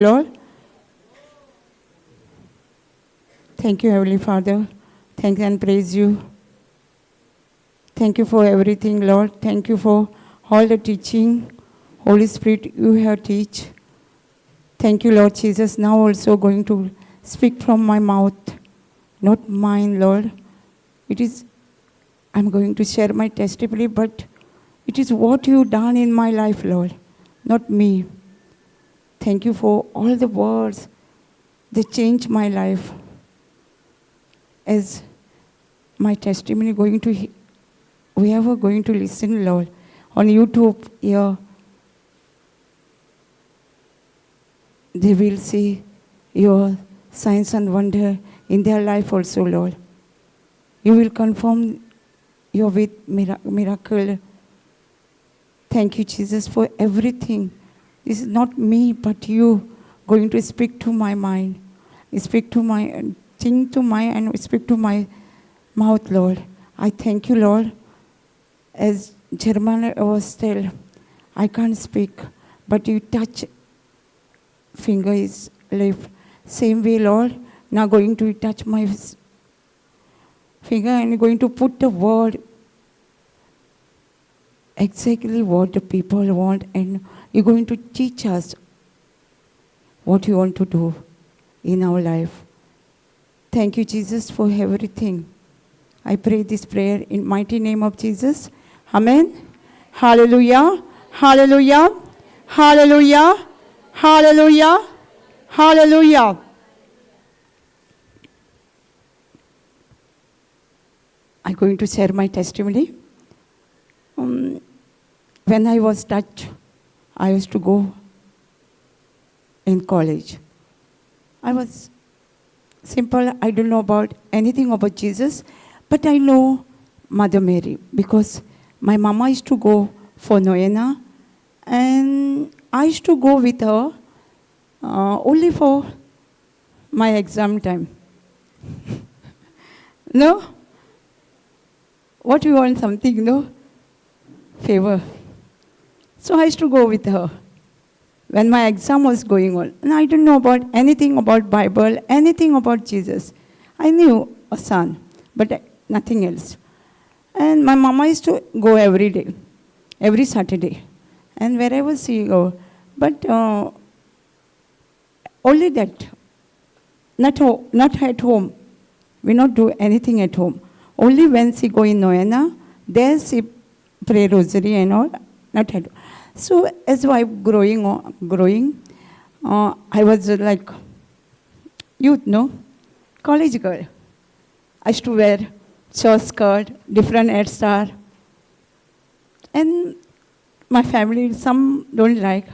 Lord. Thank you, Heavenly Father. Thank and praise you. Thank you for everything, Lord. Thank you for all the teaching. Holy Spirit, you have teach. Thank you, Lord Jesus. Now also going to speak from my mouth, not mine, Lord. I'm going to share my testimony, but it is what you done in my life, Lord, not me. Thank you for all the words that changed my life. As my testimony we are going to listen, Lord, on YouTube here. They will see your signs and wonder in their life also, Lord. You will confirm your with miracle. Thank you, Jesus, for everything. This is not me, but you going to speak to my mind, speak to my think to my and speak to my mouth, Lord. I thank you, Lord. As German was tell, I can't speak, but you touch finger is left. Same way, Lord. Now going to touch my finger and going to put the word exactly what the people want, and you're going to teach us what you want to do in our life. Thank you, Jesus, for everything. I pray this prayer in mighty name of Jesus. Amen. Hallelujah. Hallelujah. Hallelujah. Hallelujah. Hallelujah. I'm going to share my testimony. When I was touched, I used to go in college. I was simple. I don't know about anything about Jesus, but I know Mother Mary because my mama used to go for Noena, and I used to go with her only for my exam time. No? What you want something, no? Favor. So I used to go with her when my exam was going on. And I didn't know about anything about Bible, anything about Jesus. I knew a son, but nothing else. And my mama used to go every day, every Saturday. And wherever she go, but only that, not at home. We not do anything at home. Only when she go in Noena, there she pray rosary and all, not at home. So as I growing, I was like youth, no? College girl. I used to wear short skirt, different hairstyle. And my family, some don't like.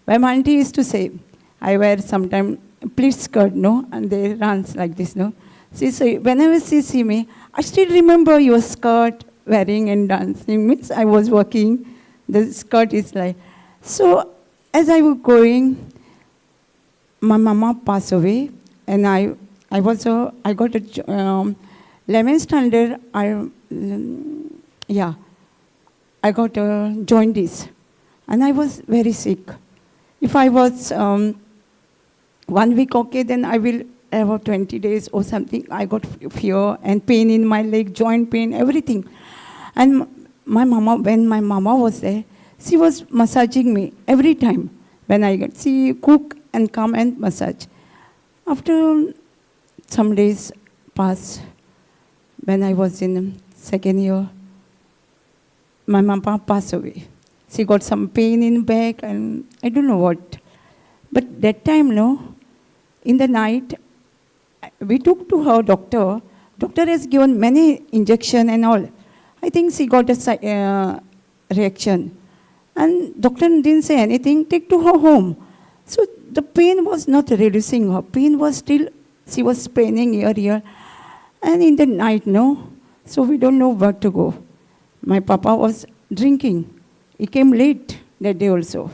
My auntie used to say, I wear sometimes pleat skirt, no? And they runs like this, no? She say, whenever she see me, I still remember your skirt wearing and dancing. Means I was working. The skirt is like. So as I was going, my mama passed away, and I got a 11th standard. I got a jaundice, and I was very sick. If I was 1 week okay, then I will have 20 days or something. I got fear and pain in my leg, joint pain, everything. And when my mama was there, she was massaging me every time. When she cook and come and massage. After some days passed, when I was in second year, my mama passed away. She got some pain in back and I don't know what. But that time, no, in the night, we took to her doctor. Doctor has given many injection and all. I think she got a reaction. And doctor didn't say anything, take to her home. So the pain was not reducing. Her pain was still, she was paining here. And in the night, no, so we don't know where to go. My papa was drinking. He came late that day also.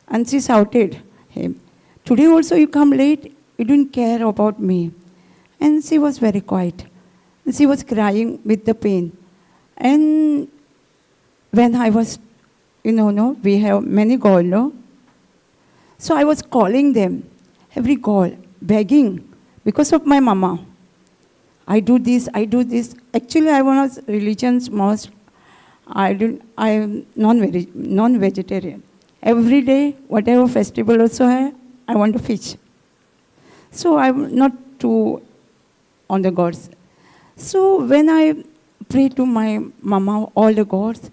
And she shouted him, today also you come late, you didn't care about me. And she was very quiet. And she was crying with the pain. And when I was, no, we have many gold, no? So I was calling them. every call, begging, because of my mama. I do this, I do this. Actually, I was religion's most. I am non-vegetarian. Every day, whatever festival also I want to fish. So I'm not too on the gods. So when I pray to my mama, all the gods,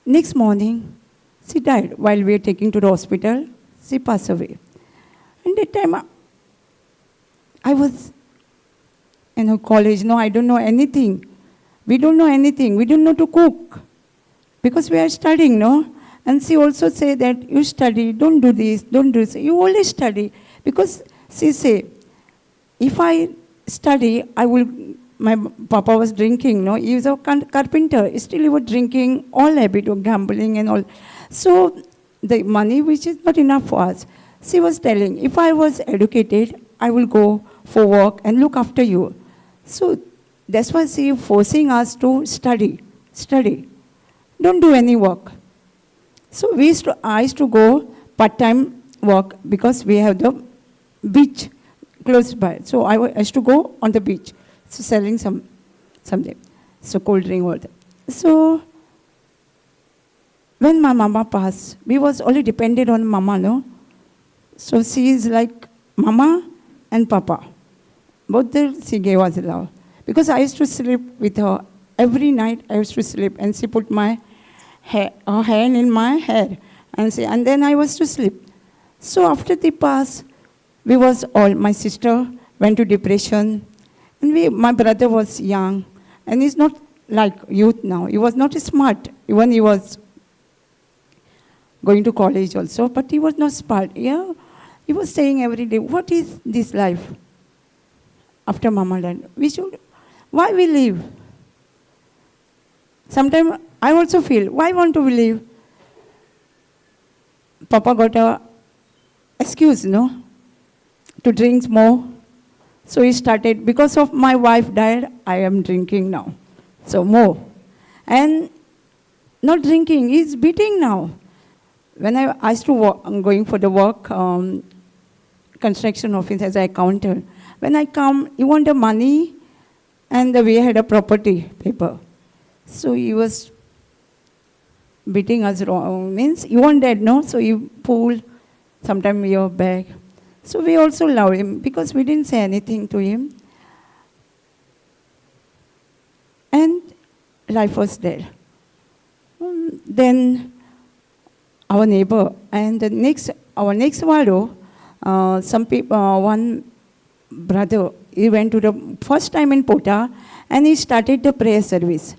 next morning, she died while we were taking to the hospital. She passed away. And that time, I was in college. No, I don't know anything. We don't know anything. We don't know to cook. Because we are studying, no? And she also said that you study, don't do this, don't do this. You always study. Because she said, if I study, I will, my papa was drinking, no? He was a carpenter. Still he was drinking, all habit of gambling and all. So the money which is not enough for us. She was telling, if I was educated, I will go for work and look after you. So that's why she is forcing us to study. Don't do any work. So I used to go part-time work because we have the beach close by. So I used to go on the beach, so selling something, so cold drink or that. So when my mama passed, we was only dependent on mama, no? So she is like mama and papa. Both she gave us love. Because I used to sleep with her. Every night I used to sleep and she put her hand in my hair and then I was to sleep. So after they passed, we was all, my sister went to depression and my brother was young and he's not like youth now. He was not smart. Even he was going to college also, but he was not smart. Yeah, he was saying every day, what is this life after Mama died? Why we live? Sometimes I also feel, why want to live? Papa got a excuse, no? To drink more. So he started, because of my wife died, I am drinking now. So more. And not drinking, he's beating now. When I used to work, I'm going for the work, construction office as an accountant. When I come, he want the money and we had a property paper. So he was beating us wrong. Means you want that, no? So he pulled sometime your bag. So we also love him because we didn't say anything to him. And life was there. Then our neighbor and our next widow, some people, one brother, he went to the first time in Pota and he started the prayer service.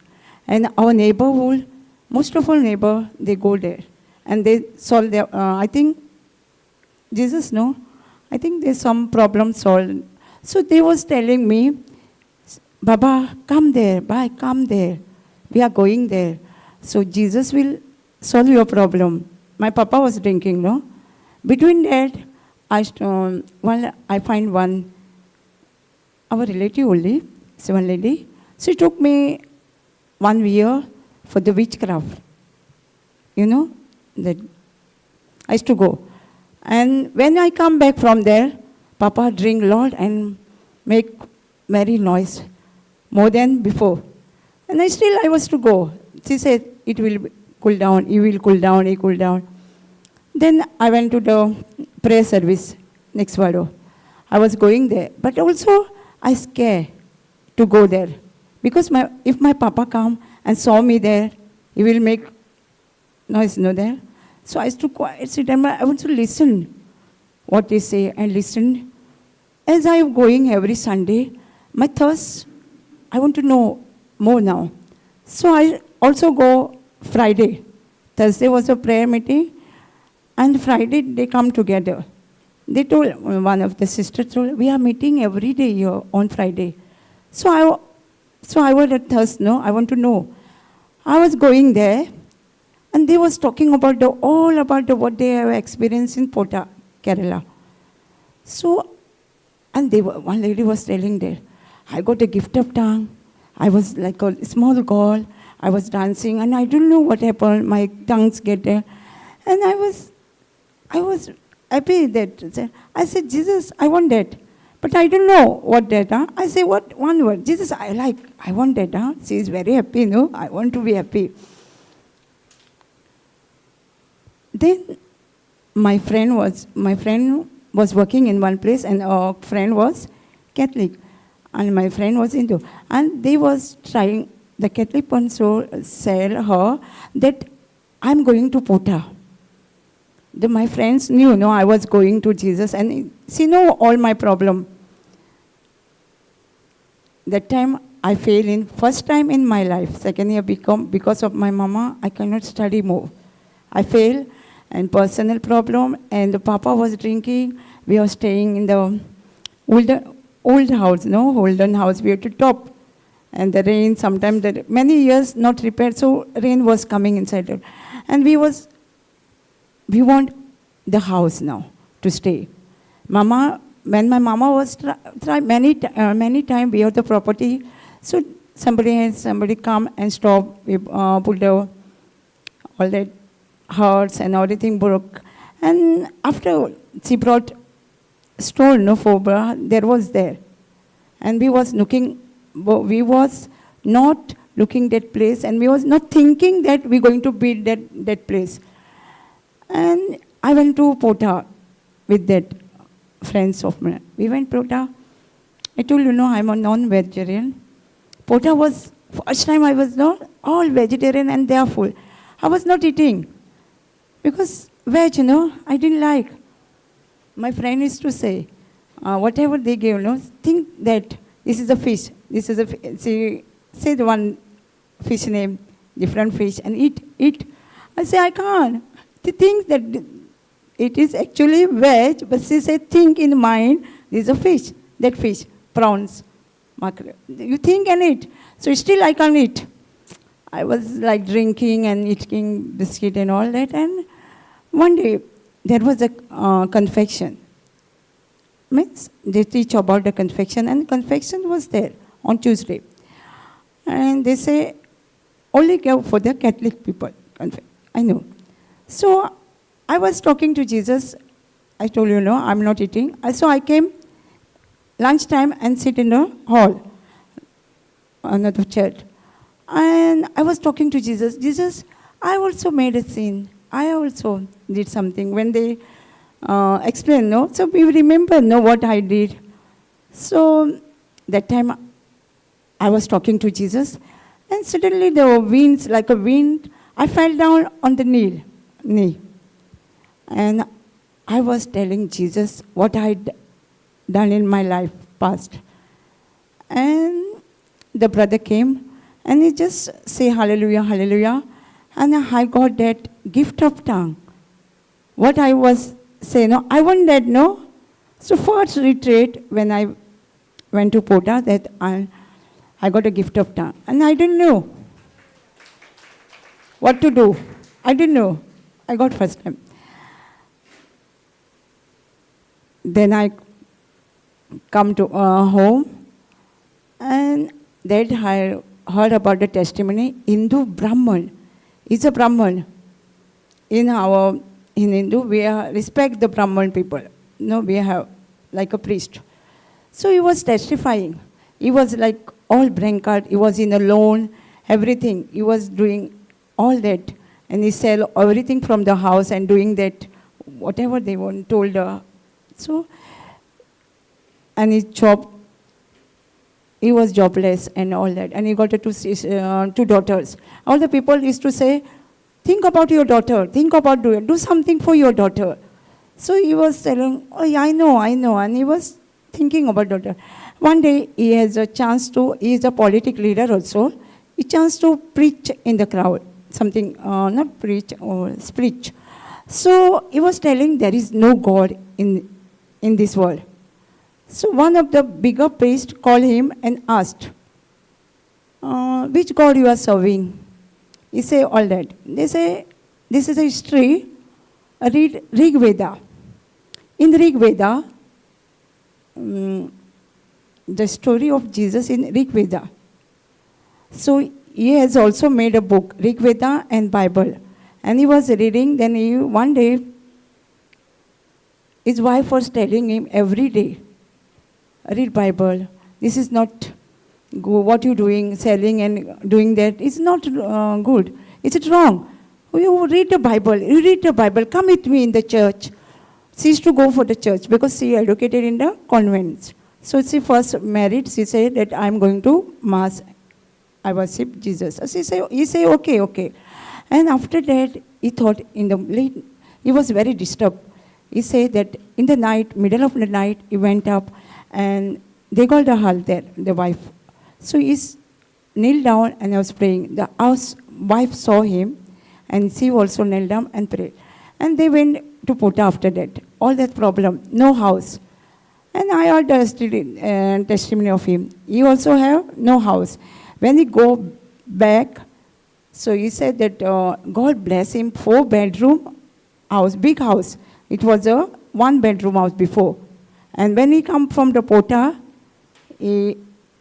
And our neighborhood, most of our neighbor, they go there. And they solve their, I think, Jesus, no? I think there's some problem solved. So they was telling me, Baba, come there, bye, come there. We are going there. So Jesus will solve your problem. My papa was drinking, no? Between that, I find one, our relative only, so one lady. She took me 1 year for the witchcraft. You know, that I used to go. And when I come back from there, Papa drink a lot and make very noise, more than before. And I was to go. She said, it will cool down, he will cool down, he cool down. Then I went to the prayer service next Vado. I was going there, but also I scared to go there. Because if my Papa come and saw me there, he will make noise, no there. So I used to quiet sit and I want to listen what they say and listen. As I am going every Sunday, my thirst, I want to know more now. So I also go Friday. Thursday was a prayer meeting, and Friday they come together. They told, one of the sisters told, we are meeting every day here on Friday. So I was at thirst, no, I want to know. I was going there, and they was talking about what they have experienced in Pota, Kerala. So, and one lady was telling there, I got a gift of tongue. I was like a small girl. I was dancing, and I don't know what happened. My tongues get there. And I was happy that. I said, Jesus, I want that. But I don't know what that. I say, what? One word. Jesus, I want that. She is very happy, no? I want to be happy. Then my friend was working in one place, and our friend was Catholic. And my friend was Hindu. And they was trying, the Catholic one said her that I'm going to Pota. My friends knew, no, I was going to Jesus, and she know all my problem. That time I failed in first time in my life. Second year because of my mama, I cannot study more. I failed, and personal problem, and the papa was drinking. We were staying in the old house, no, olden house. We had to top, and the rain sometimes many years not repaired, so rain was coming inside, and we want the house now to stay. Mama, when my mama was try many times, we have the property, so somebody come and stop. We put all that hearts and everything broke, and after she brought stone, no, for there was there, and we was not looking that place, and we was not thinking that we're going to build that place. And I went to Pota with that friends of mine. We went Pota. I told you, no, I'm a non-vegetarian. Pota was, first time I was not all vegetarian, and they are full. I was not eating because veg, I didn't like. My friend used to say, whatever they gave, think that this is a fish. This is say the one fish name, different fish, and eat. I say, I can't. They think that it is actually veg, but she said, think in mind, this is a fish, that fish, prawns, mackerel. You think and eat. So still I can't eat. I was like drinking and eating biscuit and all that, and one day there was a confection. Means they teach about the confection, and confection was there on Tuesday. And they say, only go for the Catholic people. I know. So I was talking to Jesus. I told you, no, I'm not eating. So I came lunchtime and sit in the hall, another church. And I was talking to Jesus. Jesus, I also made a sin. I also did something. When they explained, no, so we remember, no, what I did. So that time I was talking to Jesus, and suddenly there were winds, like a wind. I fell down on the knee. And I was telling Jesus what I'd done in my life past. And the brother came, and he just say, hallelujah, hallelujah. And I got that gift of tongue. What I was saying, no, I want that, no. So first retreat, when I went to Pota, that I got a gift of tongue. And I didn't know what to do. I didn't know. I got first time. Then I come to home, and that I heard about the testimony. Hindu Brahman is a Brahman. In Hindu, we respect the Brahman people. No, we have like a priest. So he was testifying. He was like all brancard. He was in a loan, everything. He was doing all that. And he sell everything from the house and doing that, whatever they want, told her. So, and his job, he was jobless and all that. And he got two daughters. All the people used to say, think about your daughter. Think about do something for your daughter. So he was telling, oh, yeah, I know. And he was thinking about daughter. One day, he has a chance he is a political leader also. He chance to preach in the crowd. Something, not preach, or preach. So he was telling there is no God in this world. So one of the bigger priests called him and asked, which God you are serving? He said all that. They say, this is a history, read Rig Veda. In Rig Veda, the story of Jesus in Rig Veda. So he has also made a book, Rig Veda and Bible. And he was reading, then one day, his wife was telling him every day, read Bible. This is not good. What you're doing, selling and doing that, is not good. Is it wrong? You read the Bible. You read the Bible. Come with me in the church. She used to go for the church because she educated in the convents. So she first married. She said that I'm going to mass. I worship Jesus. So he said, okay. And after that, he thought in the late, he was very disturbed. He said that in the night, middle of the night, he went up and they called the hall there, the wife. So he kneeled down and I was praying. The wife saw him and she also knelt down and prayed. And they went to Pota after that. All that problem, no house. And I heard the testimony of him. He also have no house. When he go back, so he said that God bless him, 4-bedroom house, big house. It was a 1-bedroom house before. And when he come from the Pota, he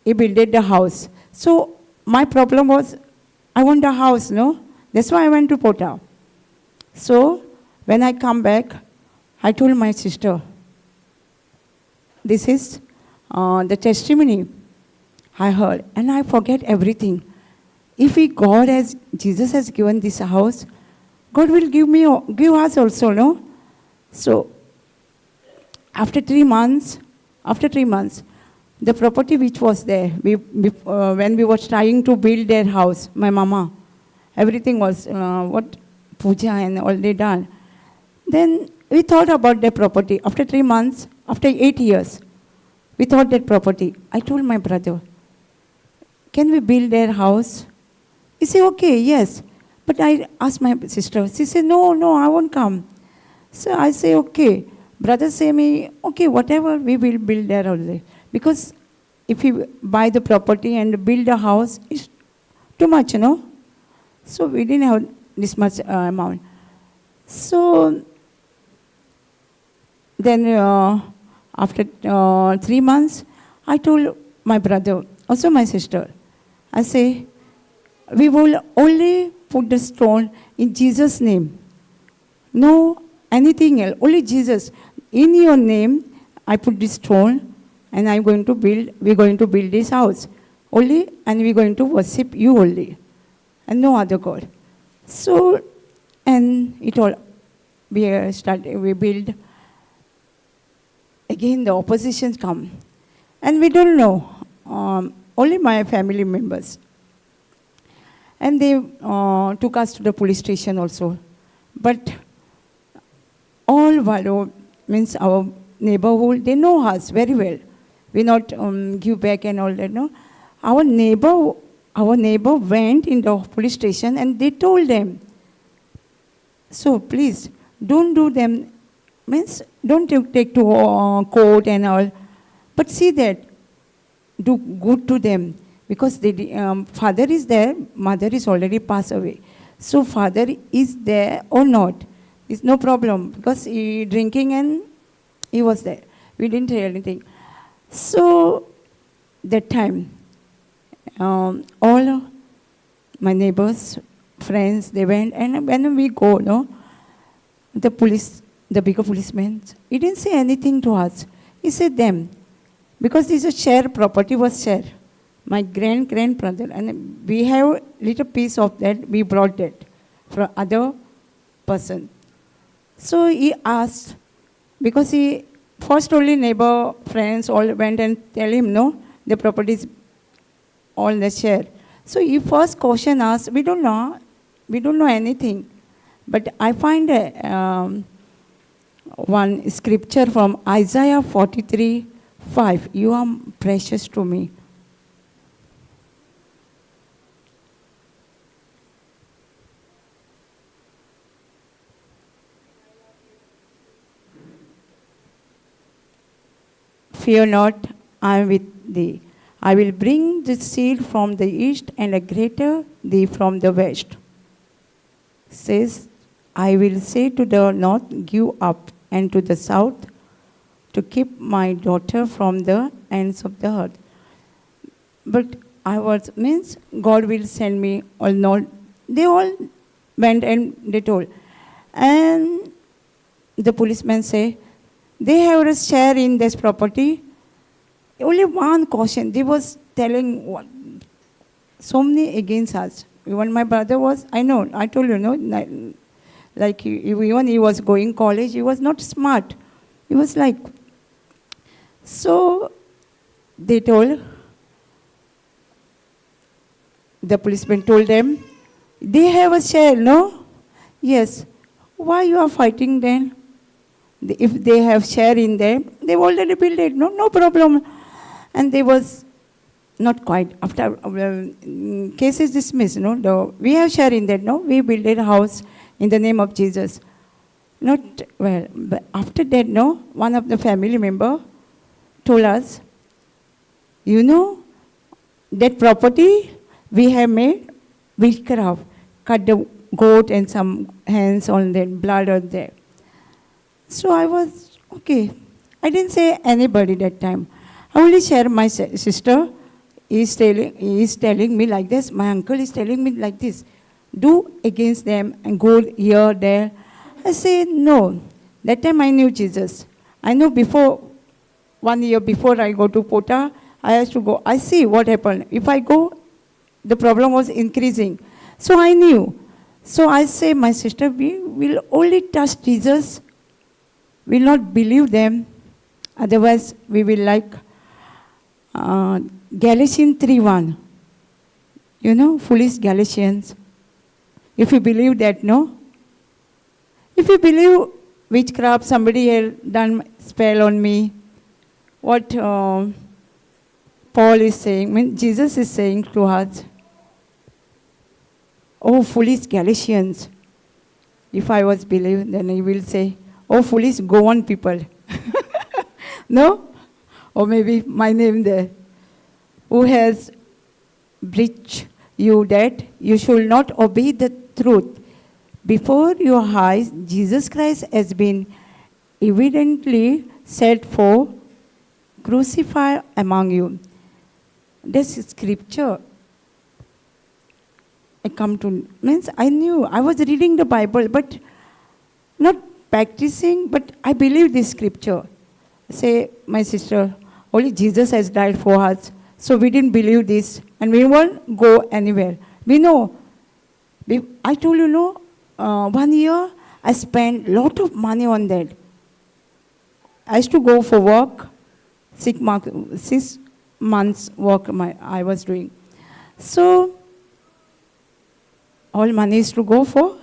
built the house. So my problem was, I want a house, no? That's why I went to Pota. So when I come back, I told my sister, this is the testimony I heard. And I forget everything. If Jesus has given this house, God will give us also, no? So after 3 months, the property which was there, when we were trying to build their house, my mama, everything was puja and all they done. Then we thought about the property. After 3 months, after 8 years, we thought that property. I told my brother, can we build their house? He said, okay, yes. But I asked my sister. She said, no, I won't come. So I say, okay. Brother say me, okay, whatever, we will build there only. Because if we buy the property and build a house, it's too much, you know. So we didn't have this much amount. So then after 3 months, I told my brother, also my sister, I say, we will only put the stone in Jesus' name. No anything else, only Jesus. In your name, I put this stone and we're going to build this house. Only, and we're going to worship you only. And no other God. So, and it all, we build. Again, the oppositions come. And we don't know, only my family members. And they took us to the police station also. But all Valo, means our neighborhood, they know us very well. We not give back and all that, no. Our neighbor went in the police station and they told them, so please, don't do them, means don't take to court and all, but see that, do good to them. Because father is there, mother is already passed away. So father is there or not, it's no problem. Because he drinking and he was there. We didn't hear anything. So that time, all my neighbors, friends, they went. And when we go, no, the bigger policeman, he didn't say anything to us. He said them. Because this is a share, property was share. My grandbrother, and we have little piece of that, we brought that from other person. So he asked, because he first only neighbor, friends all went and tell him, no, the property is all the share. So he first question asked, we don't know anything. But I find one scripture from Isaiah 43:5. You are precious to me. Fear not, I am with thee. I will bring the seed from the east and a greater thee from the west. Says, I will say to the north, give up, and to the south, to keep my daughter from the ends of the earth. But means God will send me or not. They all went and they told. And the policeman say, They have a share in this property. Only one caution. They was telling what, so many against us. Even my brother was, I know, I told you, no, like even he was going college, he was not smart. He was like, so they told, the policeman told them, they have a share, no? Yes. Why you are fighting then? If they have share in them, they've already built it, no problem. And they was not quite. After case is dismissed, we have share in that, we built a house in the name of Jesus. Not well, but after that, one of the family member told us, that property we have made witchcraft, cut the goat and some hands on that, blood on there. So I was, okay. I didn't say anybody that time. I only share my sister is telling me like this. My uncle is telling me like this. Do against them and go here, there. I say, no. That time I knew Jesus. I know before, 1 year before I go to Pota, I have to go. I see what happened. If I go, the problem was increasing. So I knew. So I say, my sister, we will only trust Jesus. We will not believe them. Otherwise, we will like Galatians 3:1. Foolish Galatians. If you believe that, no? If you believe witchcraft, somebody had done spell on me, what Paul is saying, Jesus is saying to us, oh, foolish Galatians. If I was believed, then he will say, oh, foolish go on people. No? Or maybe my name there. Who has breached you that you should not obey the truth. Before your eyes, Jesus Christ has been evidently set for crucified among you. This scripture I come to, means I knew, I was reading the Bible, but not practicing, but I believe this scripture. Say, my sister, only Jesus has died for us. So we didn't believe this, and we won't go anywhere. We know. I told you, 1 year, I spent a lot of money on that. I used to go for work, 6 months work I was doing. So, all money is to go for.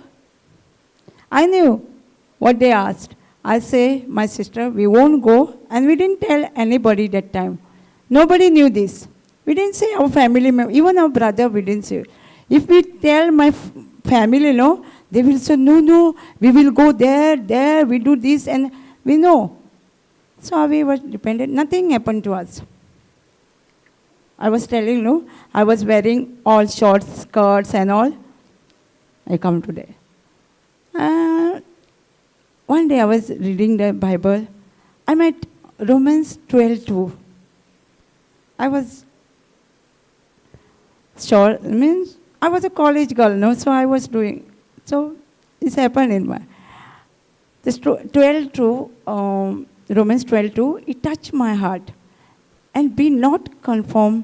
I knew what they asked. I say, my sister, we won't go, and we didn't tell anybody that time. Nobody knew this. We didn't say our family member, even our brother, we didn't say. If we tell my family, they will say, no, we will go there, we do this, and we know. So we were dependent. Nothing happened to us. I was telling you, I was wearing all short skirts and all. I come today. One day I was reading the Bible. I met Romans 12:2. I was sure, means I was a college girl, so I was doing. So this happened in my. This 12:2, Romans 12:2, it touched my heart. And be not conformed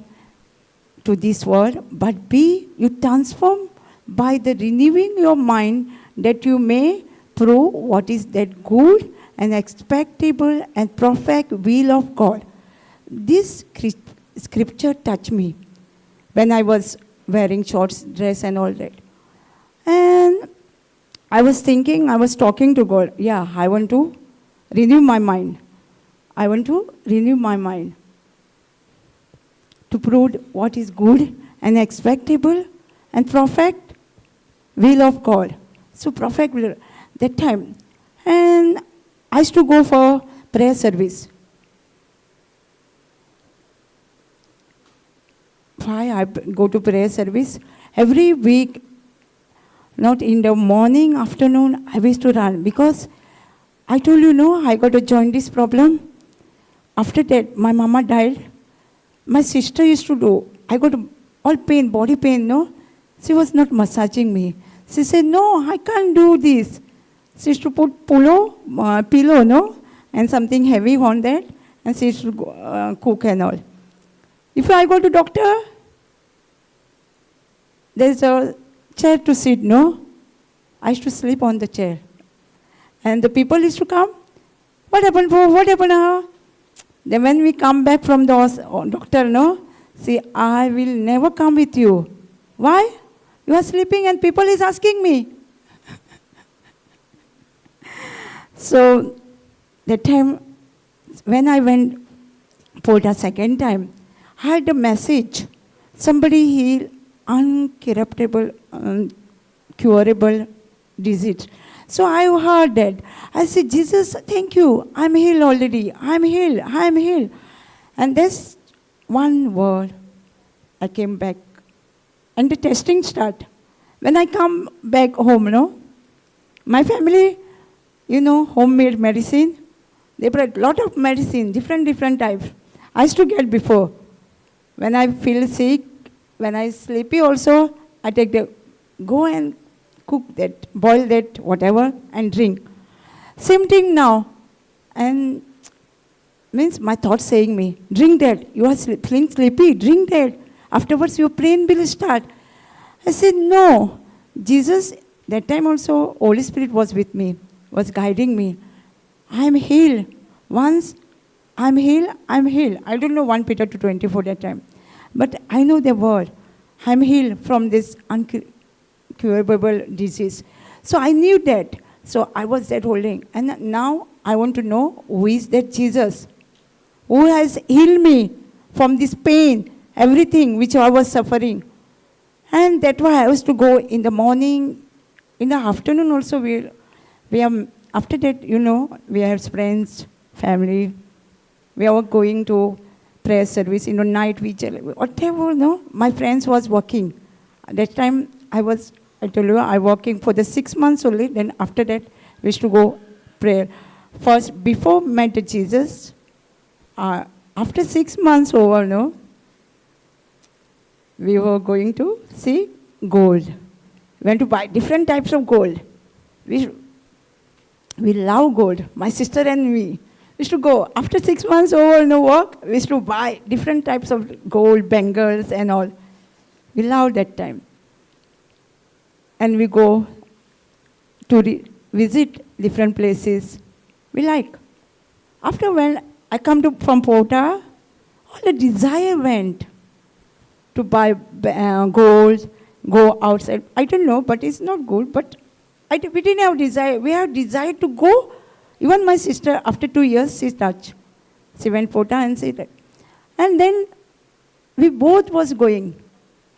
to this world, but be you transformed by the renewing your mind, that you may prove what is that good and acceptable and perfect will of God. This scripture touched me when I was wearing short dress and all that. And I was thinking, I was talking to God. Yeah, I want to renew my mind. I want to renew my mind to prove what is good and acceptable and perfect will of God. So perfect will that time. And I used to go for prayer service. Why I go to prayer service? Every week, not in the morning, afternoon, I used to run. Because I told you, I got a jaundice problem. After that, my mama died. My sister used to do. I got all pain, body pain, She was not massaging me. She said, no, I can't do this. She used to put pillow, and something heavy on that, and she used to go, cook and all. If I go to doctor, there's a chair to sit, no? I used to sleep on the chair. And the people used to come, what happened, what happened? Then when we come back from the doctor, no? See, I will never come with you. Why? You are sleeping and people is asking me. So, that time, when I went for the second time, I had a message. Somebody healed uncorruptible, curable disease. So I heard that. I said, Jesus, thank you. I'm healed already. I'm healed. I'm healed. And this one word, I came back. And the testing started. When I come back home, no, my family, homemade medicine. They brought a lot of medicine, different types. I used to get before. When I feel sick, when I sleepy also, I go and cook that, boil that, whatever, and drink. Same thing now. And means my thoughts saying me, drink that. You are feeling sleepy, drink that. Afterwards, your pain will start. I said, no. Jesus, that time also, Holy Spirit was with me, was guiding me. I am healed. Once I'm healed, I'm healed. I don't know 1 Peter 2:24 that time. But I know the word. I'm healed from this incurable disease. So I knew that. So I was that holding. And now I want to know who is that Jesus who has healed me from this pain, everything which I was suffering. And that's why I was to go in the morning, in the afternoon also. We are, after that, we have friends, family. We are going to prayer service, night we whatever, no. My friends was working. At that time, I told you, I working for the 6 months only. Then after that, we used to go prayer. First, before met Jesus, after 6 months over, no, we were going to see gold. We went to buy different types of gold. We love gold, my sister and me. We used to go. After 6 months over no work, we used to buy different types of gold, bangles and all. We loved that time. And we go to visit different places we like. After when I come from Pota, all the desire went to buy gold, go outside. I don't know, but it's not good. But we didn't have desire. We have desire to go. Even my sister, after 2 years, she touched. She went Pota and she did. And then we both was going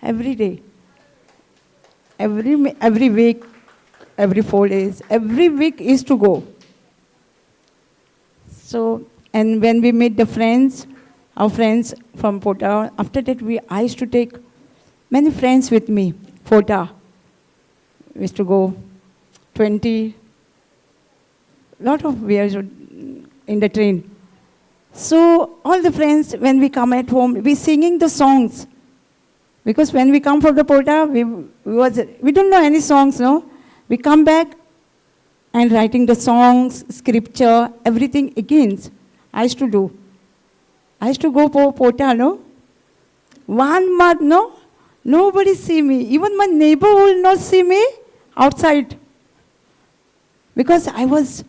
every day. Every week, every 4 days, every week is to go. So, and when we meet the friends, our friends from Pota, after that I used to take many friends with me, Pota. We used to go 20, lot of years in the train. So all the friends, when we come at home, we singing the songs. Because when we come from the Pota, we don't know any songs, no? We come back and writing the songs, scripture, everything again. I used to do. I used to go for Pota, no? 1 month, no? Nobody see me. Even my neighbor will not see me outside. Because I was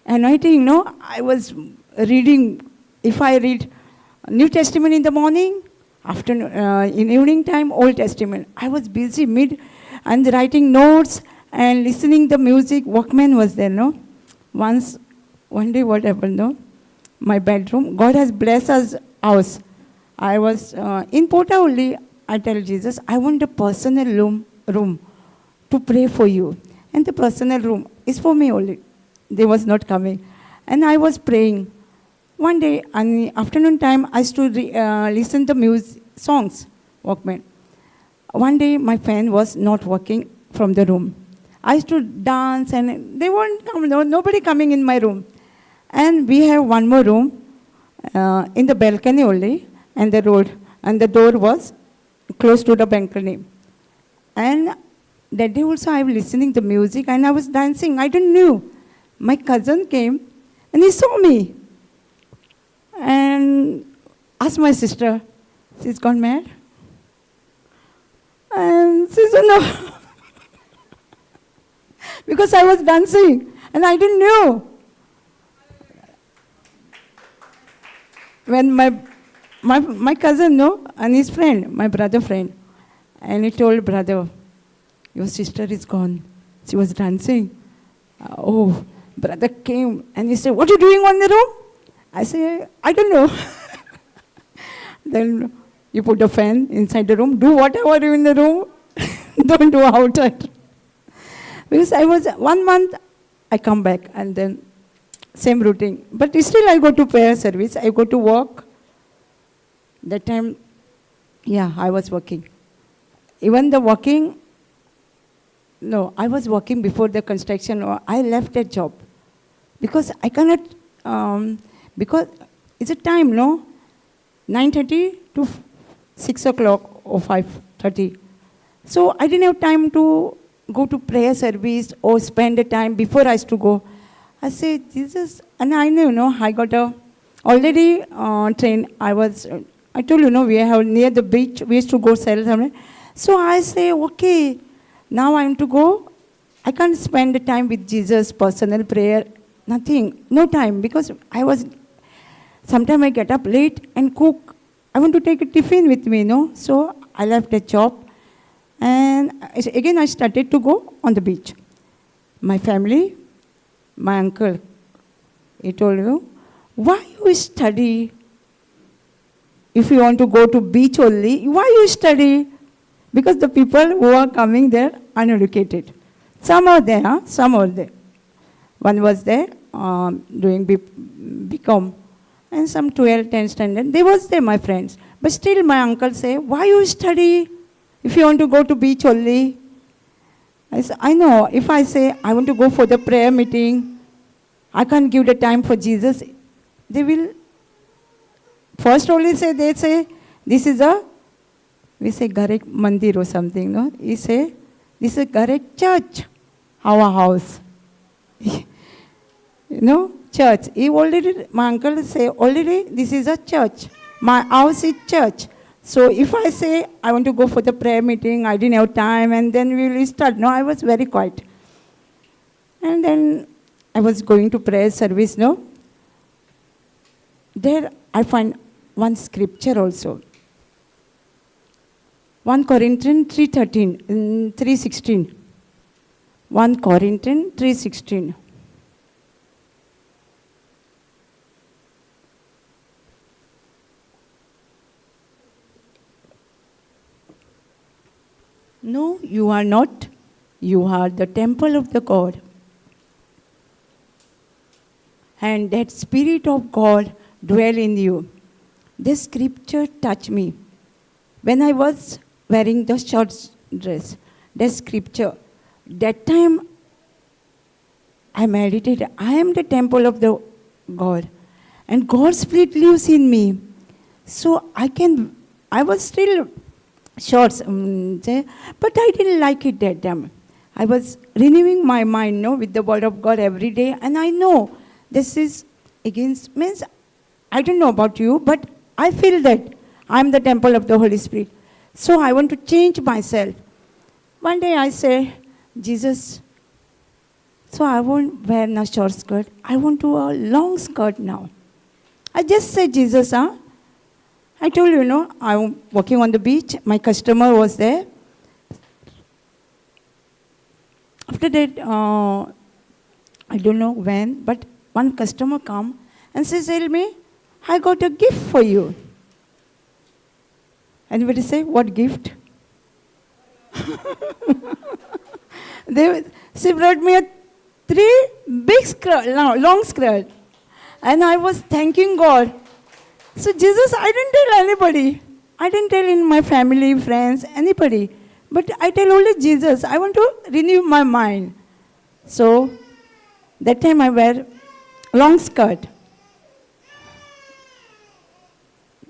anointing, no? I was reading. If I read New Testament in the morning, afternoon, in evening time, Old Testament. I was busy and writing notes and listening the music. Walkman was there, no? One day what happened, no? My bedroom, God has blessed us house. I was in Pota only. I tell Jesus, I want a personal room to pray for you. And the personal room is for me only. They was not coming. And I was praying. One day, in the afternoon time, I used to listen to music, songs, Walkman. One day, my fan was not working from the room. I used to dance, and they weren't coming. There was nobody coming in my room. And we have one more room in the balcony only, and the road, and the door was close to the balcony. And that day also, I was listening to music, and I was dancing. I didn't know. My cousin came. And he saw me and asked my sister, she's gone mad? And she said, no. Because I was dancing and I didn't know. When my cousin, no, and his friend, my brother friend, and he told brother, your sister is gone. She was dancing. Oh, brother came and he said, what are you doing on the room? I said, I don't know. Then you put a fan inside the room, do whatever you in the room, don't do outside. Because I was 1 month, I come back and then same routine. But still I go to prayer service, I go to work. That time, yeah, I was working. Even the working, no, I was working before the construction. I left that job. Because I cannot, because it's a time, no? 9:30 to 6 o'clock or 5:30. So I didn't have time to go to prayer service or spend the time before I used to go. I said, Jesus, and I know, I got already trained. I told you, we have near the beach, we used to go sell somewhere. So I say, okay, now I am to go. I can't spend the time with Jesus, personal prayer, nothing, no time, because sometimes I get up late and cook. I want to take a tiffin with me, So I left the job. And again, I started to go on the beach. My family, my uncle, he told you, why you study? If you want to go to beach only, why you study? Because the people who are coming there are uneducated. Some are there, some are there. One was there doing BCom, and some 12, 10 standard. They was there, my friends. But still my uncle say, why you study? If you want to go to beach only. I say, I know, if I say I want to go for the prayer meeting, I can't give the time for Jesus, they will first only say, they say, this is we say Garek Mandir or something, no? He say, this is Garek church, our house. Church. My uncle say, already this is a church. My house is church. So if I say, I want to go for the prayer meeting, I didn't have time, and then we will start. No, I was very quiet. And then I was going to prayer service, There I find one scripture also. 1 Corinthians 3:16. 1 Corinthians 3:16. No, you are not. You are the temple of the God. And that Spirit of God dwell in you. This scripture touched me. When I was wearing the short dress, that scripture, that time I meditated. I am the temple of the God. And God's Spirit lives in me. So I was still shorts, but I didn't like it that time. I was renewing my mind, with the word of God every day, and I know this is means I don't know about you, but I feel that I'm the temple of the Holy Spirit. So I want to change myself. One day I say, Jesus, so I won't wear a short skirt. I want to wear a long skirt now. I just said, Jesus, I told you, I'm working on the beach. My customer was there. After that, I don't know when, but one customer come and says, tell me, I got a gift for you. Anybody say, what gift? She brought me 3 big skirt, long skirt. And I was thanking God. So Jesus, I didn't tell anybody. I didn't tell in my family, friends, anybody. But I tell only Jesus. I want to renew my mind. So that time I wear long skirt.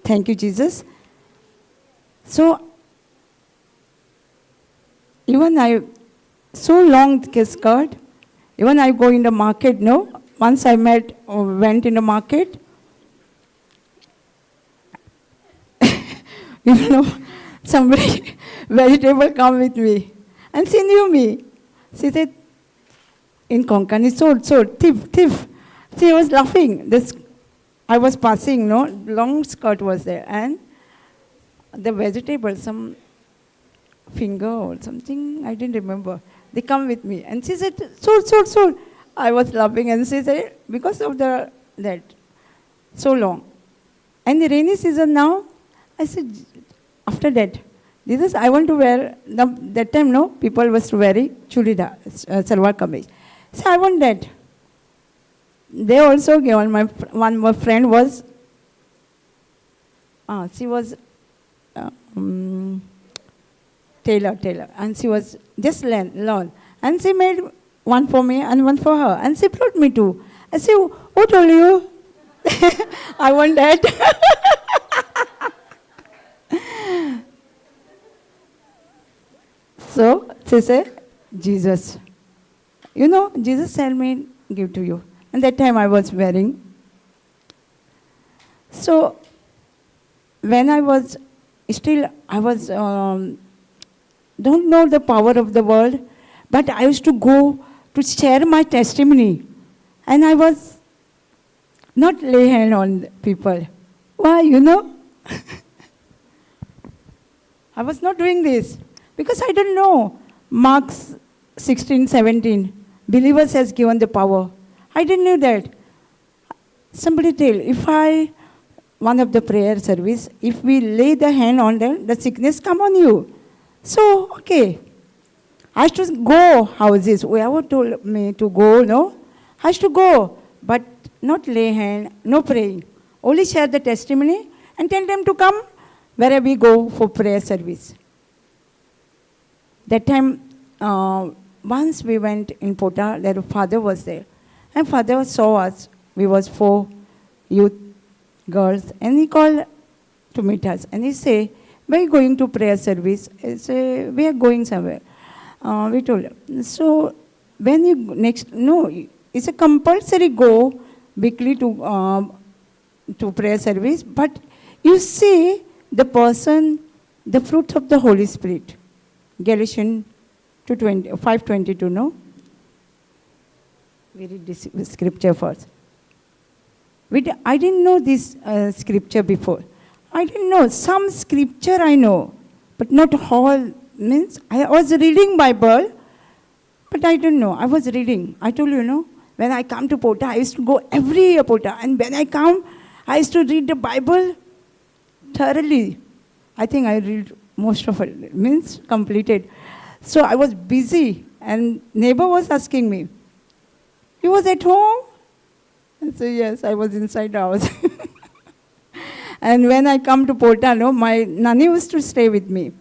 Thank you, Jesus. So even so long skirt, even I go in the market, once I went in the market, somebody, vegetable come with me. And she knew me. She said, in Konkani, sold, thief. She was laughing. I was passing, long skirt was there. And the vegetable, some finger or something, I didn't remember. They come with me. And she said, sold. I was laughing. And she said, because of that, so long. And the rainy season now, I said, after that, I want to wear, that time, people was wearing chudida, salwar kameez. So I want that. They also gave, one more friend was, she was tailor, and she was just learn. And she made one for me and one for her, and she brought me two. I said, who told you? I want that. So she said, Jesus. Jesus said me, give to you. And that time I was wearing. So when I was don't know the power of the world, but I used to go to share my testimony. And I was not lay hand on people. Why, I was not doing this because I didn't know. Marks 16, 17, believers has given the power. I didn't know that. Somebody tell, one of the prayer service, if we lay the hand on them, the sickness come on you. So, okay. I used to go houses. Whoever told me to go, I used to go. But not lay hand, no praying. Only share the testimony and tell them to come wherever we go for prayer service. That time, once we went in Pota, their father was there. And father saw us. We was 4 youth girls. And he called to meet us. And he said, where are you going to prayer service? I said, we are going somewhere. We told him. So, when you it's a compulsory go weekly to prayer service. But you see the person, the fruit of the Holy Spirit. Galatians 5:22, no? We read this scripture first. I didn't know this scripture before. I didn't know. Some scripture I know, but not all. Means I was reading Bible, but I didn't know. I was reading. I told you, when I come to Pota, I used to go every year Pota. And when I come, I used to read the Bible thoroughly. I think I read most of it, means completed. So I was busy, and neighbor was asking me, you was at home? I said, yes, I was inside the house. And when I come to Pota, my nanny used to stay with me.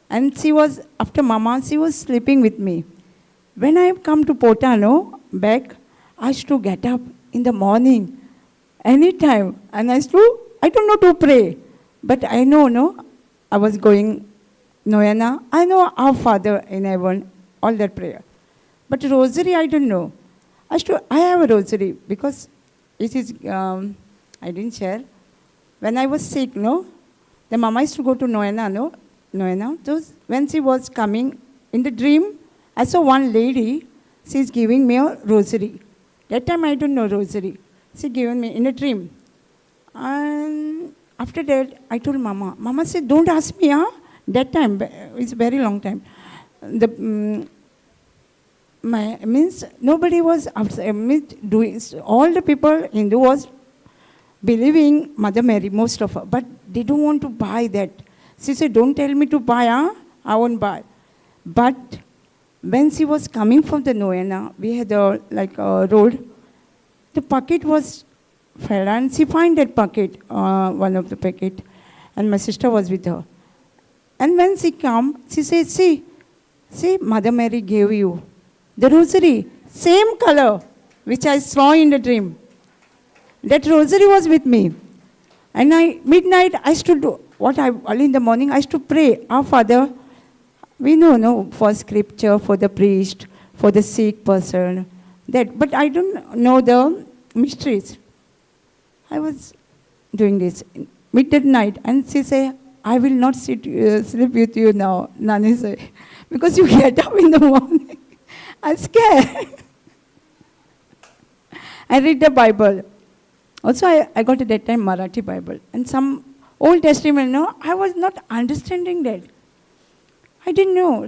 And she was, after Mama, she was sleeping with me. When I come to Pota, back, I used to get up in the morning, anytime. And I don't know to pray. But I know, I was going Noena. I know our Father in heaven, all that prayer. But rosary, I don't know. I have a rosary because it is, I didn't share. When I was sick, the Mama used to go to Noena, Noena. So when she was coming in the dream, I saw one lady, she's giving me a rosary. That time I don't know rosary. She given me in a dream. And after that, I told Mama. Mama said, don't ask me, That time, it's a very long time. Nobody was doing, all the people, Hindu was believing Mother Mary, most of her, but they don't want to buy that. She said, don't tell me to buy, I won't buy. But when she was coming from the Noena, we had a road, the packet was fell, and she found that packet, one of the packet, and my sister was with her. And when she came, she said, see, Mother Mary gave you the rosary, same color, which I saw in the dream. That rosary was with me. And midnight, I used to do, early in the morning, I used to pray, our Father, we know, for scripture, for the priest, for the sick person, that. But I don't know the mysteries. I was doing this midnight, and she said, I will not sleep with you now, Nani said, because you get up in the morning. I'm scared. I read the Bible. Also, I got at that time Marathi Bible. And some Old Testament, no, I was not understanding that. I didn't know.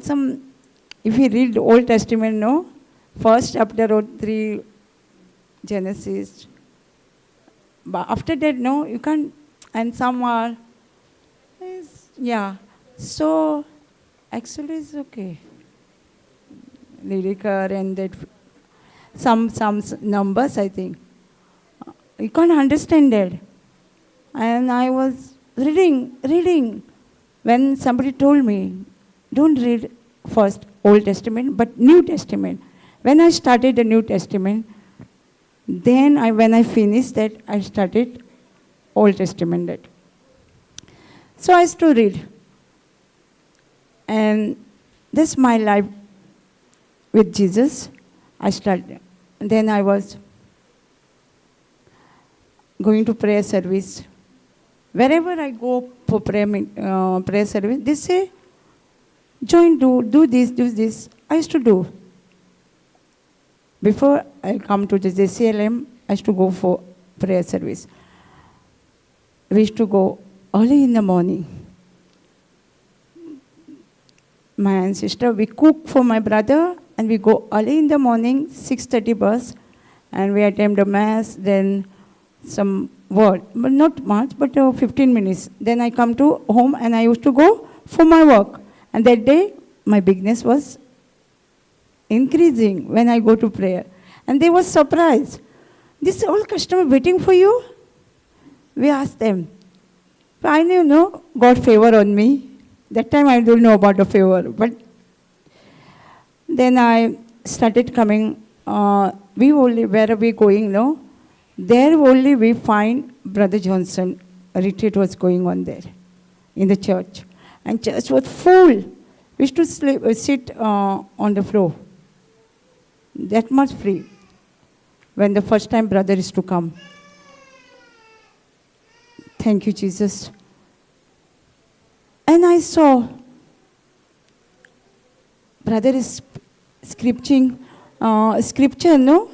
If you read the Old Testament, no, first chapter or 3, Genesis. But after that, no, you can't. And some are, yeah. So, actually, it's okay. Lyrical and that, some numbers, I think. You can't understand that. And I was reading. When somebody told me, don't read first Old Testament, but New Testament. When I started the New Testament, then when I finished that, I started Old Testament. That. So I used to read. And this is my life with Jesus. I started. Then I was going to prayer service. Wherever I go for prayer service, they say, join, do this. I used to do. Before I come to the JCILM, I used to go for prayer service. We used to go early in the morning. My and sister, we cook for my brother, and we go early in the morning, 6:30 bus, and we attend the mass, then some word, but not much, but 15 minutes. Then I come to home, and I used to go for my work. And that day, my business was increasing when I go to prayer. And they were surprised. This old customer waiting for you? We asked them. But I knew, no, God favor on me. That time I don't know about the favor. But then I started coming. Where are we going, no? There only we find Brother Johnson. A retreat was going on there in the church. And church was full. We used to sit on the floor. That much free. When the first time brother is to come. Thank you, Jesus. And I saw brother is scripture, no?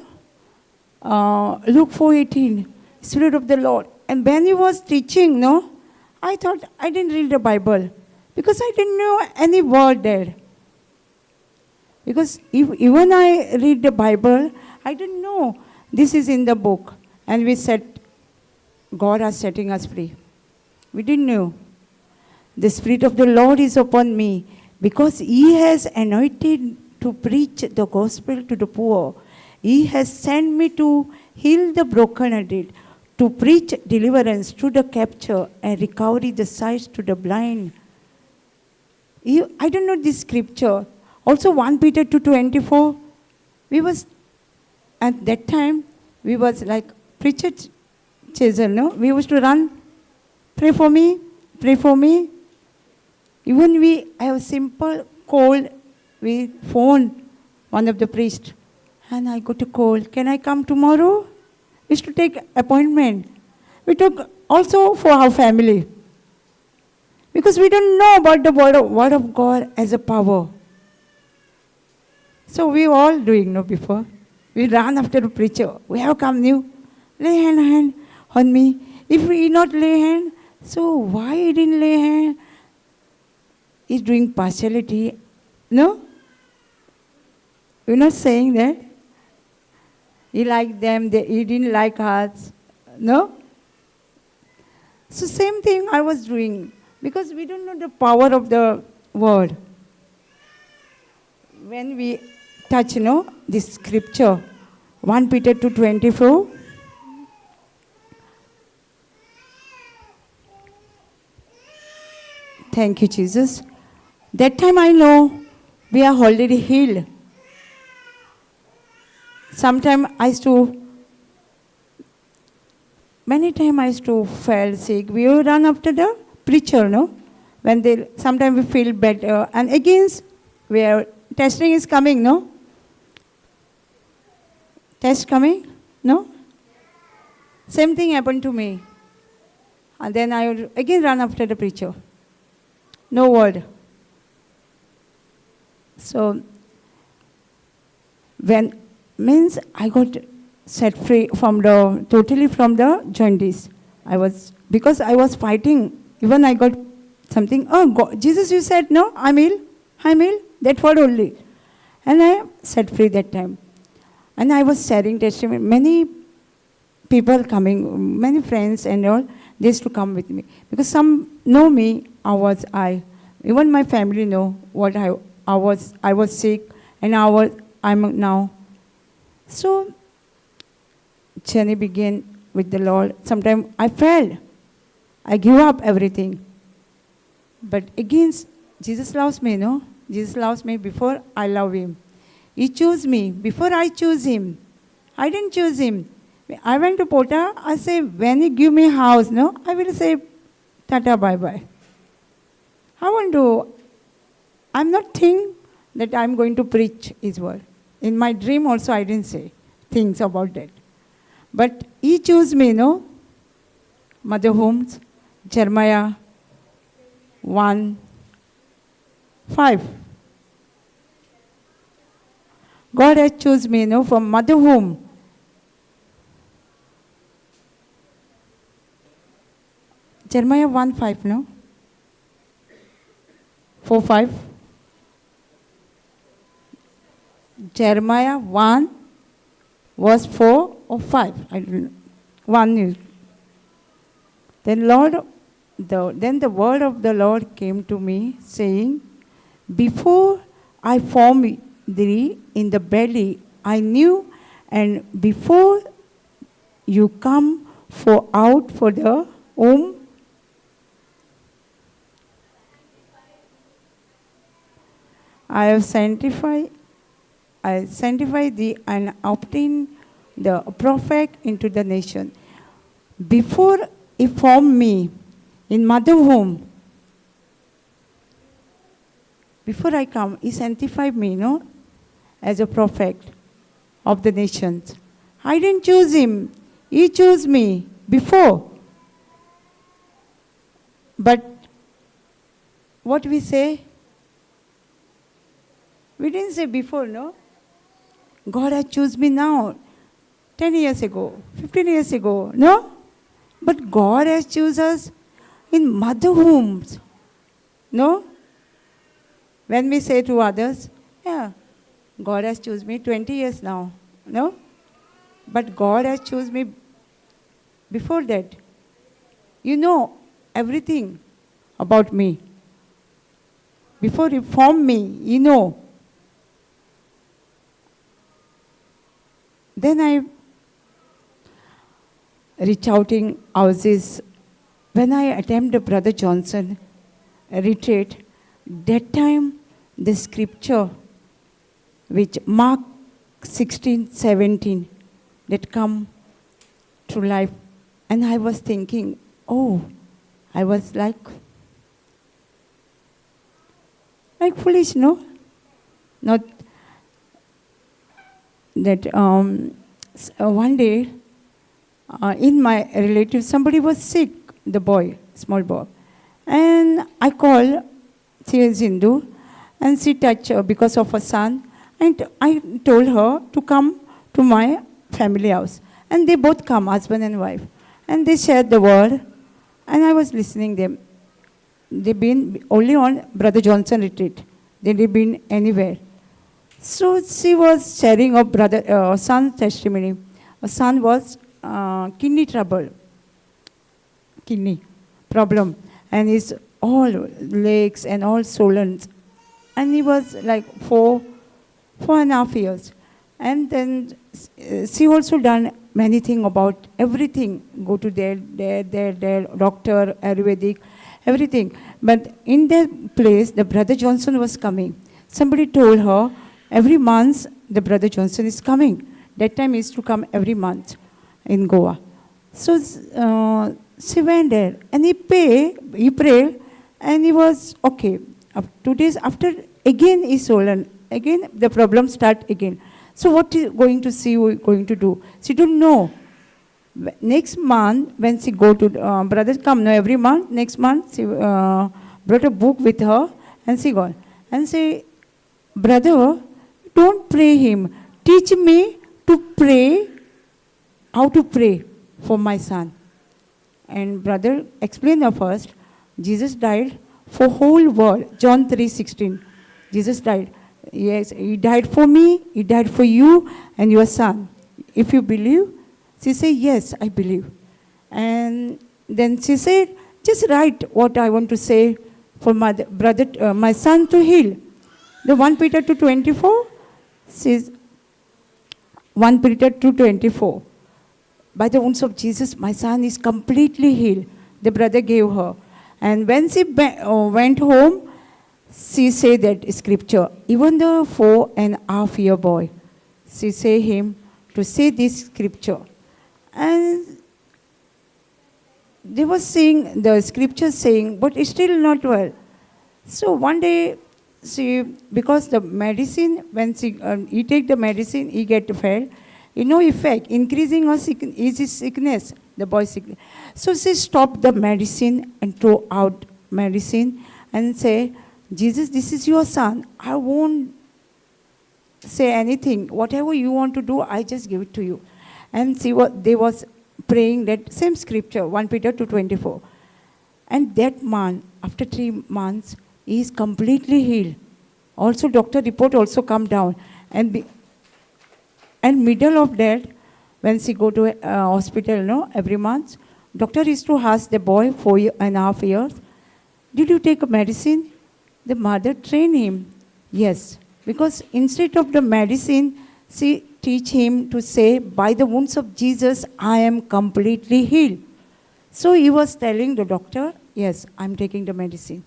Luke 4:18, Spirit of the Lord. And when he was teaching, no, I thought I didn't read the Bible because I didn't know any word there. Because even I read the Bible, I didn't know this is in the book. And we said, God is setting us free. We didn't know. The Spirit of the Lord is upon me because He has anointed to preach the gospel to the poor. He has sent me to heal the brokenhearted, to preach deliverance to the captive and recovery the sight to the blind. I don't know this scripture. Also 1 Peter 2:24. At that time, we was like preacher chaser, no? We used to run, pray for me. Even we have simple cold, we phone one of the priests. And I got a cold. Can I come tomorrow? We used to take appointment. We took also for our family. Because we don't know about the word of God as a power. So we all doing, no, before. We ran after the preacher. We have come new. Lay hand on me. If we not lay hand, so why he didn't lay hand? He's doing partiality. No? We're not saying that. He liked them, he didn't like us. No? So same thing I was doing. Because we don't know the power of the word. When we touch, this scripture, 1 Peter 2:24. Thank you, Jesus. That time I know we are already healed. Many times I used to feel sick. We will run after the preacher, no? Sometimes we feel better. And again, testing is coming, no? Test coming? No? Same thing happened to me. And then I would again run after the preacher. No word. So, means I got set free totally from the jaundice. Because I was fighting, even I got something, oh, God, Jesus, you said, no, I'm ill, that word only. And I set free that time. And I was sharing testimony. Many people coming, many friends and all, they used to come with me. Because some know me, how was I. Even my family know what I was sick and I'm now. So, journey began with the Lord. Sometimes I failed. I give up everything. But again, Jesus loves me, no? Jesus loves me before I love him. He chose me before I choose him. I didn't choose him. I went to Pota. I say, when he give me house, no, I will say, tata, bye-bye. I'm not thinking that I'm going to preach his word. In my dream also, I didn't say things about that. But he chose me, no? Mother Homes, Jeremiah 1:5. God has chosen me, no, from mother womb. Jeremiah 1:5, no? 4:5. Jeremiah 1, verse 4 or 5. I don't know. 1 is. Then the word of the Lord came to me, saying, before I formed thee in the belly, I knew, and before you come out for the womb, I sanctify thee and obtain the prophet into the nation. Before he formed me in mother womb, before I come, he sanctified me, no, as a prophet of the nations. I didn't choose him. He chose me before. But what we say? We didn't say before, no? God has chosen me now, 10 years ago, 15 years ago, no? But God has chosen us in mother wombs, no? When we say to others, yeah, God has chosen me 20 years now, no? But God has chosen me before that. You know everything about me. Before he formed me, you know. Then I reach out in houses. When I attended Brother Johnson retreat, that time the scripture, which Mark 16:17, that come to life. And I was thinking, I was like foolish, no? Not that one day in my relative, somebody was sick, the boy, small boy. And I called, she is Hindu, and she touched her because of her son. And I told her to come to my family house. And they both come, husband and wife. And they shared the word. And I was listening them. They've been only on Brother Johnson retreat. They didn't been anywhere. So she was sharing of son's testimony. Her son was kidney problem. And his all legs and all swollen. And he was like 4.5 years. And then she also done many things about everything. Go to their doctor, Ayurvedic, everything. But in that place, the Brother Johnson was coming. Somebody told her, every month the Brother Johnson is coming. That time he used to come every month in Goa. So she went there and he prayed, and he was okay. 2 days after, again he swollen. Again the problem start again. So what is going to she going to do? She don't know. Next month, when she go to, brothers come, no, every month, next month, she brought a book with her, and she gone. And say, brother, don't pray him. Teach me to pray, how to pray for my son. And brother explained her first, Jesus died for whole world. John 3:16. Jesus died. Yes, he died for me, he died for you and your son. If you believe, she said, yes, I believe. And then she said, just write what I want to say for my brother, my son to heal. The 1 Peter 2:24 says, 1 Peter 2:24. By the wounds of Jesus, my son is completely healed. The brother gave her. And when she went home, she said that scripture. Even the 4.5-year boy, she said him to say this scripture. And they were saying, the scripture saying, but it's still not well. So one day, because the medicine, when he take the medicine, he get fed. No effect, increasing her his sickness, the boy's sickness. So she stopped the medicine and throw out medicine and say, Jesus, this is your son. I won't say anything. Whatever you want to do, I just give it to you. And they was praying that same scripture, 1 Peter 2:24. And that man, after 3 months, he is completely healed. Also, doctor report also come down. And middle of that, when she go to hospital, every month, doctor is to ask the boy 4.5 years, did you take a medicine? The mother trained him. Yes, because instead of the medicine, she teach him to say, by the wounds of Jesus, I am completely healed. So he was telling the doctor, yes, I'm taking the medicine.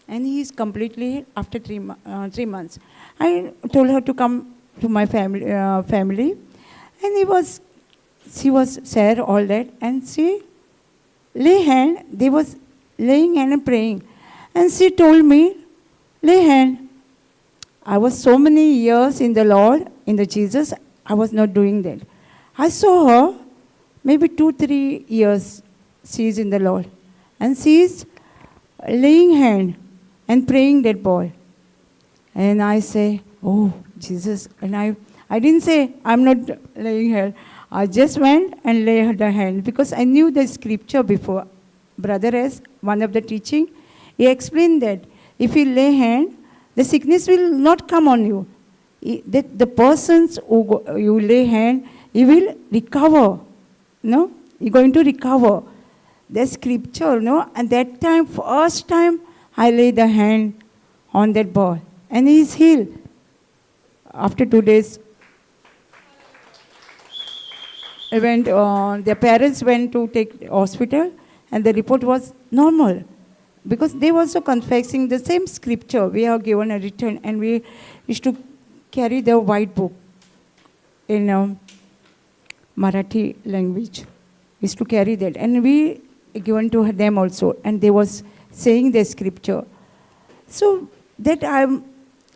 And he is completely healed after 3 months. I told her to come to my family, and she was sad all that, and she they was laying hand and praying, and she told me, lay hand. I was so many years in the Lord, in the Jesus, I was not doing that. I saw her, maybe 2-3 years she is in the Lord, and she is laying hand and praying that boy. And I say, oh, Jesus. And I didn't say, I'm not laying hand. I just went and laid the hand because I knew the scripture before. Brother S, one of the teaching, he explained that if you lay hand, the sickness will not come on you. The persons who you lay hand, he will recover. No? He's going to recover. The scripture, no? And that time, first time, I laid the hand on that boy. And he is healed. After 2 days, their parents went to take hospital, and the report was normal. Because they were also confessing the same scripture. We are given a written, and we used to carry the white book in Marathi language. We used to carry that. And we given to them also. And they was saying the scripture. So that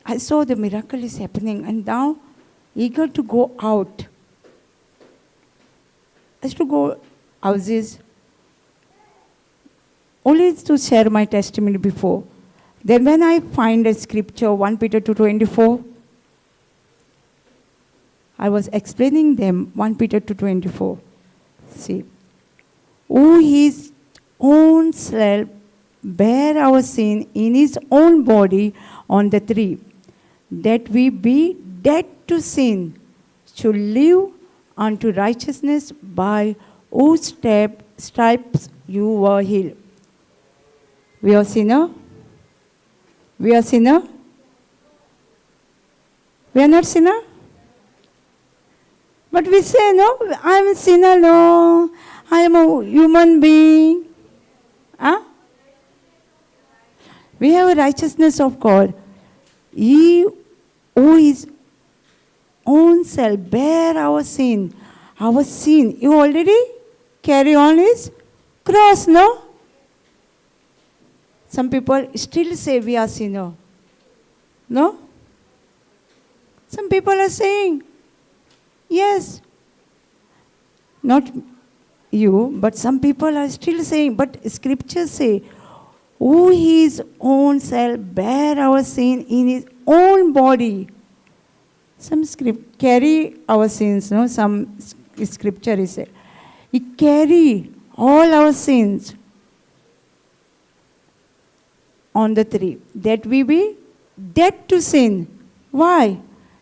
I saw the miracle is happening, and now eager to go out. I used to go houses, only to share my testimony before. Then when I find a scripture, 1 Peter 2:24, I was explaining them, 1 Peter 2:24. See, who his own self bare our sin in his own body on the tree, that we be dead to sin, should live unto righteousness, by whose stripes you were healed. We are sinner? We are sinner? We are not sinner? But we say, no, I am a sinner, no, I am a human being. Huh? We have a righteousness of God. He who his own self bear our sin, you already carry on his cross, no? Some people still say we are sinner. No? Some people are saying, yes. Not you, but some people are still saying, but scriptures say, who his own self bear our sin in his own body. Some script carry our sins, no? Some scripture is said. He carry all our sins on the tree, that we be dead to sin. Why?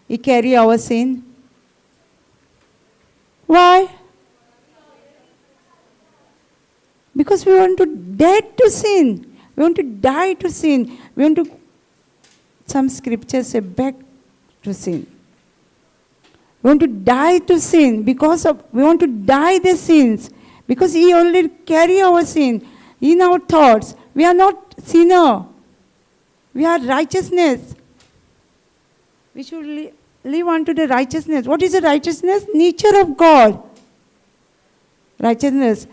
He carry our sin. Why? Because we want to dead to sin. We want to die to sin. We want to, some scriptures say, back to sin. We want to die to sin because of, we want to die the sins. Because he already carry our sin in our thoughts. We are not sinner. We are righteousness. We should live unto the righteousness. What is the righteousness? Nature of God. Righteousness.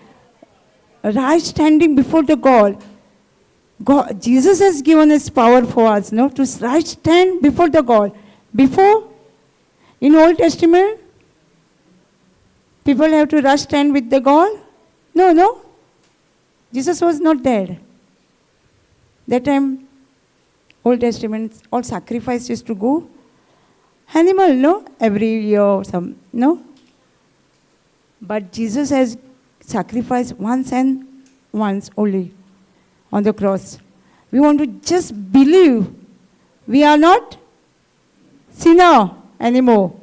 Right standing before the God. God. Jesus has given us power for us, no? To right stand before the God. Before, in Old Testament, people have to right stand with the God. No. Jesus was not there. That time, Old Testament, all sacrifices to go. Animal, no? Every year or some, no? But Jesus has sacrificed once and once only on the cross. We want to just believe we are not sinner anymore.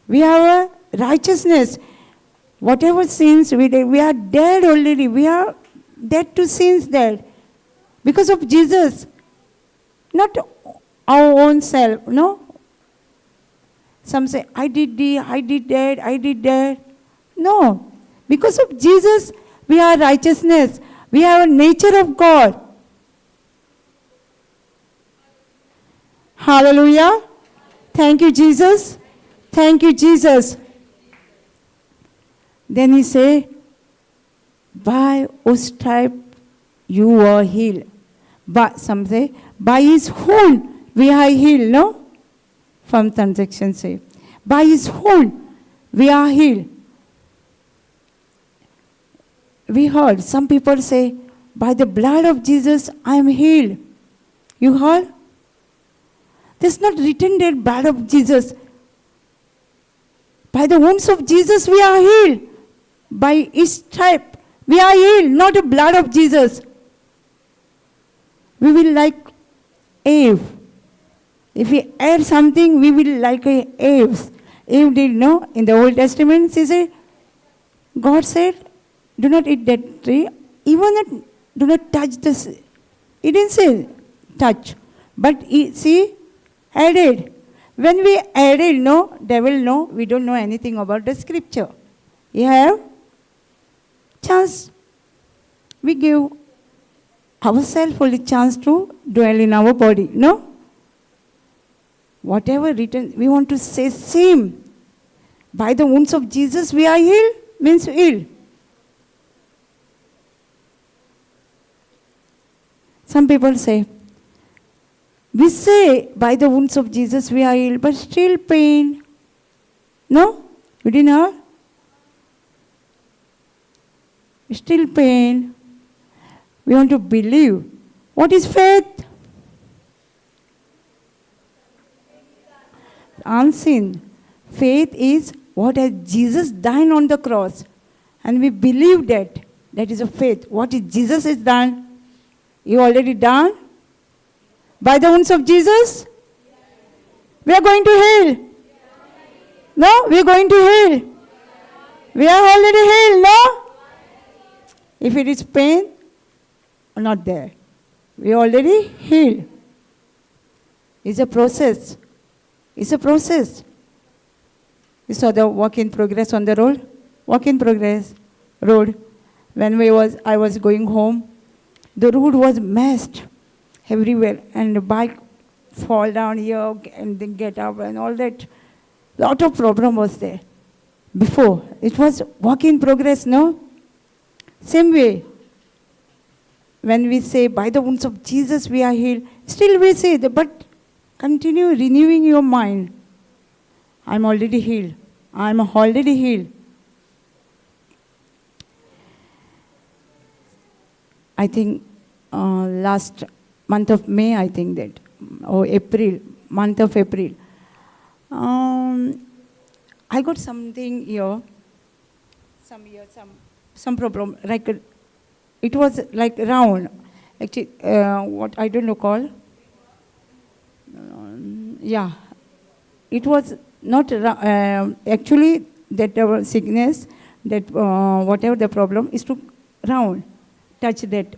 We have a righteousness. Whatever sins we did, we are dead already. We are dead to sins dead. Because of Jesus. Not our own self, no? Some say, I did that. No. Because of Jesus, we are righteousness. We have a nature of God. Hallelujah. Thank you, Jesus. Thank you, Jesus. Then he say, by whose stripe you were healed. But some say, by his wound we are healed, no? From transaction say, by his wound we are healed. We heard some people say, by the blood of Jesus I am healed. You heard? There's not written there blood of Jesus. By the wounds of Jesus we are healed. By his stripe we are healed, not the blood of Jesus. We will like Eve. If we add something, we will like Eve. Eve did know in the Old Testament, she said, God said, do not eat that tree. Even do not touch this. He didn't say touch. But she added. When we added, no, devil no, we don't know anything about the scripture. You have chance. We give ourselves only chance to dwell in our body, no? Whatever written, we want to say same. By the wounds of Jesus we are healed, means healed. Some people say, we say by the wounds of Jesus we are healed, but still pain. No? You didn't hear? Still pain. We want to believe. What is faith? Unseen. Faith is what has Jesus done on the cross. And we believe that. That is a faith. What is Jesus has done? You already done? By the wounds of Jesus? We are going to heal. No? We are going to heal. We are already healed, no? If it is pain, not there. We already healed. It's a process. It's a process. You saw the work in progress on the road? Work in progress road. When I was going home, the road was messed everywhere, and the bike fall down here and then get up and all that. Lot of problem was there. Before, it was work in progress, no? Same way. When we say, by the wounds of Jesus we are healed, still we say, but continue renewing your mind. I'm already healed. I'm already healed. I think last month of May, I think that, or April, month of April. I got something here, some problem, like it was like round. Actually, what I don't know call. Yeah, it was not actually that sickness, that whatever the problem is to round, touch that,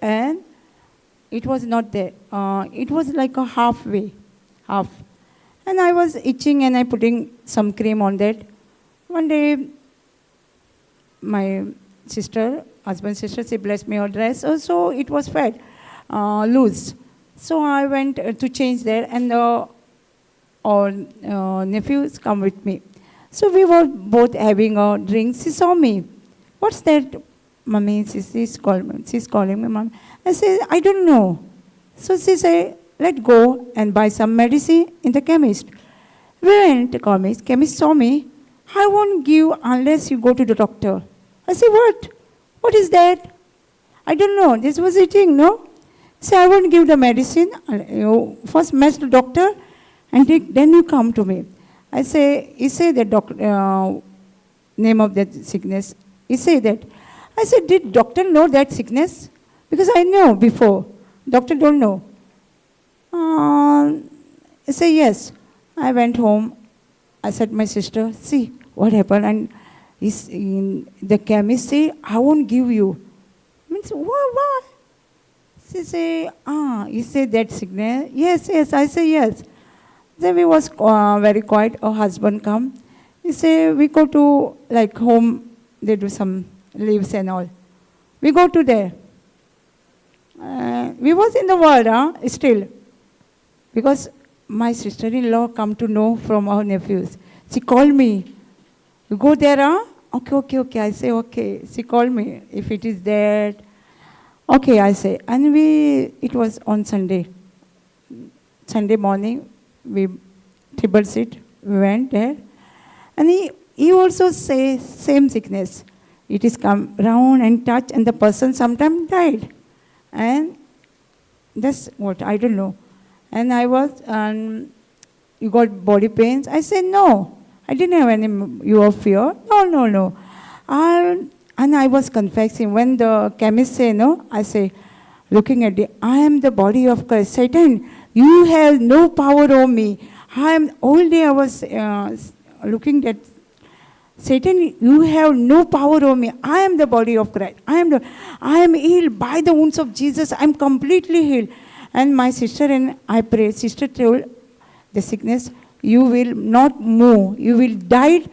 and it was not there. It was like a half. And I was itching and I putting some cream on that. One day, my husband's sister, she blessed me her dress. So it was fat, loose. So I went to change that, and our nephews come with me. So we were both having a drink. She saw me. What's that, Mommy? She's calling me, Mom. I said, I don't know. So she said, let's go and buy some medicine in the chemist. We went to the chemist saw me. I won't give unless you go to the doctor. I said, what? What is that? I don't know. This was eating, no? So I won't give the medicine. You first meet the doctor and then you come to me. I say, he said the name of that sickness. He said that. I said, did doctor know that sickness? Because I know before. Doctor don't know. I say, yes. I went home. I said, my sister, see what happened. And the chemist said, I won't give you. Means, what? She say, you say that sickness? Yes. I say, yes. Then we was very quiet. Our husband come. He say, we go to like home. They do some leaves and all. We go to there. We was in the world, still. Because my sister-in-law come to know from our nephews. She called me. You go there, Okay. I say, okay. She called me. If it is there, okay, I say. And it was on Sunday. Sunday morning, we triple sit. We went there. And he also say same sickness. It is come round and touch, and the person sometimes died. And that's what, I don't know. And I was, you got body pains? I said, no. I didn't have any fear. No. And I was confessing. When the chemist say no, I say, looking at it, I am the body of Christ. Satan, you have no power over me. All day I was looking at Satan, you have no power over me. I am the body of Christ. I am healed by the wounds of Jesus. I am completely healed. And my sister and I prayed. Sister told the sickness, you will not move. You will die.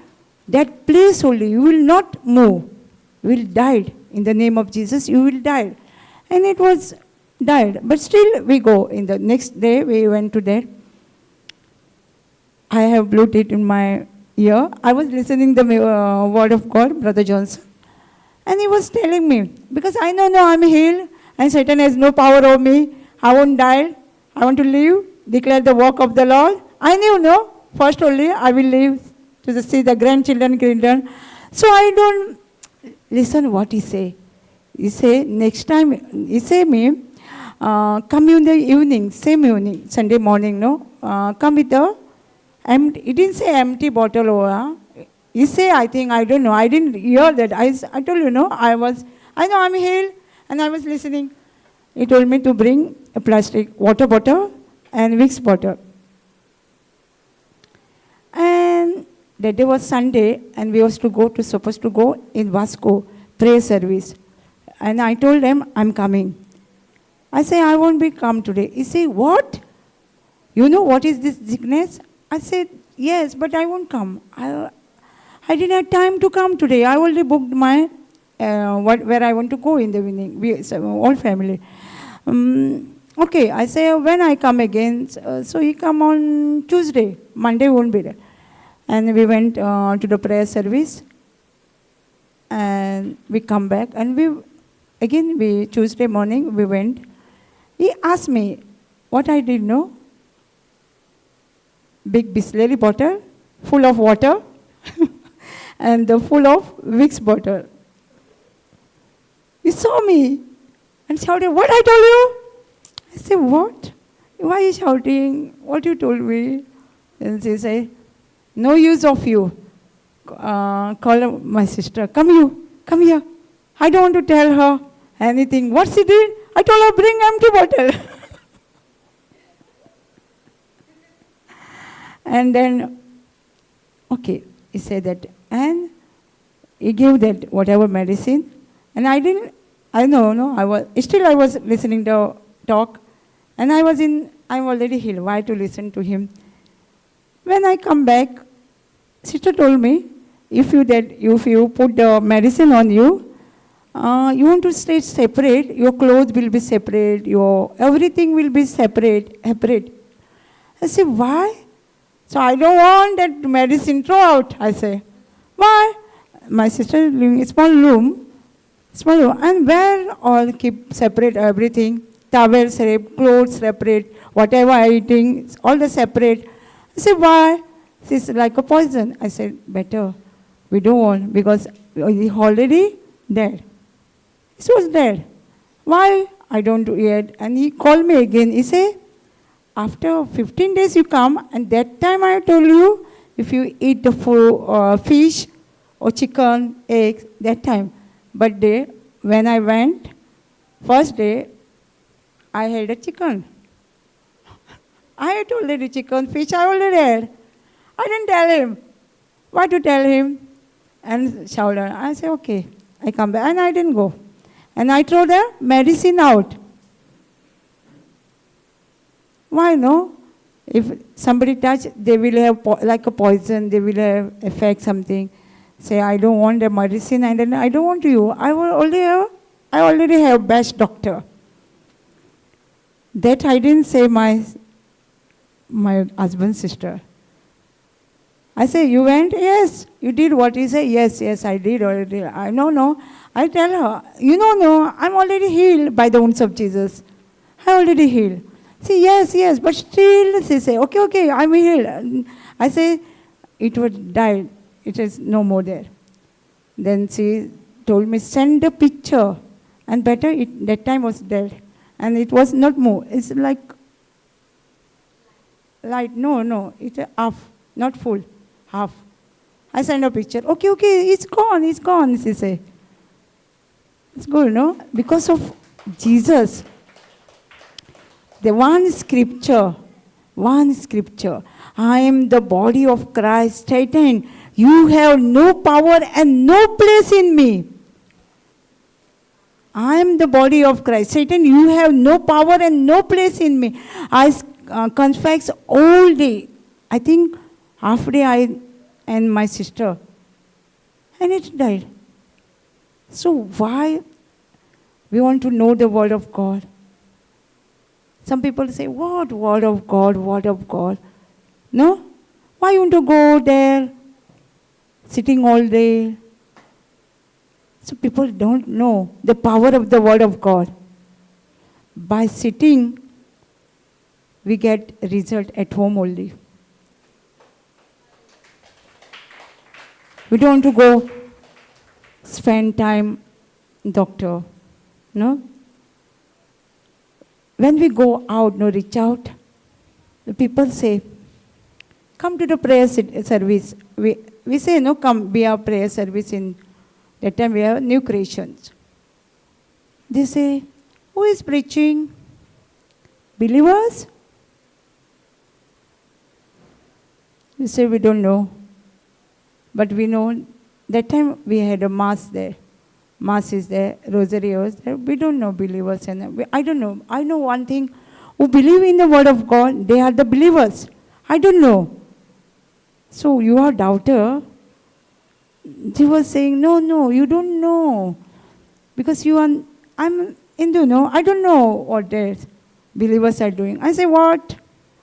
That place only. You will not move. You will die. In the name of Jesus, you will die. And it was died. But still we go. In the next day, we went to there. I have Bluetooth in my ear. I was listening the word of God, Brother Johnson. And he was telling me, because I know I'm healed and Satan has no power over me. I won't die. I want to live, declare the work of the Lord. I knew, no, first only I will live to see the grandchildren. So I don't listen what he say. He say, next time, he say me, come in the evening, same evening, Sunday morning, no, come with the empty, he didn't say empty bottle over. He say, I think, I don't know, I didn't hear that. I told you, no, I know I'm healed, and I was listening. He told me to bring a plastic water bottle and Vicks bottle. And that day was Sunday, and we was supposed to go in Vasco, prayer service. And I told them, I'm coming. I say, I won't be come today. He say, what? You know what is this sickness? I said, yes, but I won't come. I didn't have time to come today. I already booked my, where I want to go in the evening, all family. Okay, I say, when I come again, so he come on Tuesday. Monday won't be there. And we went to the prayer service, and we come back, and Tuesday morning, we went. He asked me what I did know. Big Bisleri bottle full of water and full of Vicks bottle. He saw me and shouted, "What I told you?" I said, "What? Why are you shouting? What you told me?" And she said, "No use of you." Call my sister, "Come here. I don't want to tell her anything." What she did? I told her, "Bring empty bottle." And then, okay, he said that, and he gave that whatever medicine, and I was listening to talk, and I'm already healed. Why to listen to him? When I come back, sister told me, if you put the medicine on you, you want to stay separate, your clothes will be separate, your everything will be separate. I said, "Why?" So I don't want that medicine throw out. I say, "Why?" My sister living in a small room, and where all keep separate everything, towels separate, clothes separate, whatever I eating, all the separate. I said, "Why?" It's like a poison. I said, "Better. We don't want, because he already dead." He was dead. "Why? I don't do it." And he called me again. He said, "After 15 days you come, and that time I told you, if you eat the full fish or chicken, eggs, that time." But when I went, first day, I had a chicken. I had already chicken, fish, I already had. I didn't tell him. Why to tell him? And shouted. I said, "Okay." I come back, and I didn't go. And I throw the medicine out. Why no? If somebody touch, they will have like a poison, they will have affect something. Say, "I don't want the medicine, and then I don't want you. I already have best doctor." That I didn't say my husband's sister. I say, "You went?" "Yes." "You did what?" He said, Yes, I did already." No. I tell her, "No, I'm already healed by the wounds of Jesus. I already healed." Say, yes, but still, she say, okay, I'm healed. I say, "It would die. It is no more there." Then she told me, "Send a picture." And better, that time was dead. And it was not more. It's like light. No, it's half, not full, half. I send a picture. Okay, it's gone, she say. It's good, no? Because of Jesus. The one scripture, "I am the body of Christ." Satan, you have no power and no place in me. I am the body of Christ. Satan, you have no power and no place in me. I confess all day. I think half day I and my sister. And it died. So why we want to know the word of God? Some people say, "What word of God? No? Why you want to go there, sitting all day?" So people don't know the power of the word of God. By sitting, we get result at home only. We don't want to go spend time doctor. No? When we go out, reach out, the people say, "Come to the prayer service." We say, "No, come, be our prayer service." In that time we have new creations. They say, "Who is preaching?" "Believers?" We say, "We don't know." But we know that time we had a mass there. Mass is there, rosary is there. We don't know believers. I don't know. I know one thing. Who believe in the word of God, they are the believers. I don't know. So you are doubter. He was saying, no, you don't know. Because I'm Hindu, no? I don't know what the believers are doing. I say, "What?"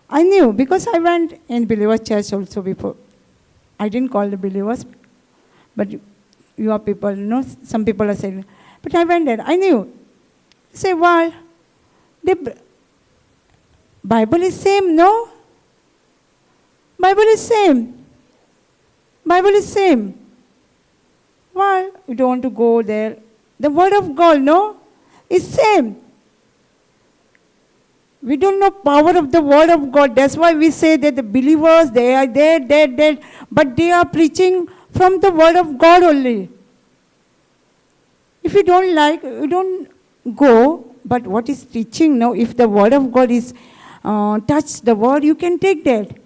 I knew, because I went in believers church also before. I didn't call the believers, but your people, some people are saying, but I went there. I knew. I say, "Why? The Bible is same, no? Bible is same. Bible is same. Why you don't want to go there? The word of God, no, is same. We don't know power of the word of God. That's why we say that the believers, they are dead, but they are preaching from the word of God only. If you don't like, you don't go. But what is teaching now? If the word of God is touch the word, you can take that.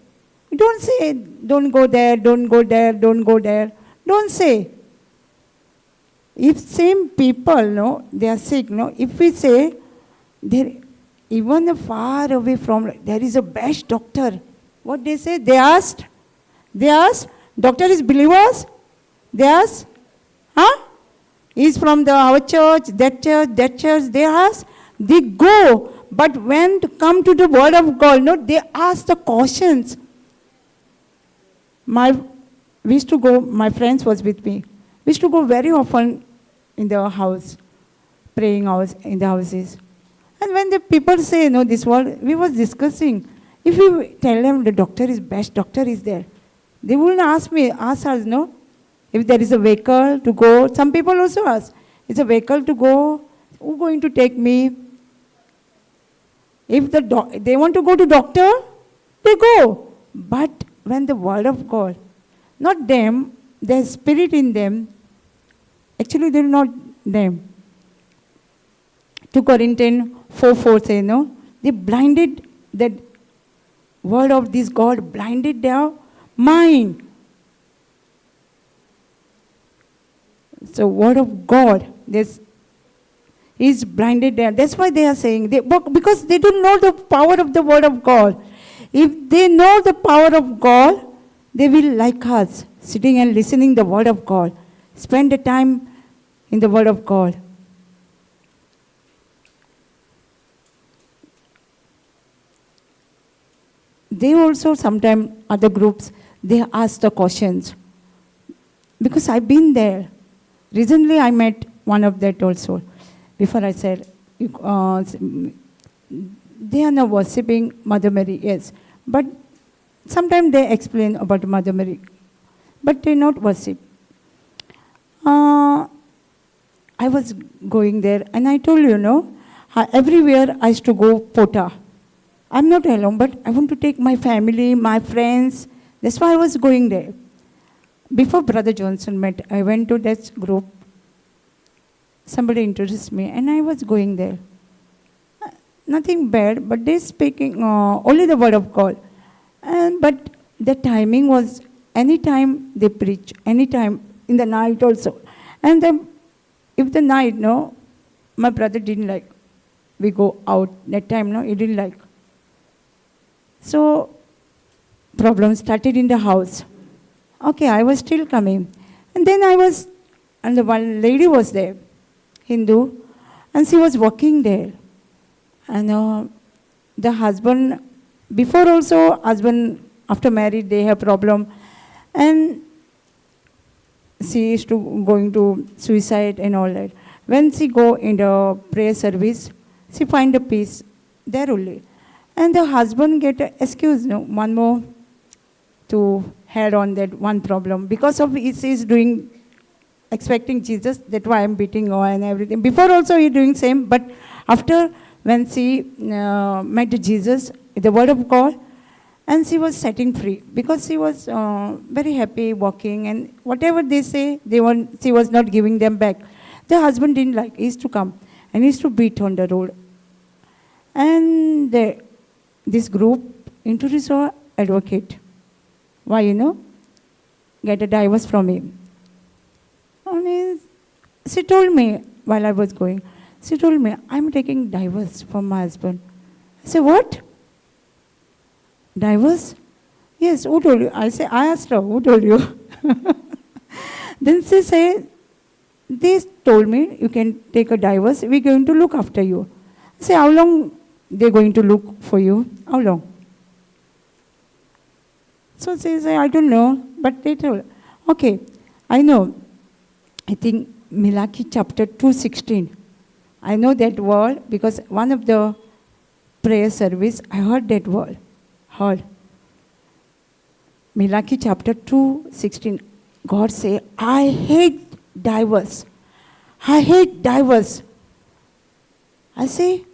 You don't say, don't go there, don't go there, don't go there. Don't say. If same people, no, they are sick, no. If we say, there, even far away from, there is a best doctor. What they say? They asked, doctor is believers? They asked, huh? He's from our church, that church, they ask, they go. But when to come to the word of God, no, they ask the questions. We used to go, my friends was with me. We used to go very often in the house, praying house, in the houses. And when the people say, no, this word, we was discussing. If we tell them the doctor is best, doctor is there, they wouldn't ask us, no? If there is a vehicle to go, some people also ask, is a vehicle to go, who's going to take me? If they want to go to doctor, they go. But when the word of God, not them, there's spirit in them, actually they're not them. 2 Corinthians 4:4 say, no, they blinded, that word of this God blinded their mind. So word of God, this is blinded there. That's why they are saying, because they don't know the power of the word of God. If they know the power of God, they will like us, sitting and listening the word of God. Spend the time in the word of God. They also sometimes, other groups, they ask the questions. Because I've been there. Recently I met one of that also. Before I said, they are not worshipping Mother Mary, yes. But sometimes they explain about Mother Mary. But they not worship. I was going there and I told you, no, everywhere I used to go pota. I'm not alone, but I want to take my family, my friends. That's why I was going there. Before Brother Johnson met, I went to that group. Somebody introduced me, and I was going there. Nothing bad, but they speaking only the word of God. But the timing was anytime they preach, anytime in the night also. And then if the night, no, my brother didn't like. We go out that time, no, he didn't like. So problem started in the house. Okay, I was still coming. And then and the one lady was there, Hindu, and she was working there. And the husband, before also, after married, they have problem. And she is going to suicide and all that. When she go in the prayer service, she find a peace there only. And the husband get an excuse, no, one more to head on that one problem. Because of he is doing, expecting Jesus, that's why I'm beating her and everything. Before also he doing same, but after when she met Jesus, the word of God, and she was setting free. Because she was very happy walking, and whatever they say, she was not giving them back. The husband didn't like, he used to come, and he used to beat on the road. And this group introduced her advocate. Why, get a divorce from him. And she told me, while I was going, she told me, I'm taking divorce from my husband. I said, what? Divorce? Yes, who told you? I asked her, who told you? Then she said, they told me, you can take a divorce, we're going to look after you. I said, how long they're going to look for you? How long? So she said, I don't know, but they told, okay, I know. I think Malachi chapter 2:16. I know that word because one of the prayer service, I heard that word. Malachi chapter 2:16. God say, I hate divorce. I hate divorce. I say,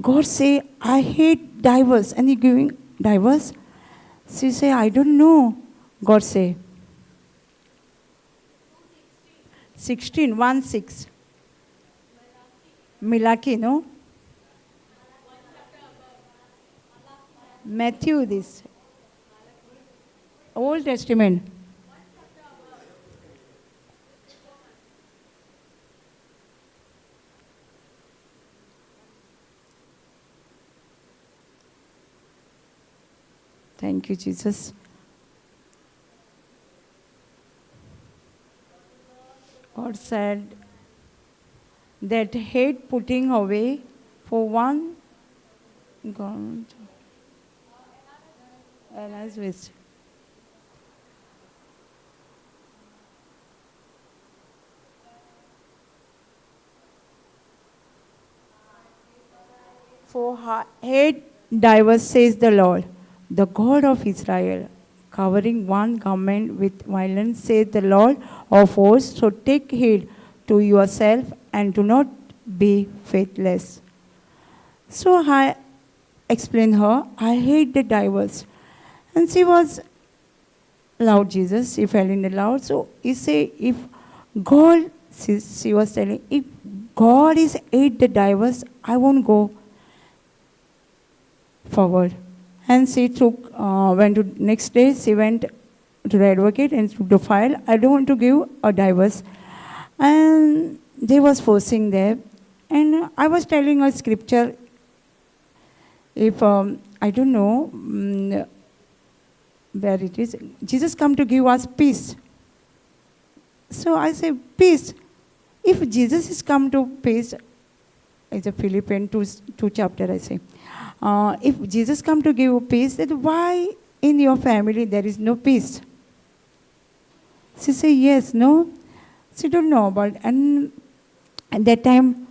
God say, I hate divorce. And he giving divorce. She say, I don't know. God say. 16, 1, 6. Milaki, no? Matthew, this. Old Testament. Thank you, Jesus. God said that hate putting away for one God. And as wisdom. For hate divorce, says the Lord, the God of Israel, covering one garment with violence, says the Lord of hosts. So take heed to yourself and do not be faithless. So I explained her, I hate the divorce. And she was loud, Jesus, she fell in the loud. So he said, if God, she was telling, if God is hate the divorce, I won't go forward. And she went to next day, she went to the advocate and took the file. I don't want to give a divorce. And they was forcing there. And I was telling a scripture, if, I don't know where it is, Jesus come to give us peace. So I say, peace. If Jesus is come to peace, it's a Philippians 2 chapter, I say. If Jesus come to give you peace, then why in your family there is no peace? She say, yes, no. She don't know about it. And at that time,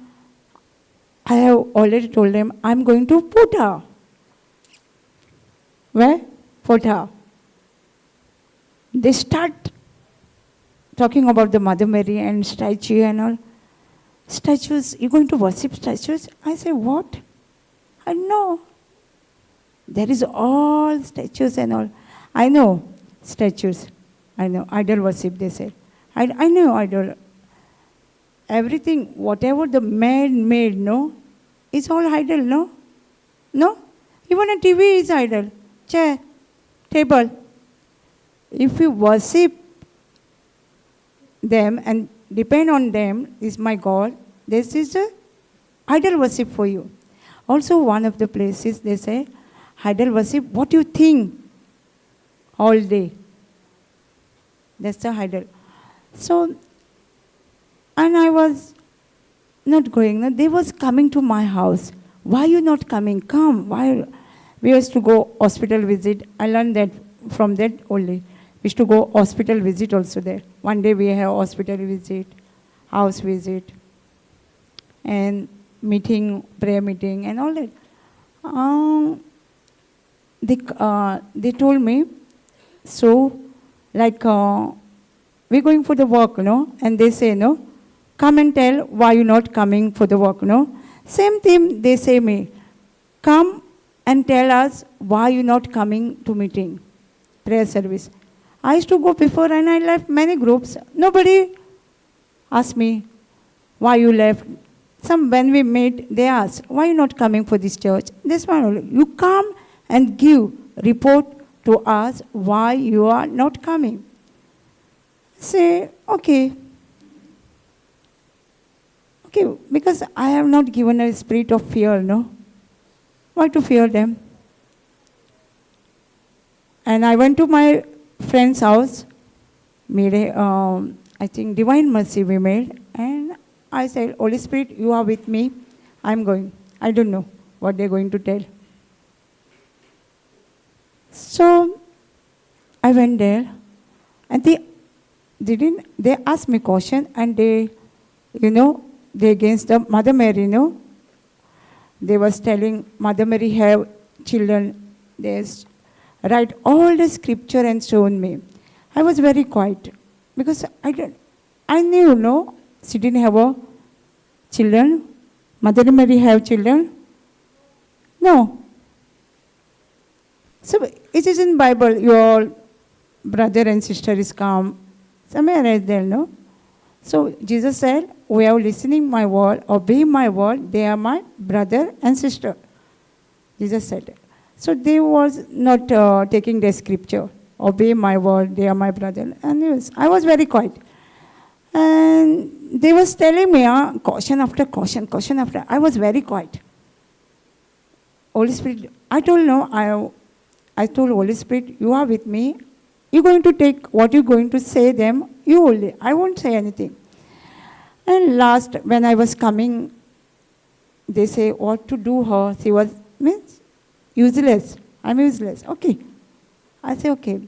I have already told them, I'm going to put her. Where? Put her. They start talking about the Mother Mary and statue and all. Statues, you're going to worship statues? I say, what? I know. There is all statues and all. I know statues. I know. Idol worship, they say. I know idol. Everything, whatever the man made, no? It's all idol, no? No? Even a TV is idol. Chair, table. If you worship them and depend on them, is my God, this is a idol worship for you. Also, one of the places they say, idol worship, what do you think all day? That's the idol. So, and I was not going. They was coming to my house. Why you not coming? Come. Why? We used to go hospital visit. I learned that from that only. We used to go hospital visit also there. One day we have hospital visit, house visit, and meeting, prayer meeting, and all that. They told me, so like we're going for the work, no? And they say, no, come and tell why you're not coming for the work, no? Same thing they say me, come and tell us why you're not coming to meeting, prayer service. I used to go before and I left many groups. Nobody asked me why you left. When we met, they asked, why you not coming for this church? This one only. You come and give report to us why you are not coming. Say, okay. Okay, because I have not given a spirit of fear, no? Why to fear them? And I went to my friend's house, made I think Divine Mercy we made, and I said, Holy Spirit, you are with me, I'm going. I don't know what they're going to tell. So I went there, and they asked me question, and they against the Mother Mary, They was telling Mother Mary have children. They write all the scripture and shown me. I was very quiet because I knew, no, she didn't have a children. Mother Mary have children? No. So it is in Bible, your brother and sister is come. Somewhere right there, no? So Jesus said, we are listening my word, obey my word, they are my brother and sister. Jesus said. So they was not taking the scripture. Obey my word, they are my brother. And yes, I was very quiet. And they was telling me, caution after caution, caution after. I was very quiet. Holy Spirit, I told no, I told Holy Spirit, you are with me. You're going to take what you're going to say them, you only. I won't say anything. And last, when I was coming, they say, what to do her? She was, means, useless. I'm useless. Okay. I say, okay.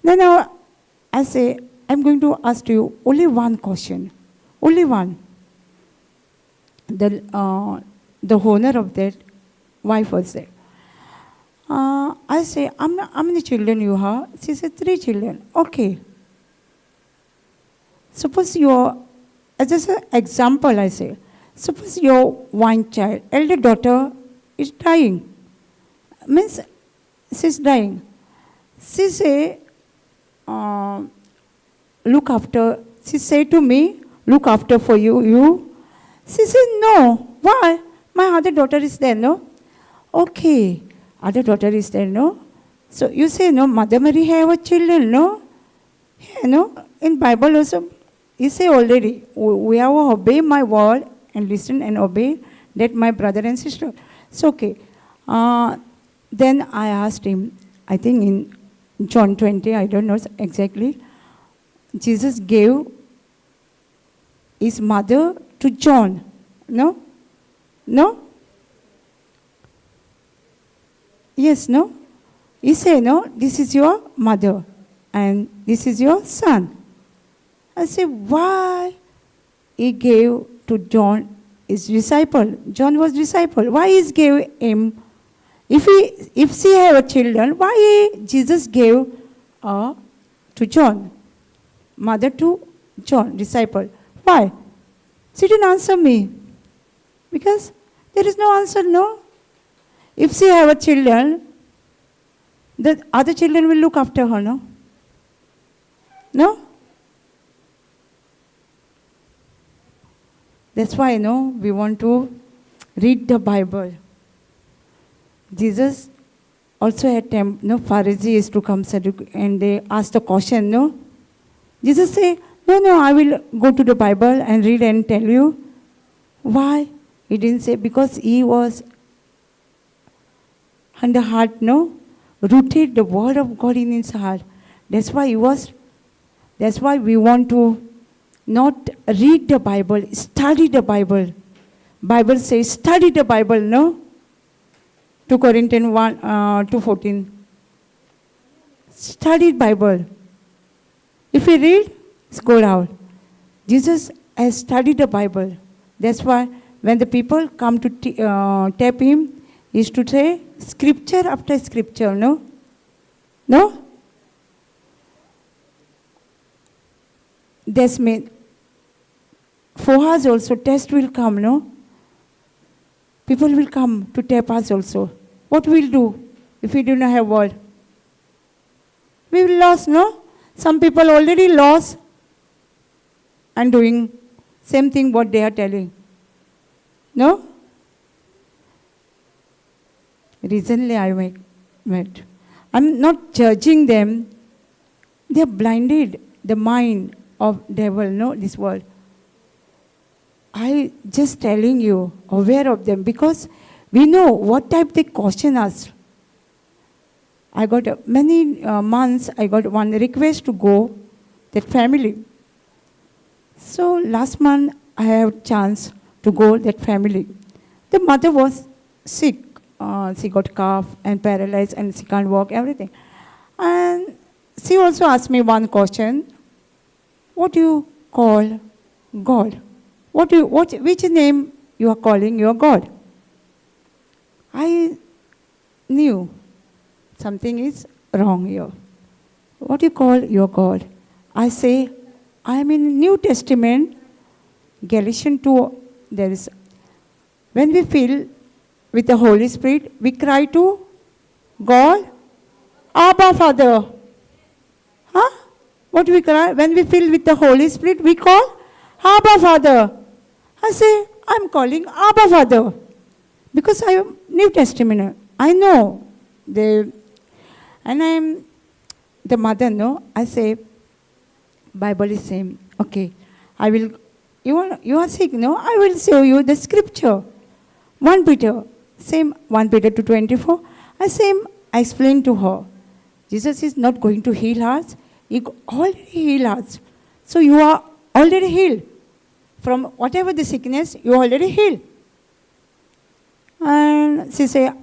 Then I say, I'm going to ask you only one question. Only one. The owner of that wife was there. I say, how many children you have? She said, 3 children. Okay. Suppose just an example I say, suppose your one child, elder daughter is dying. Means she's dying. She say, look after, she say to me, look after for you. She said, no. Why? My other daughter is there, no? Okay. Other daughter is there, no? So you say, no, Mother Mary have a children, no? Yeah, no? In Bible also, you say already, we have to obey my word and listen and obey that my brother and sister. It's okay. Then I asked him, I think in John 20, I don't know exactly, Jesus gave his mother to John. No? No? Yes, no? He said, no, this is your mother and this is your son. I said, why he gave to John his disciple? John was disciple. Why he gave him? If she have a children, why Jesus gave to John? Mother to John, disciple. Why? She didn't answer me. Because there is no answer, no? If she have a children, the other children will look after her, no? No? That's why, we want to read the Bible. Jesus also had time, Pharisees to come and they asked the question, no? Jesus say, no, I will go to the Bible and read and tell you. Why? He didn't say, because he was in the heart, rooted the word of God in his heart. That's why we want to not read the Bible, study the Bible. Bible says, study the Bible, no? 2 Corinthians 1, 2:14. Study Bible. If you read, it's go out. Jesus has studied the Bible. That's why when the people come to tap him, he is to say scripture after scripture, no? No? That's mean for us also test will come, no? People will come to tap us also. What we'll do if we do not have word? We will lose, no? Some people already lost and doing same thing what they are telling. No? Recently I met. I'm not judging them. They are blinded, the mind of devil, no, this world. I just telling you, aware of them, because we know what type they question us. I got many months, I got one request to go, that family. So last month, I have chance to go that family. The mother was sick. She got cough and paralyzed and she can't walk, everything. And she also asked me one question. What do you call God? Which name you are calling your God? I knew something is wrong here. what do you call your God? I say, I am in New Testament, Galatians 2, there is, when we fill with the Holy Spirit, we cry to God, Abba Father. Huh? What do we cry? When we fill with the Holy Spirit, we call Abba Father. I say, I'm calling Abba Father. Because I am New Testament. I know. And I am the mother, no? I say, Bible is same. Okay. I will, you are sick, no? I will show you the scripture. 1 Peter, same 1 Peter 2:24. I explained to her. Jesus is not going to heal us. He already healed us. So you are already healed. From whatever the sickness, you already healed. And she said,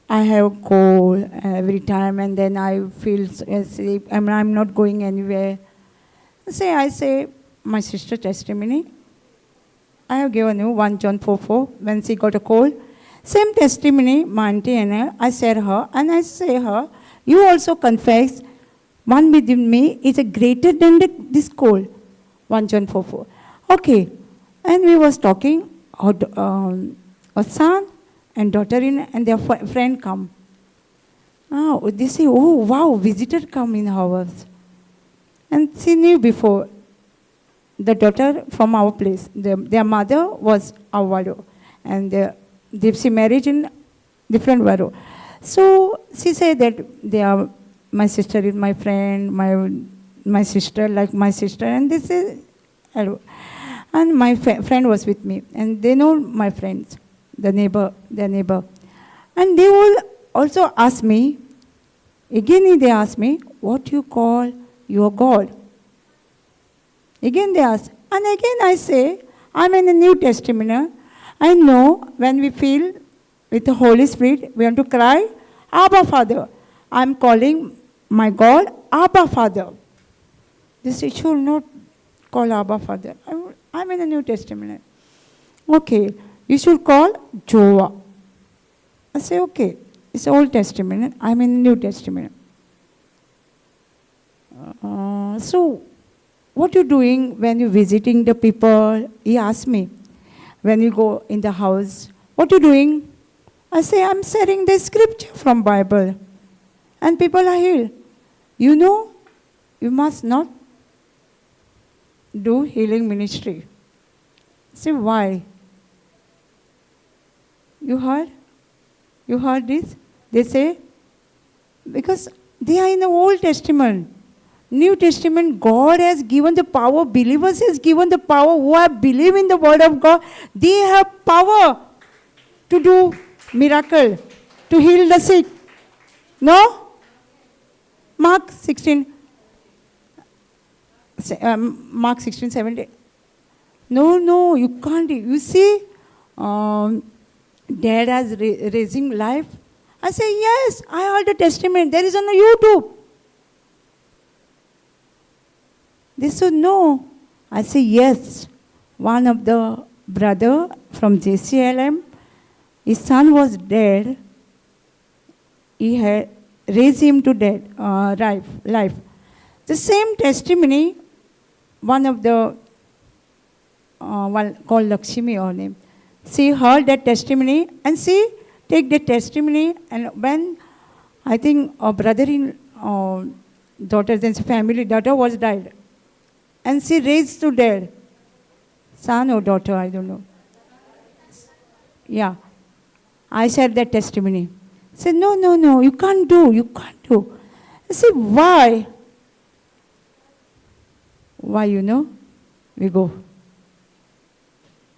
I have cold every time and then I feel sleep. I'm not going anywhere. I say, my sister testimony. I have given you 1 John 4:4 when she got a cold. Same testimony, my auntie and I said her, and I say her, you also confess, one within me is a greater than this cold. 1 John 4:4. Okay. And we was talking, our son and daughter-in and their friend come. Oh, they say, oh, wow, visitor come in our house. And she knew before, the daughter from our place, their mother was our widow. And she married in different widow. So she said that my sister is my friend, my sister like my sister, and this is, and my friend was with me, and they know my friends, their neighbor. And they will also ask me, again they ask me, what you call your God? Again they ask, and again I say, I'm in the New Testament. I know when we feel with the Holy Spirit, we want to cry, Abba Father. I'm calling my God, Abba Father. This should not call Abba Father. I'm in the New Testament. Okay, you should call Jehovah. I say, okay, it's Old Testament. I'm in the New Testament. So, what you doing when you're visiting the people? He asked me. When you go in the house, what you doing? I say, I'm sharing the scripture from Bible. And people are healed. You know, you must not do healing ministry. Say, why? You heard? You heard this? They say, because they are in the Old Testament. New Testament, God has given the power, believers has given the power, who have believed in the word of God, they have power to do miracle, to heal the sick. No? Mark 16, 17. No, you can't. You see, Dad has raising life. I say, yes, I heard the testament. There is on the YouTube. They said, no. I say, yes. One of the brother from JCILM, his son was dead. He had raised him to life. The same testimony, one of the, one called Lakshmi or name, she heard that testimony and she take the testimony, and when I think a daughter, then family daughter was died. And she raised to dead. Son or daughter, I don't know. Yeah. I said that testimony. Said, no, you can't do. I said, why? Why, you know? We go.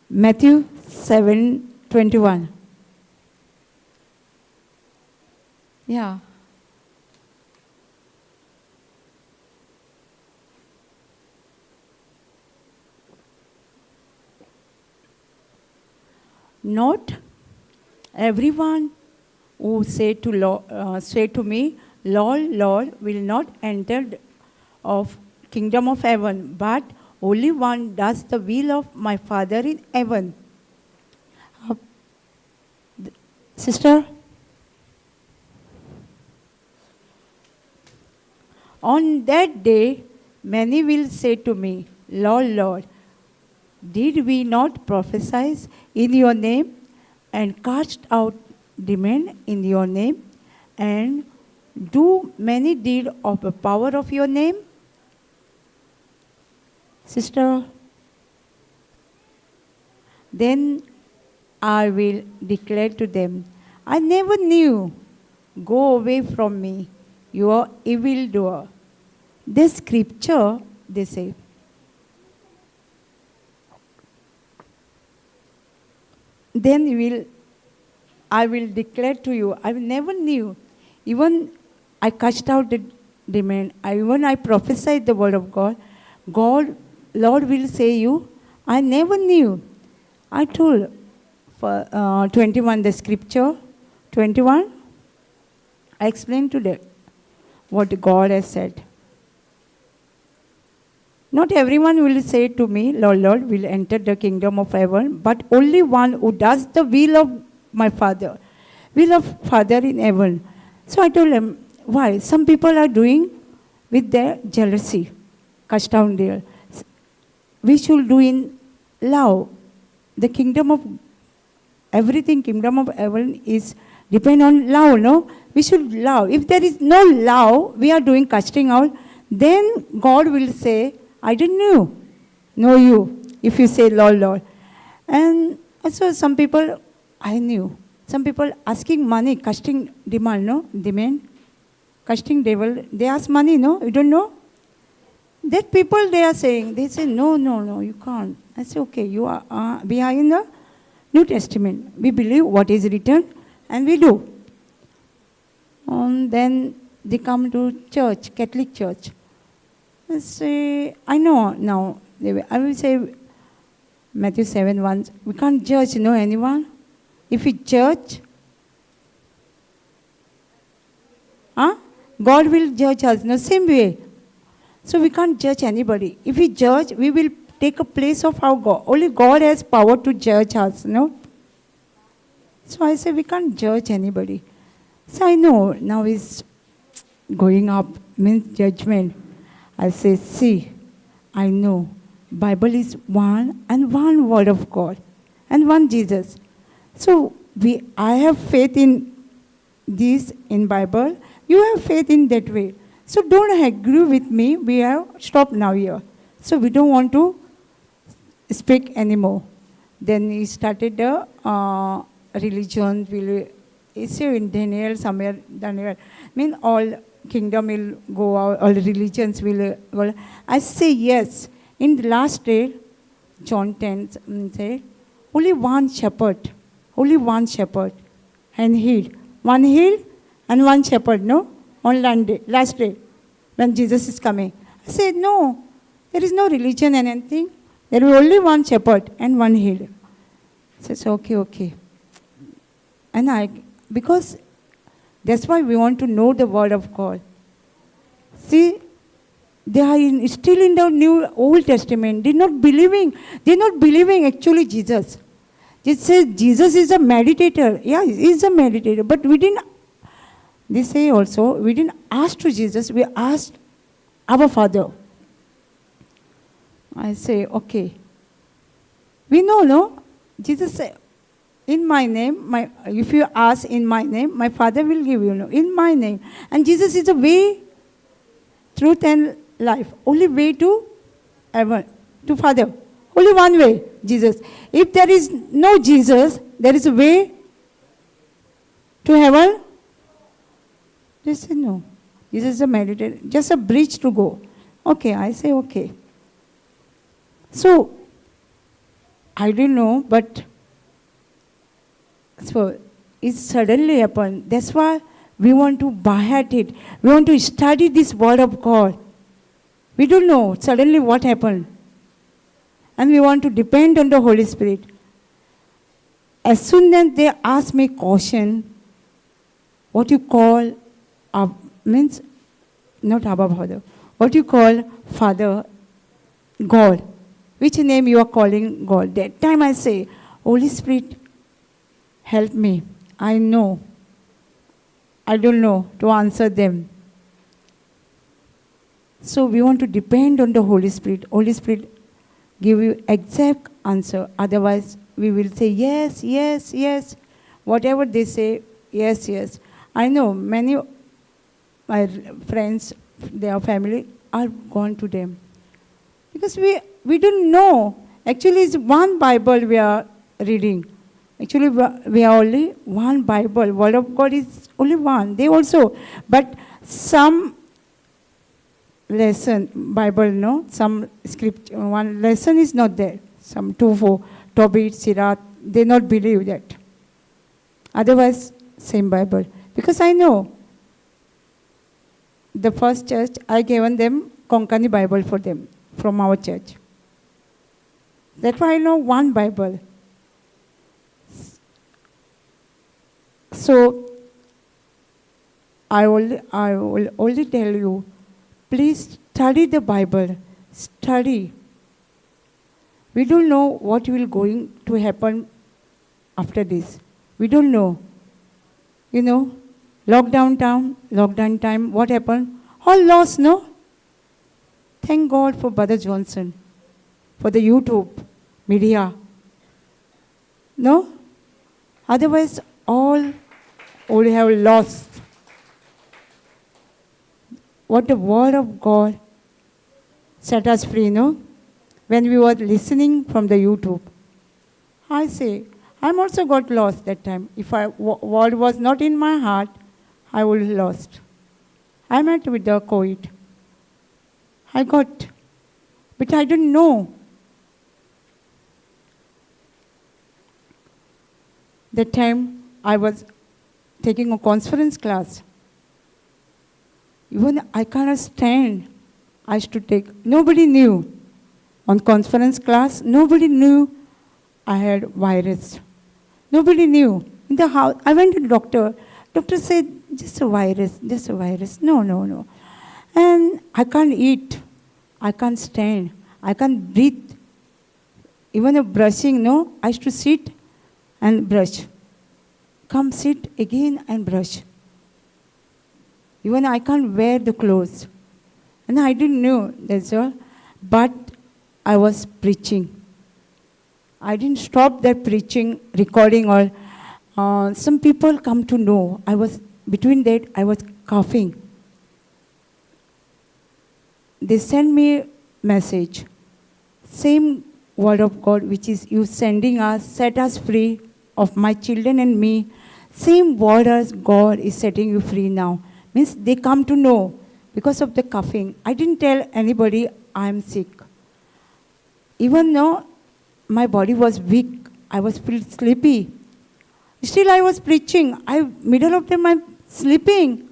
Matthew 7:21. Yeah. Not everyone who say to me, Lord, Lord, will not enter of kingdom of heaven, but only one does the will of my Father in heaven. Sister? On that day, many will say to me, Lord, Lord, did we not prophesy in your name and cast out demons in your name and do many deeds of the power of your name? Sister, then I will declare to them, I never knew. Go away from me, you are evildoer. This scripture, they say, then I will declare to you, I never knew. Even I cast out the demon, even I prophesied the word of God, Lord will say you, I never knew. I told for 21, the scripture, 21, I explained today what God has said. Not everyone will say to me, Lord, Lord, will enter the kingdom of heaven, but only one who does the will of my Father, will of Father in heaven. So I told him, why? Some people are doing with their jealousy, cast down there. We should do in love. The kingdom of everything, kingdom of heaven is depend on love, no? We should love. If there is no love, we are doing casting out, then God will say, I didn't know you, if you say, Lord, Lord. And also some people, I knew. Some people asking money, casting demand, no? Demand. Casting devil, they ask money, no? You don't know? That people they are saying, they say, no, you can't. I say, okay, we are in the New Testament. We believe what is written and we do. Then they come to church, Catholic church. I say, I know now. I will say, Matthew 7:1. We can't judge, anyone. If we judge, God will judge us, same way. So we can't judge anybody. If we judge, we will take a place of our God. Only God has power to judge us, no? So I say, we can't judge anybody. So I know now is going up, means judgment. I say, see, I know Bible is one and one word of God and one Jesus. So I have faith in this in Bible. You have faith in that way. So don't agree with me. We have stopped now here. So we don't want to speak anymore. Then he started the religion. It's in Daniel somewhere. Daniel, all kingdom will go out, all religions will go. I say yes. In the last day, John 10 say, only one shepherd, and healed. One healed and one shepherd, no? On last day, when Jesus is coming. I said, no, there is no religion and anything. There is only one shepherd and one healed. I says, okay. And because that's why we want to know the word of God. See, they are still in the Old Testament. They're not believing actually Jesus. It says Jesus is a meditator. Yeah, he is a meditator. But they say also, we didn't ask to Jesus, we asked our Father. I say, okay. We know, no? Jesus said, in my name, if you ask in my name, my Father will give you, in my name. And Jesus is the way, truth and life. Only way to heaven, to Father. Only one way, Jesus. If there is no Jesus, there is a way to heaven. They say no. Jesus is a meditator, just a bridge to go. Okay, I say okay. So, I don't know, but so it suddenly happened. That's why we want to buy at it. We want to study this word of God. We don't know suddenly what happened. And we want to depend on the Holy Spirit. As soon as they ask me question, what you call, means not Abba Father, what you call Father, God. Which name you are calling God? That time I say, Holy Spirit, help me. I don't know to answer them. So we want to depend on the Holy Spirit. Holy Spirit give you exact answer. Otherwise, we will say yes, yes, yes. Whatever they say, yes, yes. I know many of my friends, their family, are gone to them. Because we don't know. Actually, it's one Bible we are reading. Actually, we are only one Bible. Word of God is only one. They also, but some lesson, Bible, no, some script, one lesson is not there. Some 2, 4, Tobit, Sirat, they not believe that. Otherwise, same Bible. Because I know, the first church, I given them Konkani Bible for them, from our church. That's why I know one Bible. So, I will only tell you, please study the Bible. Study. We don't know what will going to happen after this. We don't know. You know, lockdown time, what happened? All lost, no? Thank God for Brother Johnson, for the YouTube, media. No? Otherwise, all would have lost. What the Word of God set us free, no? When we were listening from the YouTube. I say, I'm also got lost that time. If Word was not in my heart, I would have lost. I met with the COVID. I got, but I didn't know. That time I was taking a conference class. Even I cannot stand. I used to take, nobody knew. On conference class, nobody knew I had virus. Nobody knew. In the house, I went to the doctor. Doctor said, just a virus, just a virus. No, no, no. And I can't eat. I can't stand. I can't breathe. Even a brushing, no, I used to sit and brush. Come sit again and brush. Even I can't wear the clothes. And I didn't know, that's all. But I was preaching. I didn't stop that preaching, recording all. Some people come to know. Between that, I was coughing. They send me message. Same Word of God, which is you sending us, set us free of my children and me. Same word as God is setting you free now. Means they come to know because of the coughing. I didn't tell anybody I'm sick. Even though my body was weak, I was feel sleepy. Still I was preaching. Middle of them I'm sleeping.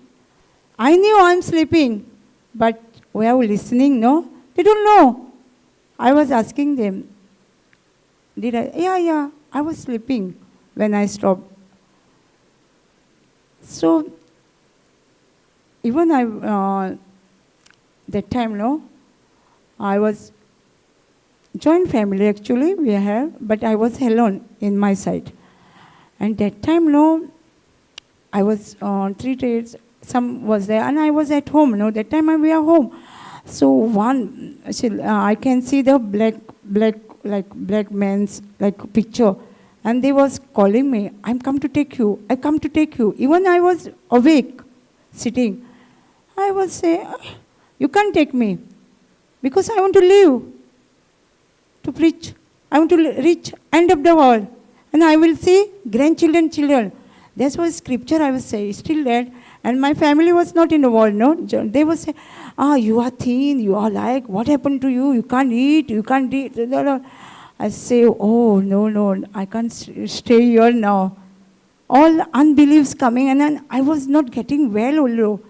I knew I'm sleeping. But we are listening, no? They don't know. I was asking them, Yeah, I was sleeping when I stopped. So, even that time, no, I was joint family actually we have, but I was alone in my side. And that time, no, I was treated, some was there, and I was at home, no, that time we are home. So I can see the black man's like picture. And they was calling me, I come to take you. Even I was awake, sitting. I was say, you can't take me. Because I want to live, to preach. I want to reach end of the world. And I will see grandchildren, children. That's what scripture I will say, still there. And my family was not in the world, no. They would say, you are thin, you are like, what happened to you? You can't eat. I say, oh, no, I can't stay here now. All unbeliefs coming, and then I was not getting well also.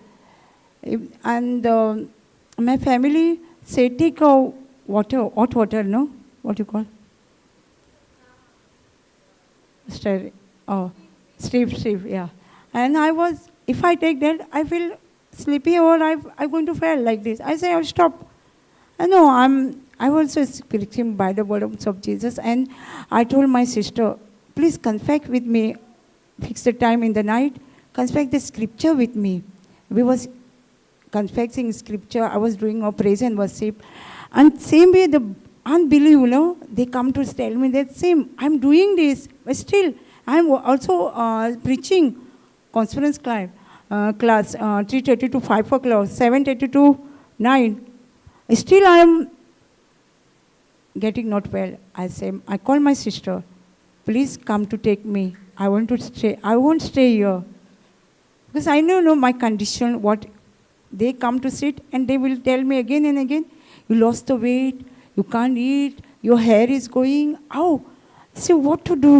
And my family say, take hot water, no? What you call? Steep, yeah. And I was, if I take that, I feel sleepy or I'm going to fail like this. I say, I'll stop. No, I also preaching by the words of Jesus. And I told my sister, please confess with me, fix the time in the night, confess the scripture with me. We was confessing scripture, I was doing a praise and worship. And same way, the unbelief, they come to tell me that same, I'm doing this, but still, I'm also preaching conference class, 3:30 to 5 o'clock, 7:30 to 9. Still, I am getting not well. I call my sister, please come to take me. I want to stay. I won't stay here. Because I know my condition, what they come to sit and they will tell me again and again, you lost the weight, you can't eat, your hair is going. Oh, say what to do?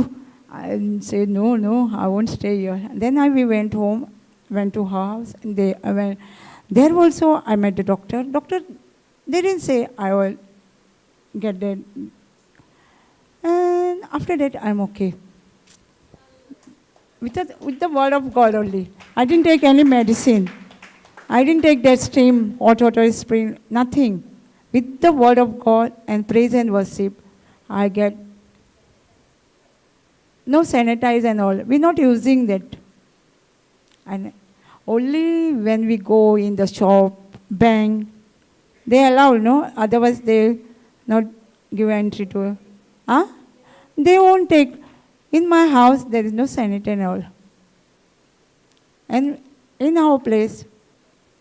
I say, no, I won't stay here. And then we went home, went to her house, and there also I met the doctor. Doctor, they didn't say I will get that. And after that, I'm okay. With the word of God only. I didn't take any medicine. I didn't take that stream, hot water spring, nothing. With the word of God and praise and worship, I get no sanitize and all. We're not using that. And only when we go in the shop, bank, they allow, no? Otherwise, they not give entry to. They won't take. In my house, there is no sanitary and all. And in our place,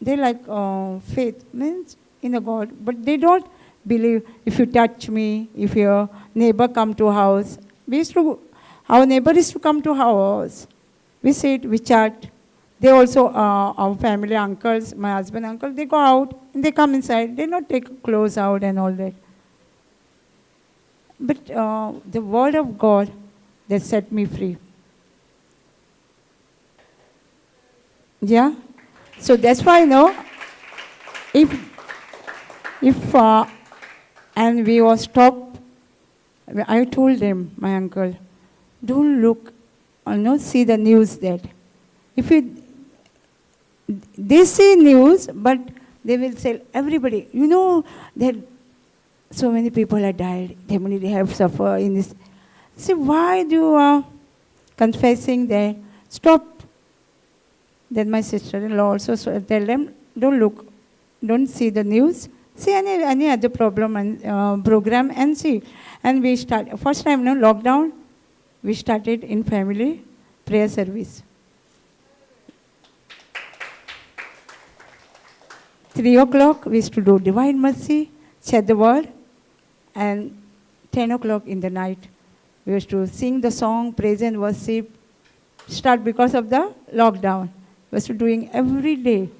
they like faith, means in a God, but they don't believe if you touch me, if your neighbor come to house. Our neighbor is to come to our house. We sit, we chat. They also, our family uncles, my husband uncle, they go out and they come inside. They not take clothes out and all that. But the word of God, that set me free. Yeah? So that's why, if and we were stopped, I told them, my uncle, don't look, see the news that. They see news, but they will say, everybody, that so many people have died, they have suffered in this. See, why do you are confessing that? Stop. Then my sister-in-law also tell them, don't look, don't see the news. See any other problem and program and see. And we start, first time, lockdown, we started in family prayer service. 3 o'clock, we used to do Divine Mercy, share the word, and 10 o'clock in the night, we used to sing the song, praise and worship, start because of the lockdown. We used to doing every day.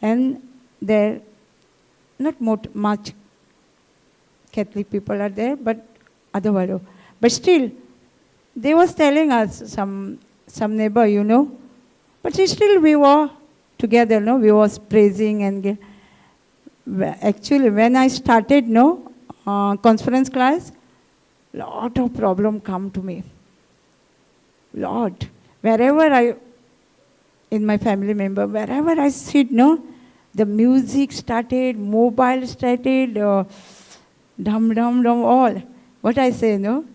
And there, not much Catholic people are there, but otherwise. But still, they was telling us, some neighbor, but still we were together, we was praising and actually when I started, conference class, lot of problem come to me. Lot. Wherever in my family member, wherever I sit, the music started, mobile started, dum, all. What I say, when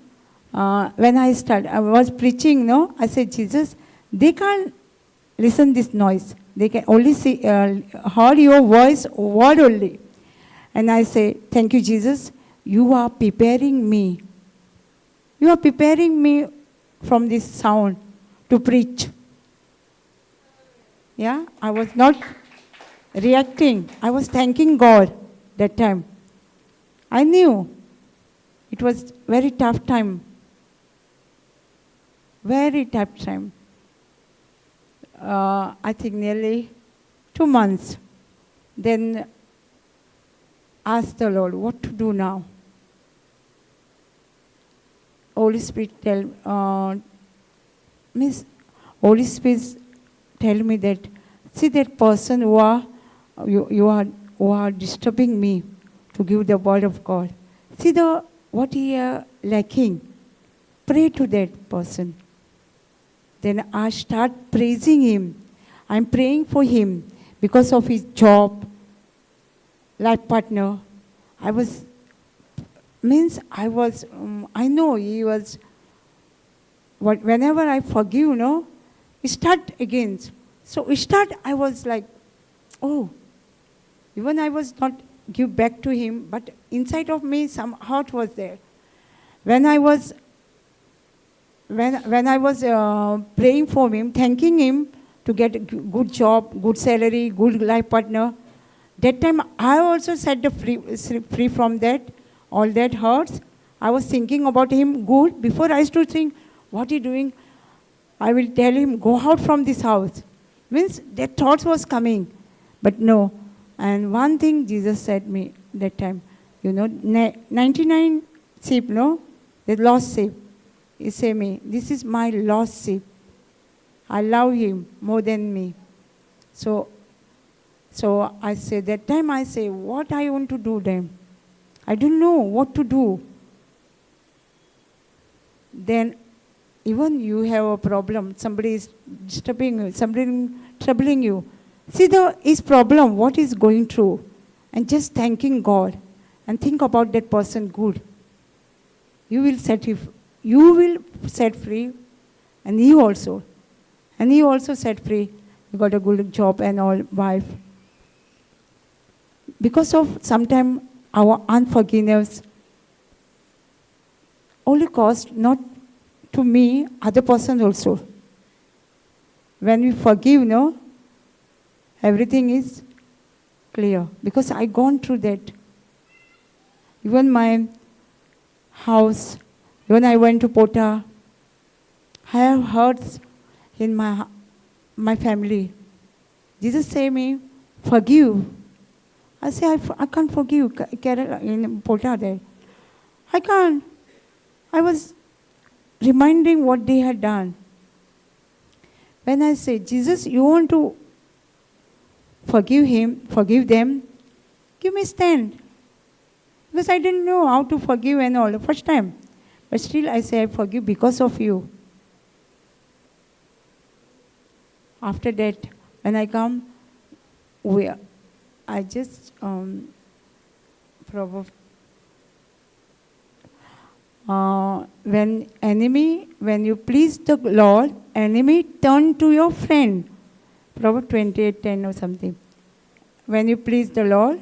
I was preaching, I said, Jesus, they can't listen this noise. They can only see, hear your voice, word only. And I say, thank you, Jesus. You are preparing me. You are preparing me from this sound to preach. Yeah, I was not reacting. I was thanking God that time. I knew it was very tough time. Very tough time. I think nearly 2 months. Then asked the Lord, what to do now? Holy Spirit Holy Spirit tell me that, see that person who are disturbing me to give the word of God. See what he are lacking. Pray to that person. Then I start praising him. I'm praying for him because of his job, life partner. I know he was, whenever I forgive, he start again. So I was like, oh, Even I was not give back to him, but inside of me some heart was there. When I was praying for him, thanking him to get a good job, good salary, good life partner, that time I also set the free from that, all that hurts. I was thinking about him good. Before I used to think, what he doing? I will tell him, go out from this house. Means that thoughts was coming. But no. And one thing Jesus said me that time, 99 sheep, no? The lost sheep. He said me, this is my lost sheep. I love him more than me. So I say, that time I say, what I want to do then? I don't know what to do. Then even you have a problem, somebody is disturbing you, somebody troubling you. See his problem, what is going through, and just thanking God and think about that person good. You will set free, and he also set free. You got a good job and all, wife. Because of sometimes our unforgiveness only cost not to me, other person also. When we forgive, everything is clear. Because I gone through that. Even my house, when I went to Pota, I have hurts in my family. Jesus say me, forgive. I say, I can't forgive Kerala in Pota there. I can't. I was reminding what they had done. When I say, Jesus, you want to forgive them, give me stand. Because I didn't know how to forgive and all, the first time. But still I say, I forgive because of you. After that, when I come, I just when you please the Lord, enemy turn to your friend. Proverbs 28:10 or something. When you please the Lord,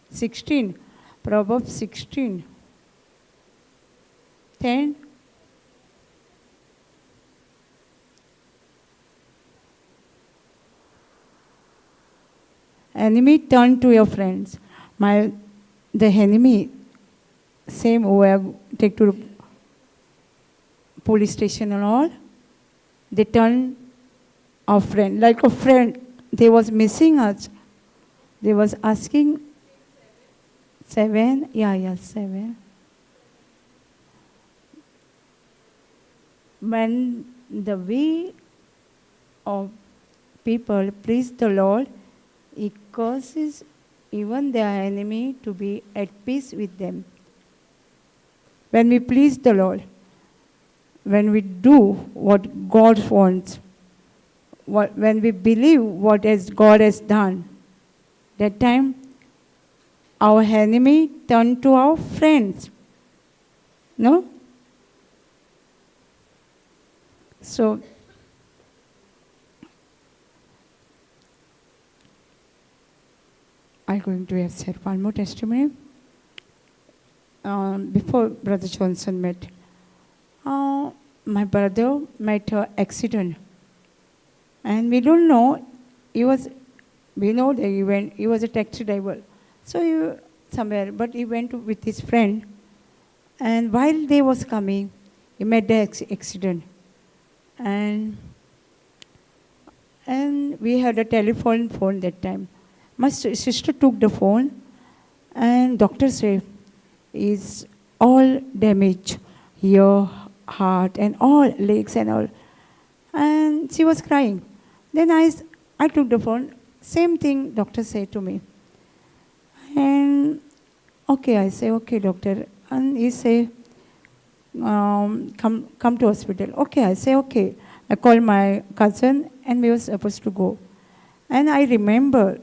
16. Proverbs 16:10. Enemy turn to your friends. The enemy, same where take to the police station and all, they turn our friend, like a friend, they was missing us. They was asking 7, 7. When the way of people please the Lord, it causes even their enemy to be at peace with them. When we please the Lord, when we do what God wants, when we believe what God has done, that time our enemy turn to our friends. No? So, I'm going to have said one more testimony. Before Brother Johnson met, my brother met an accident. And we don't know, we know that he was a taxi driver. So he somewhere, but he went with his friend. And while they was coming, he met the accident. And we had a telephone phone that time. My sister took the phone, and doctor said, is all damage, your heart and all legs and all. And she was crying. Then I took the phone. Same thing doctor said to me. And okay, I say, okay, doctor. And he say, come to hospital. Okay, I say, okay. I called my cousin, and we were supposed to go. And I remember,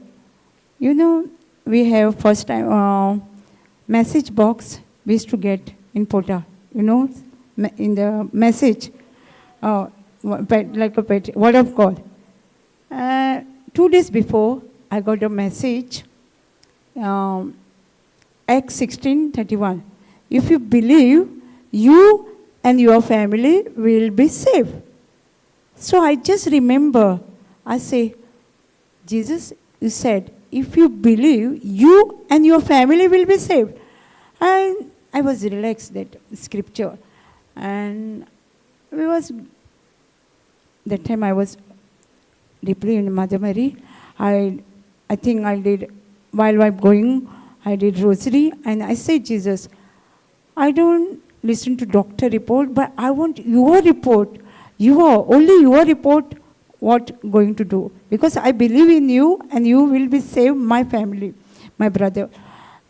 we have first time message box we used to get in Pota, in the message, like a pet, word of God. 2 days before, I got a message um, Acts 16:31. If you believe, you and your family will be saved. So I just remember, I say, Jesus, you said, if you believe, you and your family will be saved. And I was relaxed that scripture. And that time I was deeply in Mother Mary. I think I did, while I'm going, I did rosary. And I said, Jesus, I don't listen to doctor report, but I want your report. Only your report, what going to do. Because I believe in you and you will be save my family, my brother.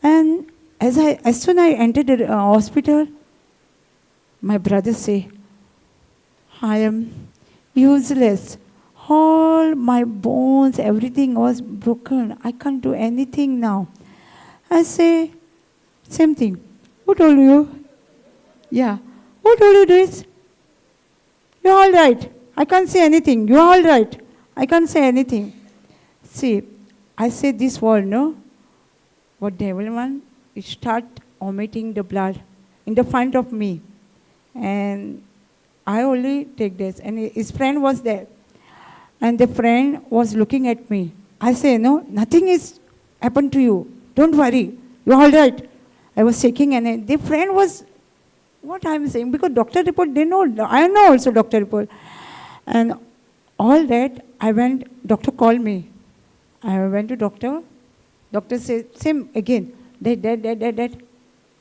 And as soon I entered the hospital, my brother say, I am useless. All my bones, everything was broken. I can't do anything now. I say, same thing. Who told you? Yeah. Who told you this? You're all right. I can't say anything. You're all right. I can't say anything. See, I say this word, no? What devil man? It start vomiting the blood in the front of me. And I only take this. And his friend was there. And the friend was looking at me. I say, no, nothing is happened to you. Don't worry. You're all right. I was shaking and the friend was, what I'm saying, because doctor report, they know, I know also doctor report. And all that, I went, doctor called me. I went to doctor. Doctor said, same again, that.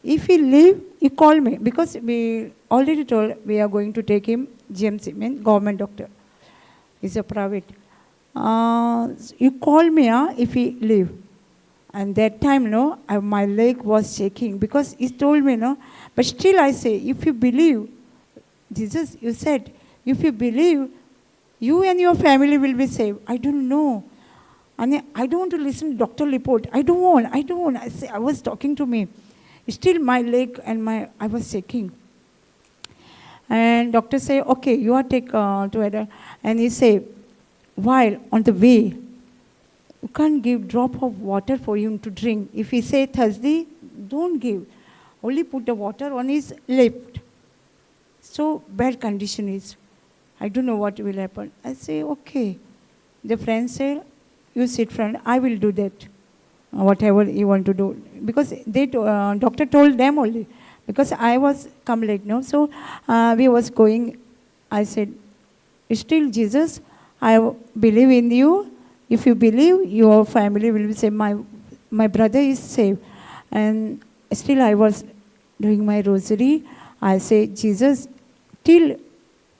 If he leave, you call me. Because we already told we are going to take him, GMC, mean government doctor. He's a private. You call me if he leave. And that time, no, my leg was shaking because he told me, no. But still I say, if you believe, Jesus, you said, if you believe, you and your family will be saved. I don't know. And I don't want to listen to doctor report. I don't want. I was talking to me. Still my leg and I was shaking. And doctor say, okay, you are take to Ada. And he say, while on the way, you can't give drop of water for him to drink. If he say thirsty, don't give. Only put the water on his lip. So bad condition is. I don't know what will happen. I say, okay. The friend say, you sit friend, I will do that. Whatever you want to do. Because doctor told them only. Because I was come late, no. So we was going. I said, still Jesus, I believe in you. If you believe, your family will be saved. My brother is saved. And still I was doing my rosary. I say, Jesus, till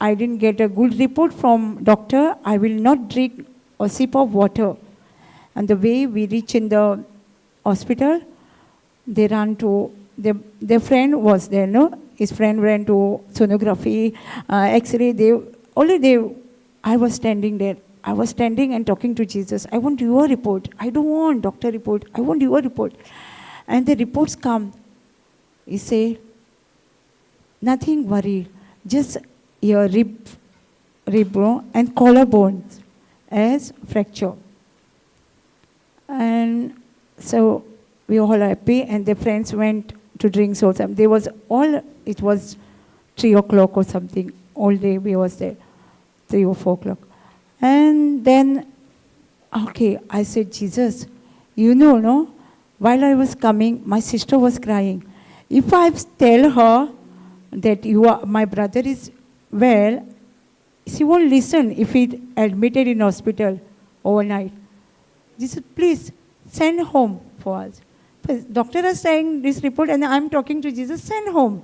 I didn't get a good report from doctor, I will not drink a sip of water. And the way we reach in the hospital, they ran to, their friend was there, no? His friend ran to sonography, X-ray, I was standing there. I was standing and talking to Jesus. I want your report. I don't want doctor report. I want your report. And the reports come. He say, nothing worry. Just your rib and collarbones as fracture. And so we all happy. And the friends went to drink salt. It was 3 o'clock or something. All day we was there. 3 or 4 o'clock. And then, okay, I said, Jesus, you know, no? While I was coming, my sister was crying. If I tell her that my brother is well, she won't listen if he admitted in hospital overnight. Jesus, please send home for us. Doctor is saying this report and I'm talking to Jesus, send home.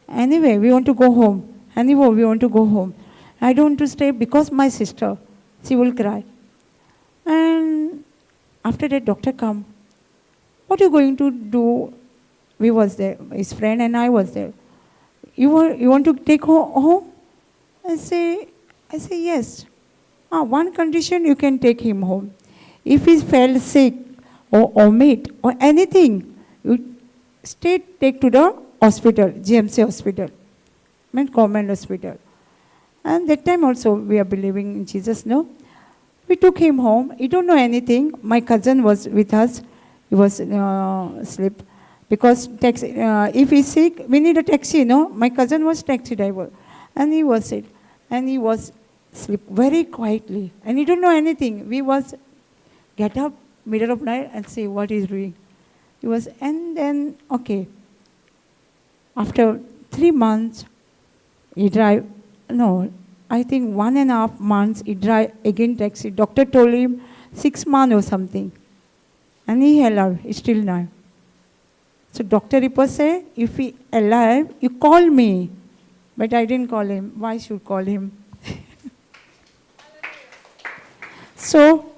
Anyway, we want to go home. I don't want to stay because my sister, she will cry. And after that, doctor come. What are you going to do? We was there, his friend and I was there. You want to take home? I say yes. One condition, you can take him home. If he fell sick or vomit or anything, you take to the hospital, GMC hospital, government hospital. And that time also we are believing in Jesus, no? We took him home. He don't know anything. My cousin was with us. he was sleep. Because if he's sick, we need a taxi, no? My cousin was taxi driver. And he was sick. And he was sleep very quietly. And he don't know anything. We was get up, middle of night, and see what he's doing. He was, and then, okay. After 3 months, he drive, no, I think 1.5 months, he drive again taxi. Doctor told him 6 months or something. And he alive, he's still alive. So doctor report say, if he alive, you call me. But I didn't call him. Why should call him? So,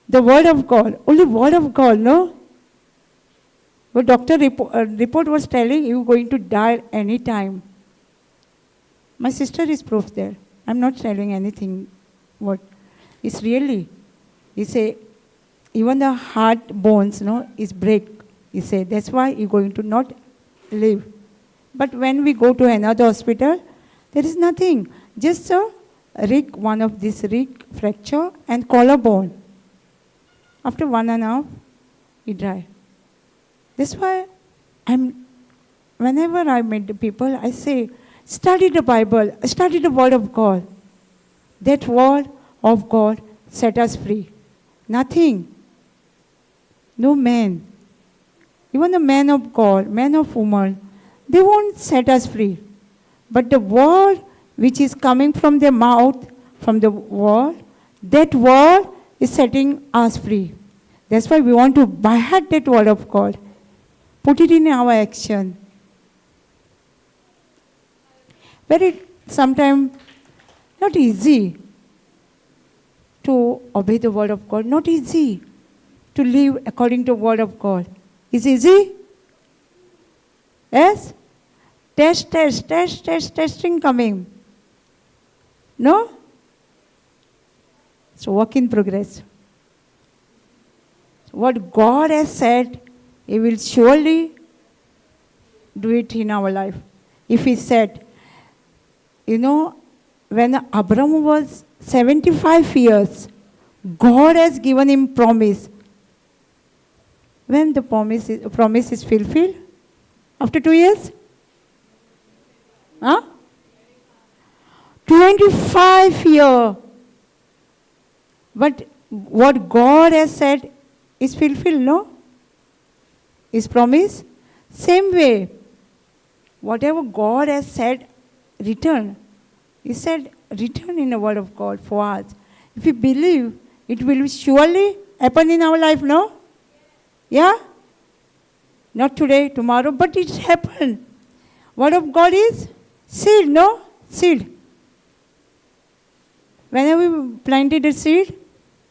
the word of God, only word of God, no? But doctor report was telling you going to die any time. My sister is proof there. I'm not telling anything. What? It's really. He say, even the heart bones, no, is break. He said, that's why you're going to not live. But when we go to another hospital, there is nothing. Just a rig, one of this rig fracture and collarbone. After 1.5, he died. That's why whenever I meet the people, I say, study the Bible, study the Word of God. That Word of God set us free. Nothing. No man. Even the man of God, man of woman, they won't set us free. But the word which is coming from their mouth, from the word, that word is setting us free. That's why we want to buy that word of God. Put it in our action. Sometimes not easy to obey the word of God. Not easy to live according to the word of God. Is easy? Yes? Testing coming. No? So work in progress. What God has said, He will surely do it in our life. If He said, when Abraham was 75 years, God has given him promise. When the promise is fulfilled? After 2 years? 25 years. But what God has said is fulfilled, no? His promise? Same way. Whatever God has said, return. He said, return in the word of God for us. If we believe, it will surely happen in our life, no? Yeah? Not today, tomorrow, but it happened. Word of God is seed, no? Seed. Whenever we planted a seed,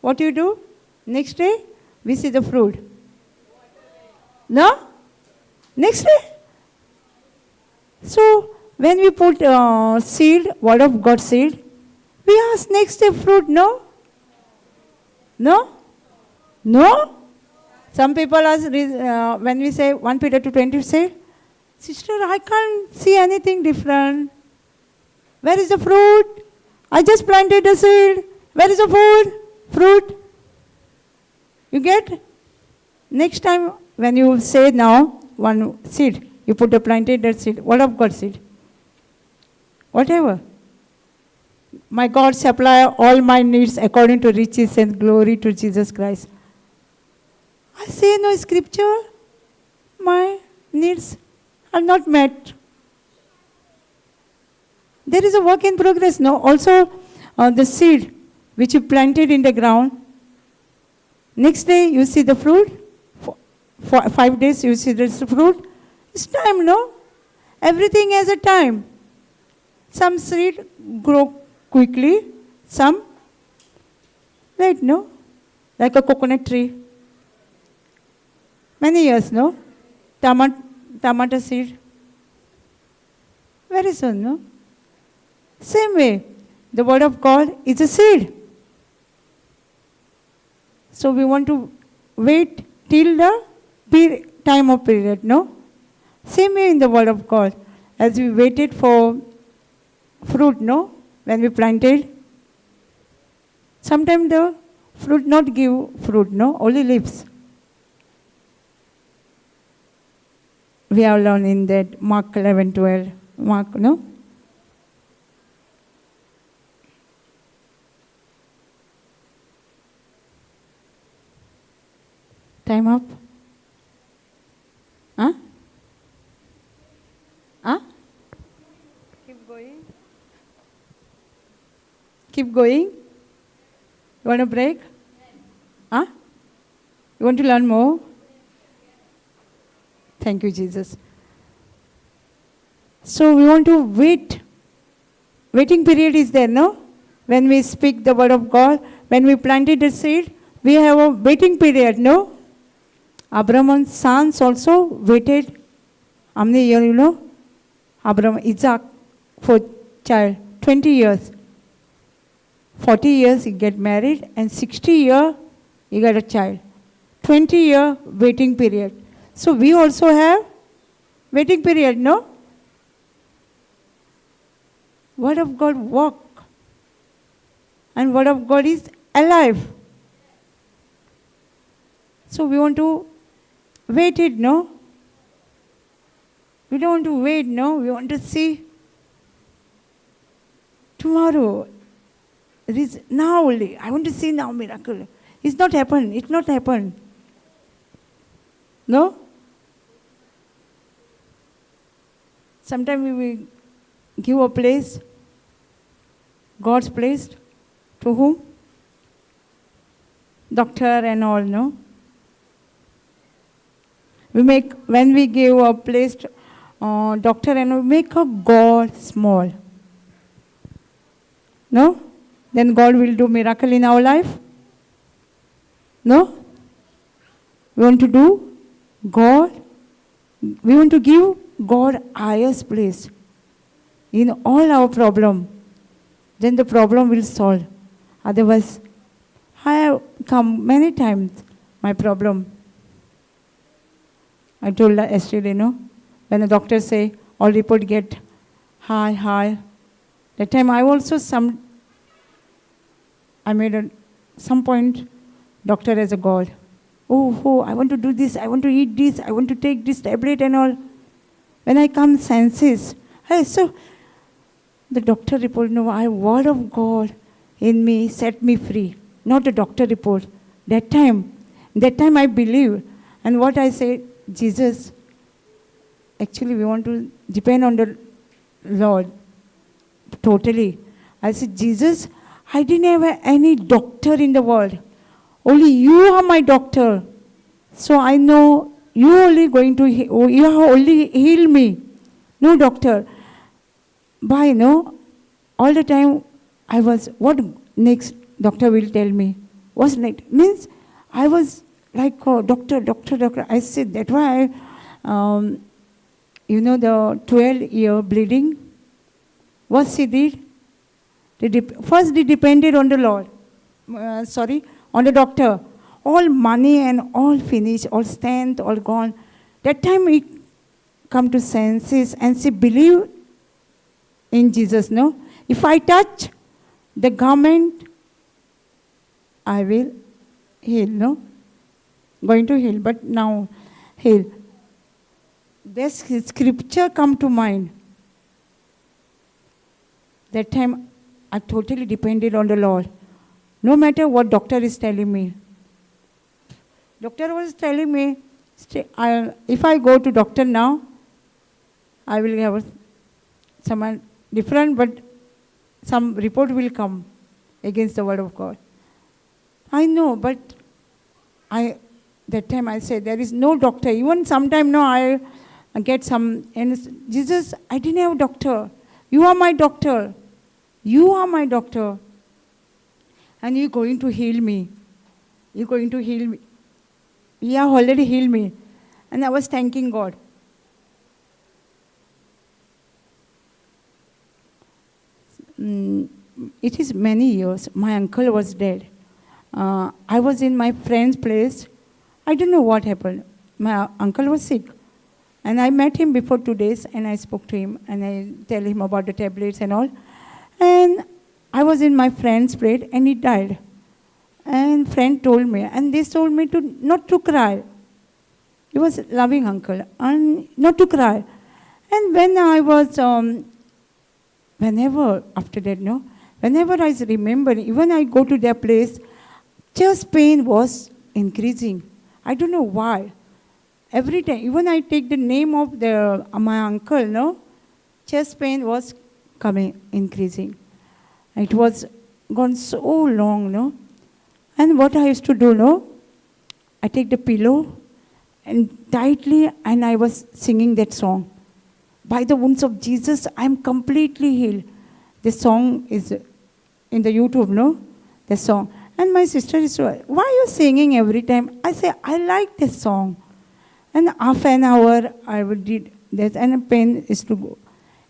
what do you do? Next day, we see the fruit. No? Next day. So, when we put seed, word of God seed, we ask next day fruit, no? No? No? Some people ask, when we say 1 Peter 2:20, say, sister, I can't see anything different. Where is the fruit? I just planted the seed. Where is the food? Fruit. You get? Next time when you say now, one seed, you put the planted that seed, word of God seed. Whatever. My God supply all my needs according to riches and glory to Jesus Christ. I say no scripture, my needs are not met. There is a work in progress, no? Also, the seed which you planted in the ground, next day you see the fruit, for 5 days you see the fruit. It's time, no? Everything has a time. Some seed grow quickly, some late, no? Like a coconut tree. Many years, no? Tomato seed. Very soon, no? Same way, the word of God is a seed. So we want to wait till the time of period, no? Same way in the word of God. As we waited for fruit, no? When we planted, sometimes the fruit not give fruit, no? Only leaves. we have learned in that Mark 11:12. Mark, no? Time up? Huh? Huh? Keep going. Keep going. You want a break? Huh? You want to learn more? Thank you, Jesus. So we want to wait. Waiting period is there, no? When we speak the word of God, when we planted the seed, we have a waiting period, no? Abraham's sons also waited. How many years, you know? Abraham, Isaac, for child, 20 years. 40 years he get married, and 60 years he got a child. 20-year waiting period. So we also have waiting period, no? Word of God work. And Word of God is alive. So we want to wait it, no? We don't want to wait, no? We want to see tomorrow. It is now only. I want to see now miracle. It's not happened. It's not happened. No? Sometimes we will give a place, God's place, to whom? Doctor and all, no? When we give a place to doctor and we make a God small. No? Then God will do miracle in our life? No? We want to do God. We want to give God highest place in all our problem. Then the problem will solve. Otherwise, I have come many times, my problem. I told yesterday, when the doctor say, all report get high. That time I also made some point, doctor as a God. Oh, I want to do this, I want to eat this, I want to take this tablet and all. When I come senses, so the doctor report, word of God in me set me free. Not the doctor report. That time I believe. And what I say, Jesus, actually we want to depend on the Lord totally. I said, Jesus, I didn't have any doctor in the world. Only you are my doctor. So I know you have only heal me. No doctor. All the time I was, what next doctor will tell me? What's next? Means I was like, doctor. I said, that's why, the 12-year bleeding, what she did? First they depended on the Lord. On the doctor. All money and all finished, all strength, all gone. That time we come to senses and she believe in Jesus, no? If I touch the garment, I will heal, no? Going to heal, but now heal. This scripture come to mind. That time I totally depended on the Lord. No matter what doctor is telling me. Doctor was telling me, if I go to doctor now, I will have some different, but some report will come against the word of God. I know, but that time I said, there is no doctor. Even sometime I get some, and Jesus, I didn't have a doctor. You are my doctor. You are my doctor. And you're going to heal me. You're going to heal me. You have already healed me. And I was thanking God. It is many years. My uncle was dead. I was in my friend's place. I don't know what happened. My uncle was sick. And I met him before 2 days and I spoke to him and I tell him about the tablets and all. And I was in my friend's place and he died. And friend told me, and they told me not to cry. He was a loving uncle, and not to cry. And when I was, whenever, after that, whenever I remember, even I go to their place, chest pain was increasing. I don't know why. Every time, even I take the name of my uncle, chest pain was coming, increasing. It was gone so long, And what I used to do, I take the pillow and tightly, and I was singing that song. By the wounds of Jesus, I am completely healed. This song is in the YouTube, the song. And my sister is, why are you singing every time? I say, I like this song. And half an hour, I would do that, and the pain is to go.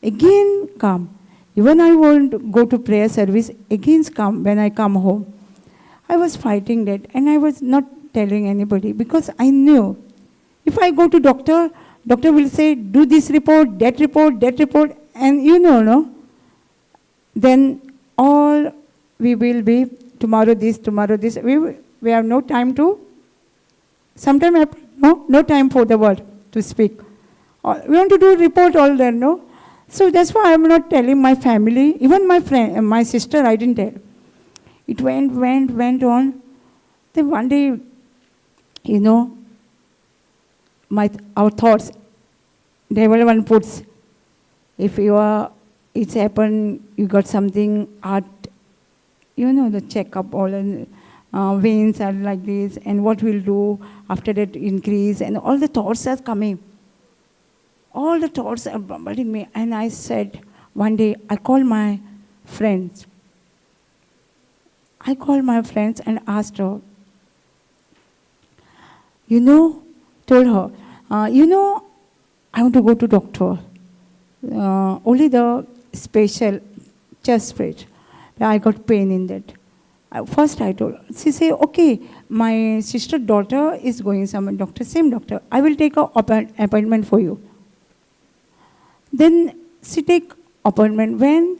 Again come. Even I won't go to prayer service, again come when I come home. I was fighting that, and I was not telling anybody, because I knew if I go to doctor will say, do this report, that report, and then all we will be tomorrow this. We have no time to, sometimes no time for the word to speak. We want to do report all there, So that's why I'm not telling my family, even my friend, my sister, I didn't tell. It went on. Then one day, our thoughts, devil one puts, if it's happened, you got something, heart, the checkup, all veins are like this, and what we'll do after that increase, and all the thoughts are coming. All the thoughts are bombarding me. And I said, one day, I called my friends. And asked her, told her, I want to go to doctor. Only the special chest pain. I got pain in that. First I told her. She said, okay, my sister daughter is going some doctor, same doctor. I will take an appointment for you. Then she take appointment when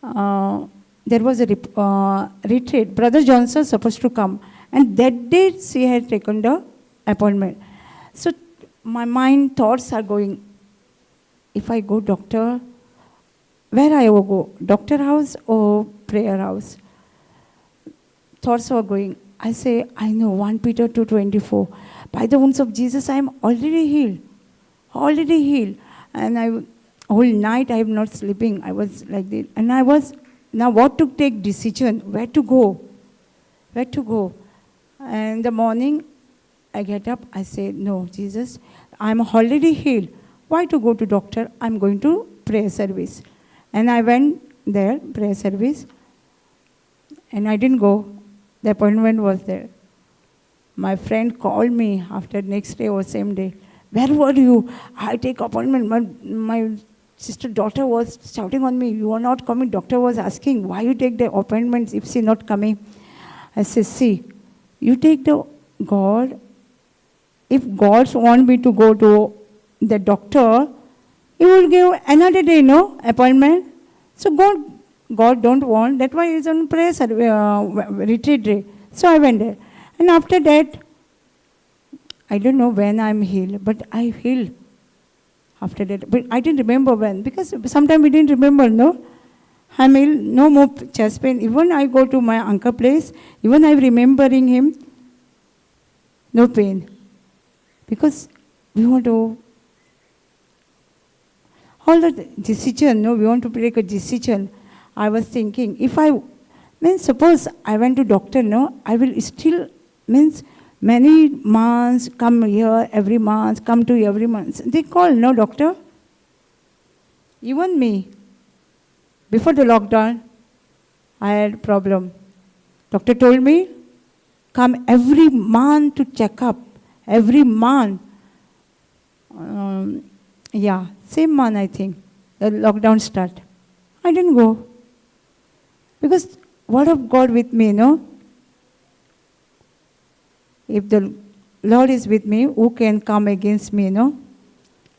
there was a retreat. Brother Johnson supposed to come. And that day she had taken the appointment. So my mind thoughts are going, if I go doctor, where I will go? Doctor house or prayer house? Thoughts were going. I say, I know, 1 Peter 2:24. By the wounds of Jesus, I am already healed. Already healed. And whole night I am not sleeping. I was like this. And I was, now what to take decision? Where to go? And in the morning, I get up. I say, no, Jesus, I am already healed. Why to go to doctor? I'm going to prayer service. And I went there, prayer service. And I didn't go. The appointment was there. My friend called me after next day or same day. Where were you? I take appointment. My sister daughter was shouting on me. You are not coming. Doctor was asking, why you take the appointments if she not coming? I said, see, you take the God. If God want me to go to the doctor, he will give another day, appointment. So God don't want. That's why he's on prayer retreat day. So I went there. And after that, I don't know when I'm healed, but I healed after that. But I didn't remember when, because sometimes we didn't remember, I'm healed, no more chest pain. Even I go to my uncle place, even I'm remembering him, no pain. Because we want to, all the decision, we want to take a decision. I was thinking, suppose I went to doctor, I will still, many months, come here every month, come to every month. They call, doctor. Even me, before the lockdown, I had problem. Doctor told me, come every month to check up. Every month. Same month I think, the lockdown start. I didn't go. Because word of God with me, If the Lord is with me, who can come against me,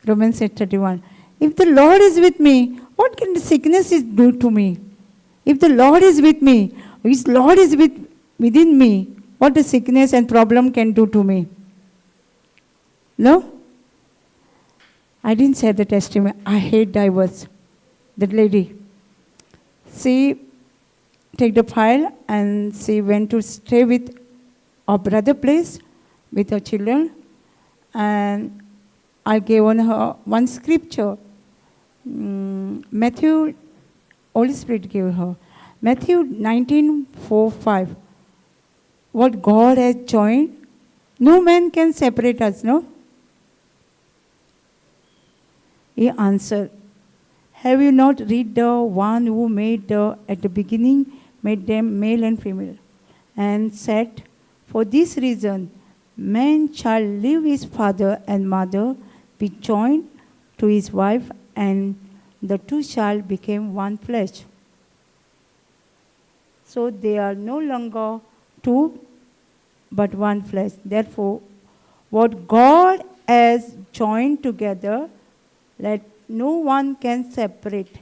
Romans 8:31. If the Lord is with me, what can the sickness do to me? If the Lord is with me, His Lord is within me, what the sickness and problem can do to me? No? I didn't say the testimony. I hate divorce. That lady. She take the file and she went to stay with our brother place with her children. And I gave on her one scripture. Matthew, Holy Spirit gave her. Matthew 19:4-5. What God has joined, no man can separate us, no? He answered, have you not read the one who made at the beginning, made them male and female, and said, for this reason, man shall leave his father and mother, be joined to his wife, and the two shall become one flesh. So they are no longer two, but one flesh. Therefore, what God has joined together, let no one can separate.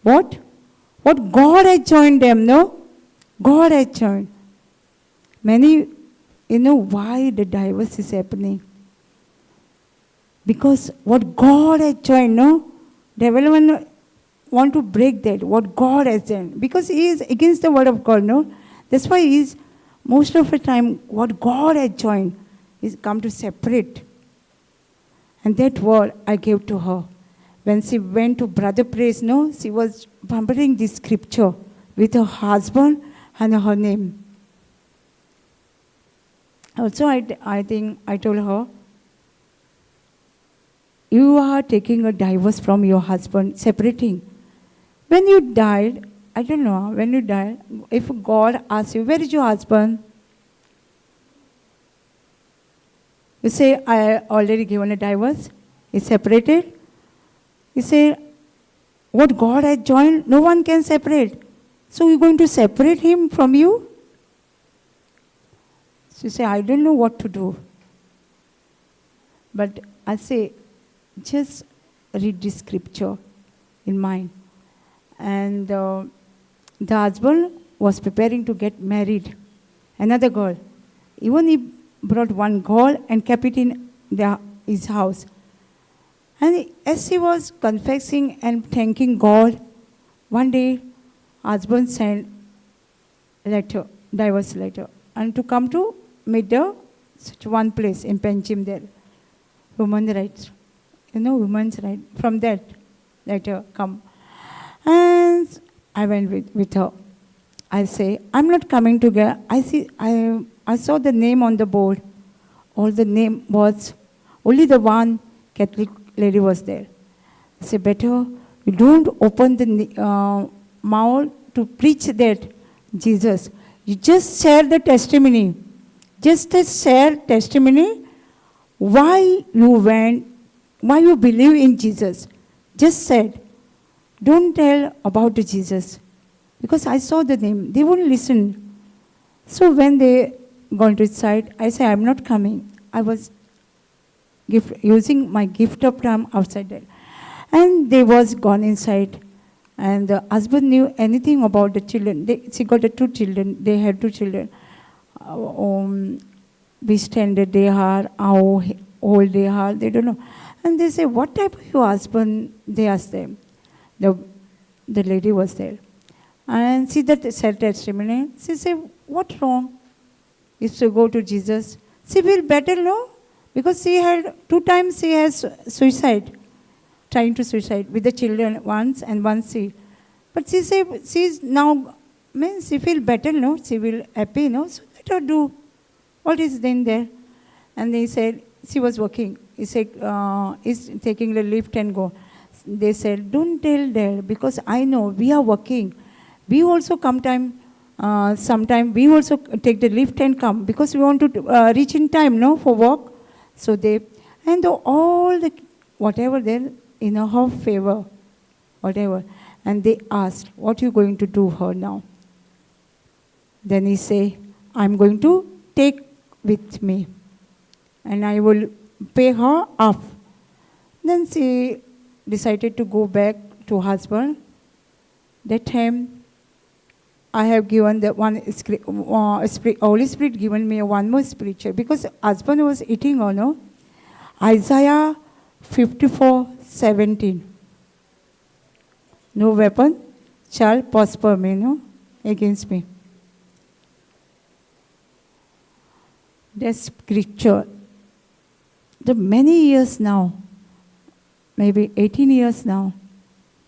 What? What God has joined them, no? God has joined. Many, why the divorce is happening? Because what God has joined, no? Devil want to break that, what God has done. Because he is against the word of God, no? That's why he is, most of the time, what God has joined is come to separate. And that word I gave to her. When she went to brother praise, no, she was bumping this scripture with her husband and her name. Also, I think I told her, you are taking a divorce from your husband, separating. When you died, I don't know, when you died, if God asks you, where is your husband? You say, I already given a divorce, he's separated. You say, what God has joined, no one can separate. So you're going to separate him from you? So you say, I don't know what to do. But I say, just read this scripture in mind. And the husband was preparing to get married. Another girl. Even he brought one girl and kept it in his house. And as he was confessing and thanking God, one day, husband sent letter, divorce letter, and to come to meet such one place in Penchim there, women's rights, women's rights. From that letter come, and I went with her. I say, I'm not coming together. I saw the name on the board. All the name was only the one Catholic lady was there. I said, better you don't open the mouth to preach that Jesus. You just share the testimony. Just share testimony why you went, why you believe in Jesus. Just said, don't tell about the Jesus. Because I saw the name. They wouldn't listen. So when they gone to his side, I said, I'm not coming. I was using my gift of time outside there. And they was gone inside. And the husband knew anything about the children. She got two children. They had two children. Which standard they are, how old they are, they don't know. And they say, what type of your husband? They asked them. The lady was there. And she said testimony. She said, what's wrong? If you go to Jesus, she will better, no? Because she had 2 times she has suicide, trying to suicide with the children once and once she. But she said she's now, means she feel better, no? She will happy, no? So let her do. What is then there? And they said, she was working. He said, is taking the lift and go. They said, don't tell there because I know we are working. We also sometime we also take the lift and come because we want to reach in time, no, for work. So they, and all the, whatever there in her favor, whatever. And they asked, what are you going to do her now? Then he say, I'm going to take with me and I will pay her off. Then she decided to go back to husband. That time, I have given the one Holy Spirit given me one more scripture because husband was eating or no. Isaiah 54:17. No weapon shall prosper me, no, against me. That scripture, the many years now, maybe 18 years now,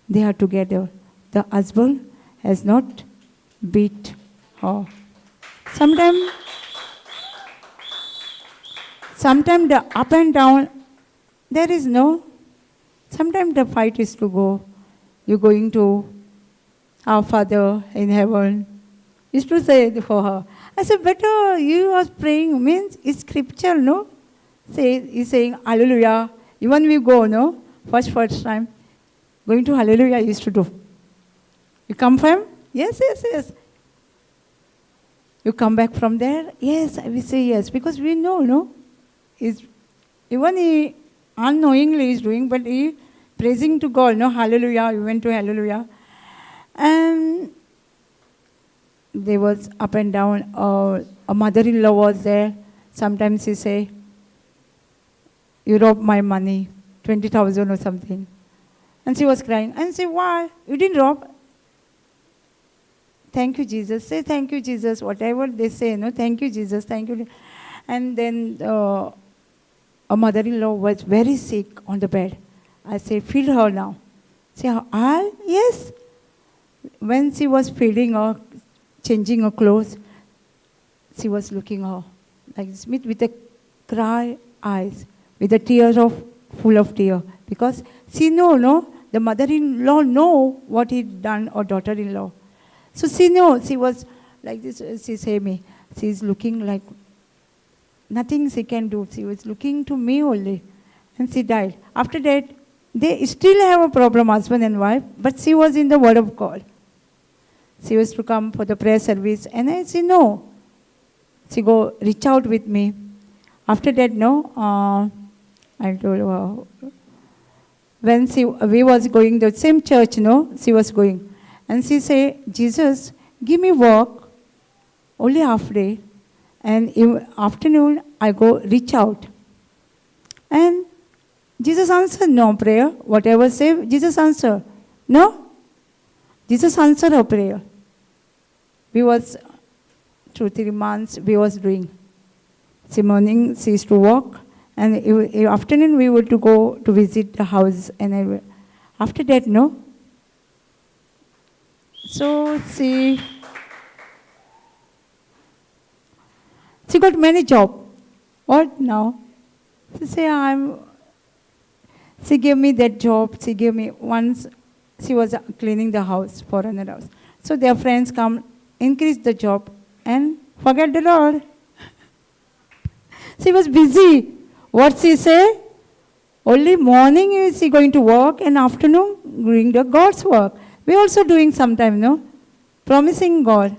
they are together. The husband has not beat her. Sometimes the up and down, there is no. Sometimes the fight is to go. You're going to our Father in heaven. Is to say for her. I said, better you are praying, means it's scripture, no? He's saying, hallelujah. Even we go, no? First time. Going to hallelujah used to do. You come from? Yes. You come back from there? Yes, I will say yes. Because we know, no? Even he unknowingly is doing, but he praising to God, no? Hallelujah, you went to hallelujah. And there was up and down. A mother-in-law was there. Sometimes he say, you robbed my money, 20,000 or something. And she was crying. And say, why? You didn't rob. Thank you, Jesus. Say, thank you, Jesus. Whatever they say, no, thank you, Jesus. Thank you. And then a mother-in-law was very sick on the bed. I say, feed her now. Say, yes. When she was feeding her, changing her clothes, she was looking her like this, with a cry eyes, with the tears full of tears. Because she no, the mother-in-law know what he done, or daughter-in-law. So she knows, she was like this, she say me, she's looking like nothing she can do. She was looking to me only. And she died. After that, they still have a problem, husband and wife, but she was in the Word of God. She was to come for the prayer service, and I said, no. She go reach out with me. After that, no, I told her, when we was going the same church, no, she was going. And she say, Jesus, give me work, only half day, and in afternoon I go reach out. And Jesus answered no prayer. Whatever say, Jesus answer. No? Jesus answered her prayer. We was, 2-3 months, we was doing. See, morning she used to walk, and afternoon we were to go to visit the house. And after that, no? So she got many jobs. What now? She say, she gave me that job. She gave me once. She was cleaning the house for another house. So their friends come, increase the job, and forget the Lord. She was busy. What she say? Only morning is she going to work, and afternoon doing the God's work. We also doing sometime, no? Promising God.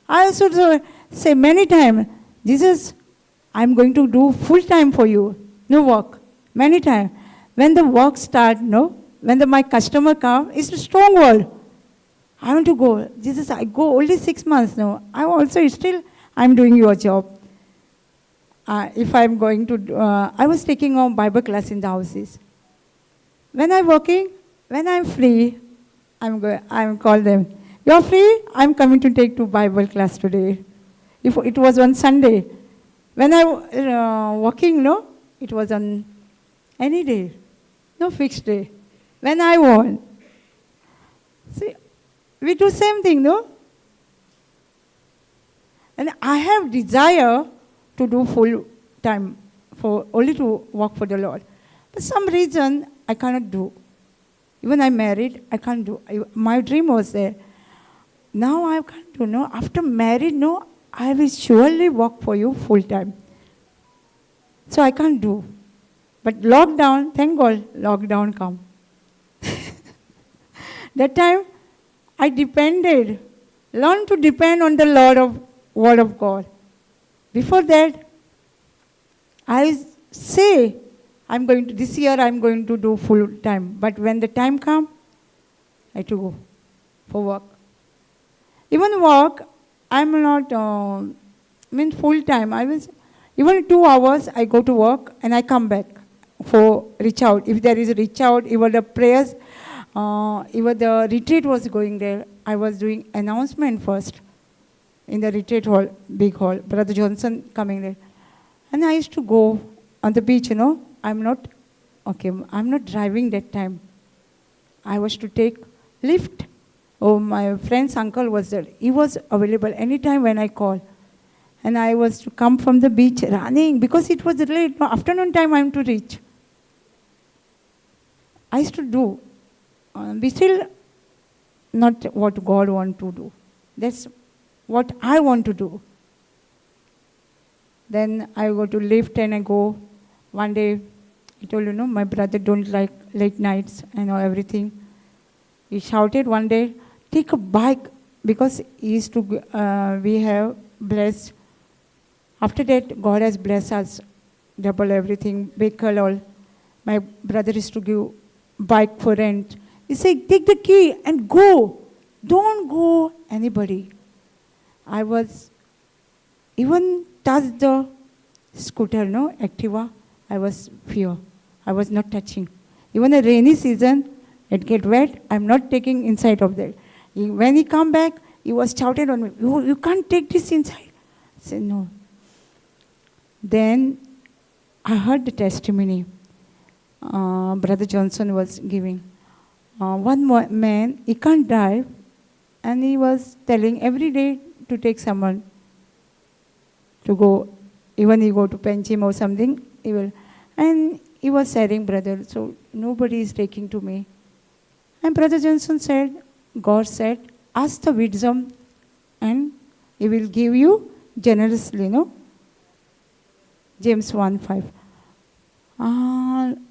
I also say many times, Jesus, I'm going to do full time for you. No work. Many times. When the work start, no? When my customer come, it's a strong word. I want to go. Jesus, I go only 6 months now. I also still, I'm doing your job. If I'm going to, I was taking a Bible class in the houses. When I'm working, when I'm free, I'm call them. You're free? I'm coming to take to Bible class today. If it was on Sunday. When I working, no, it was on any day. No fixed day. When I want. See, we do same thing, no? And I have desire to do full time, for only to work for the Lord. But some reason I cannot do. Even I'm married, I can't do. My dream was there. Now I can't do, no? After married, no, I will surely work for you full time. So I can't do. But lockdown, thank God, lockdown come. That time, I depended, learned to depend on the Word of God. Before that, I say, this year I'm going to do full time. But when the time comes, I have to go for work. Even work, I'm not, full time. Even 2 hours, I go to work and I come back for reach out. If there is a reach out, even the prayers, even the retreat was going there, I was doing announcement first in the retreat hall, big hall, Brother Johnson coming there. And I used to go on the beach, I'm not driving that time. I was to take lift. Oh, my friend's uncle was there. He was available anytime when I call. And I was to come from the beach running because it was late. No, afternoon time I am to reach. I used to do. We still not what God want to do. That's what I want to do. Then I go to lift and I go. One day, he told, my brother don't like late nights and everything. He shouted one day, take a bike, because he used to, we have blessed. After that, God has blessed us, double everything, vehicle all. My brother used to give bike for rent. He said, take the key and go. Don't go anybody. I was, even touched the scooter, Activa, I was fear. I was not touching. Even a rainy season, it get wet, I'm not taking inside of that. When he come back, he was shouted on me, you can't take this inside. I said, no. Then I heard the testimony Brother Johnson was giving. One man, he can't drive, and he was telling every day to take someone to go, even he go to Penchim or something, he will. And he was saying, brother, so nobody is taking to me. And Brother Johnson said, God said, ask the wisdom and he will give you generously, James 1:5.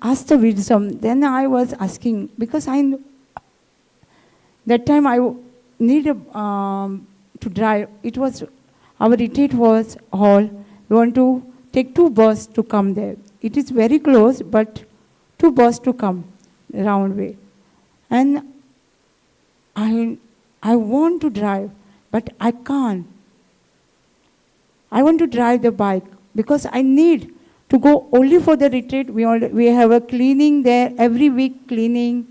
Ask the wisdom. Then I was asking, because that time I needed to drive. It was, our retreat was hall. We want to take 2 buses to come there. It is very close, but 2 buses to come round way. And I want to drive, but I can't. I want to drive the bike because I need to go only for the retreat. We have a cleaning there, every week cleaning,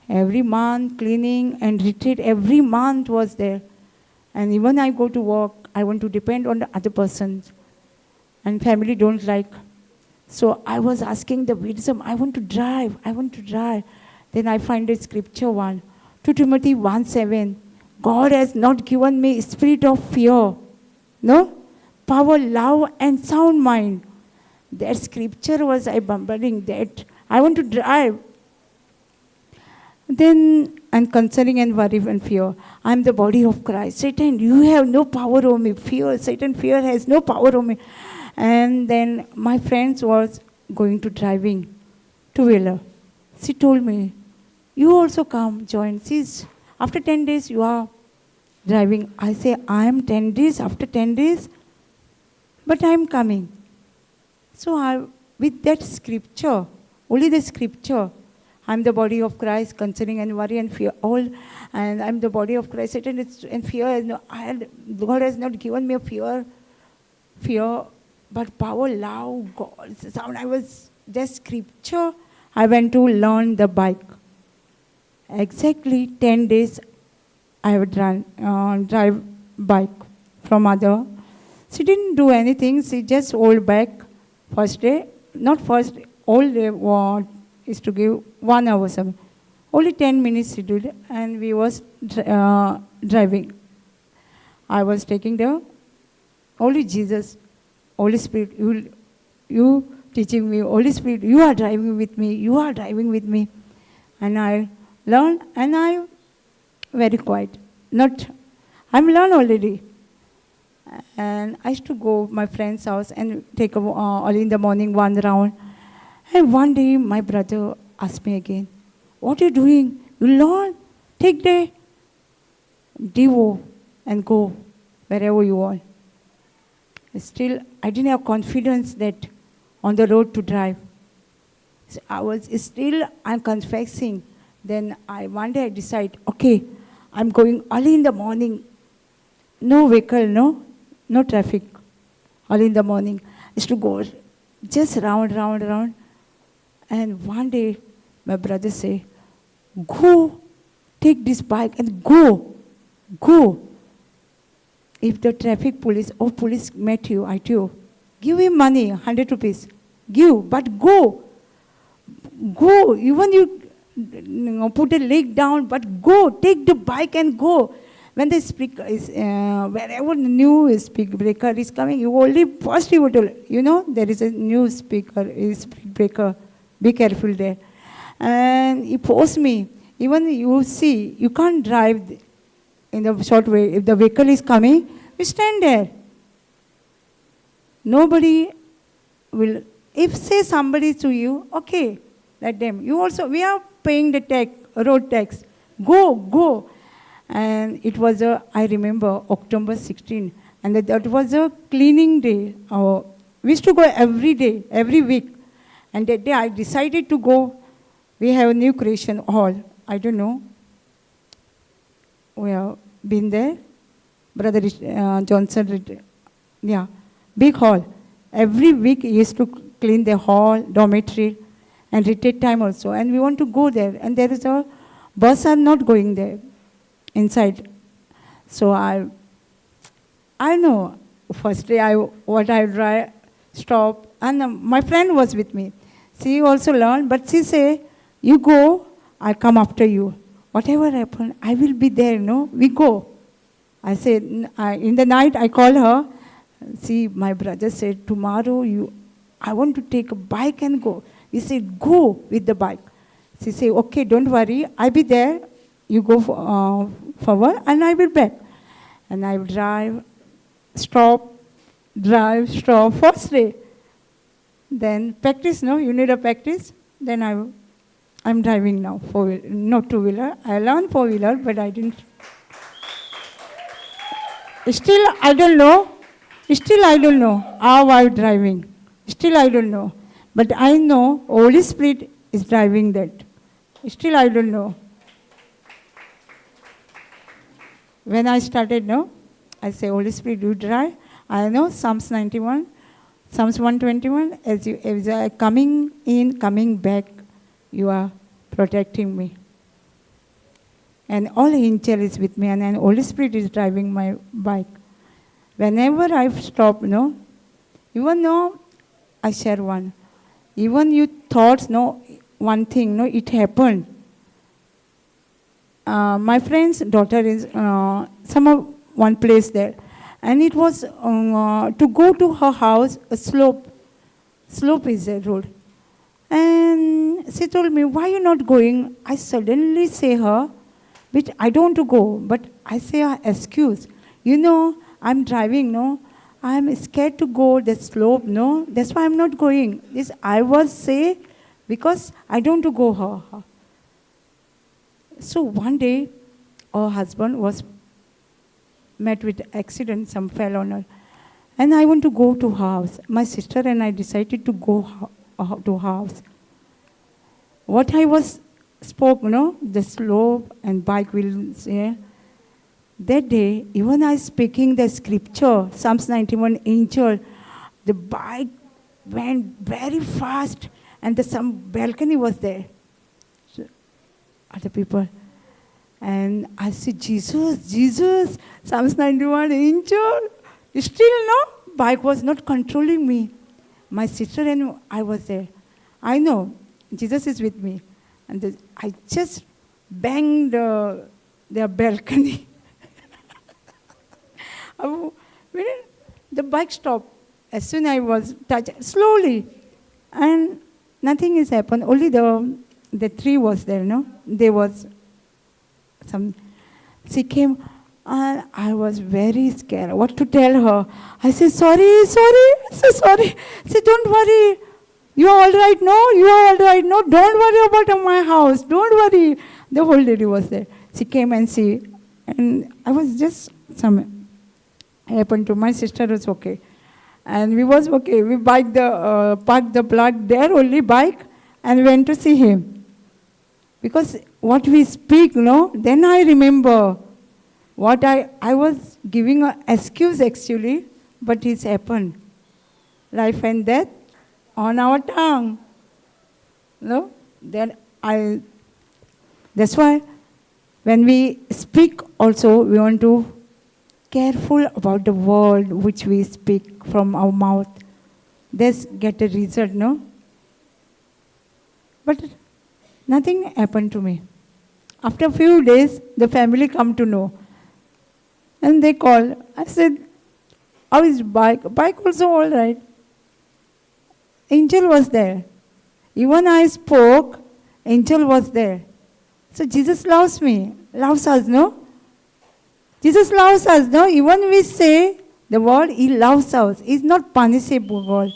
every month cleaning, and retreat every month was there. And even I go to work, I want to depend on the other persons. And family don't like. So I was asking the wisdom, I want to drive. Then I find a scripture 2 Timothy 1:7. God has not given me spirit of fear, power, love, and sound mind. That scripture was I bumbling that. I want to drive. Then, and concerning and worry and fear, I am the body of Christ. Satan, you have no power over me. Satan, fear has no power over me. And then my friends was going to driving two-wheeler. She told me, you also come, join. After 10 days, you are driving. I say, I am 10 days, after 10 days, but I am coming. So with that scripture, only the scripture, I am the body of Christ, concerning and worry and fear all, and I am the body of Christ. Satan and fear, God has not given me a fear, but power, love, God. I was just scripture. I went to learn the bike. Exactly 10 days I would drive bike from mother. She didn't do anything. She just hold back first day. Not first, all day is to give 1 hour. Only 10 minutes she did, and we was driving. I was taking the Holy Jesus, Holy Spirit, you teaching me, Holy Spirit, you are driving with me. And I learned, and I very quiet. I'm learned already. And I used to go my friend's house and take early in the morning 1 round. And one day my brother asked me again, what are you doing? You learn, take the Devo and go wherever you want. Still, I didn't have confidence that on the road to drive. So I'm confessing. Then one day I decide, okay, I'm going early in the morning. No vehicle, no traffic. Early in the morning. used to go just round, round, round. And one day, my brother say, go, take this bike and go. If the traffic police or police met you, at you, give him money, 100 rupees. Give, but go. Go. Even you put a leg down, but go. Take the bike and go. When the speaker is, wherever the new speed breaker is coming, you only first you would, there is a new speed breaker. Be careful there. And he forced me. Even you see, you can't drive in the short way. If the vehicle is coming, you stand there. Nobody will. If say somebody to you, okay, let them. You also, we are paying the road tax. Go. And it was I remember, October 16. And that was a cleaning day. We used to go every day, every week. And that day I decided to go. We have a new creation hall. I don't know. We have been there. Brother Johnson, big hall. Every week he used to clean the hall, dormitory, and retreat time also. And we want to go there. And there is a bus are not going there inside. So I know. First day I drive, stop. And my friend was with me. She also learned, but she say, you go, I'll come after you. Whatever happens, I will be there, we go. I said, in the night I call her. See, my brother said, tomorrow I want to take a bike and go. He said, go with the bike. She said, okay, don't worry, I'll be there. You go forward and I will back. And I will drive, stop, first day. Then practice, you need a practice. Then I'm driving now, not two-wheeler. I learned four-wheeler, but I didn't. Still, I don't know how I'm driving. Still, I don't know. But I know Holy Spirit is driving that. Still, I don't know. When I started, I say, Holy Spirit, you drive. I know Psalms 91. Psalms 121, as I coming in, coming back, you are protecting me. And all angel is with me, and Holy Spirit is driving my bike. Whenever I stop, even though I share one, even you thoughts, one thing, it happened. My friend's daughter is one place there. And it was to go to her house, a slope. Slope is a road. And she told me, why are you not going? I suddenly say her, which I don't want to go, but I say her excuse. I'm driving, I'm scared to go the slope, that's why I'm not going. This I was say, because I don't want to go her. So one day, her husband was met with accident, some fell on her. And I want to go to her house. My sister and I decided to go to her house. What I was spoke, the slope and bike wheels, that day, even I speaking the scripture, Psalms 91, angel, the bike went very fast and some balcony was there. So, other people. And I said, Jesus, Psalms 91, angel. Still, bike was not controlling me. My sister and I was there. I know, Jesus is with me. And I just banged their balcony. The bike stopped. As soon as I was touched, slowly. And nothing has happened. Only the tree was there, There was she came, and I was very scared. What to tell her? I said, sorry. I said, sorry. She said, don't worry. You are all right, no? You are all right, no? Don't worry about my house. Don't worry. The whole lady was there. She came and I was just, happened to my sister was okay. And we was okay. We parked the blood there, only bike, and went to see him. Because what we speak, then I remember what I was giving an excuse actually, but it's happened. life and death on our tongue. No? Then that's why when we speak also, we want to careful about the word which we speak from our mouth. Let's get a result, no? But nothing happened to me. After a few days, the family come to know. And they called. I said, how is bike? Bike also all right. Angel was there. Even I spoke, angel was there. So Jesus loves me, loves us, no? Jesus loves us, no? Even we say the word, He loves us. He's not punishable word.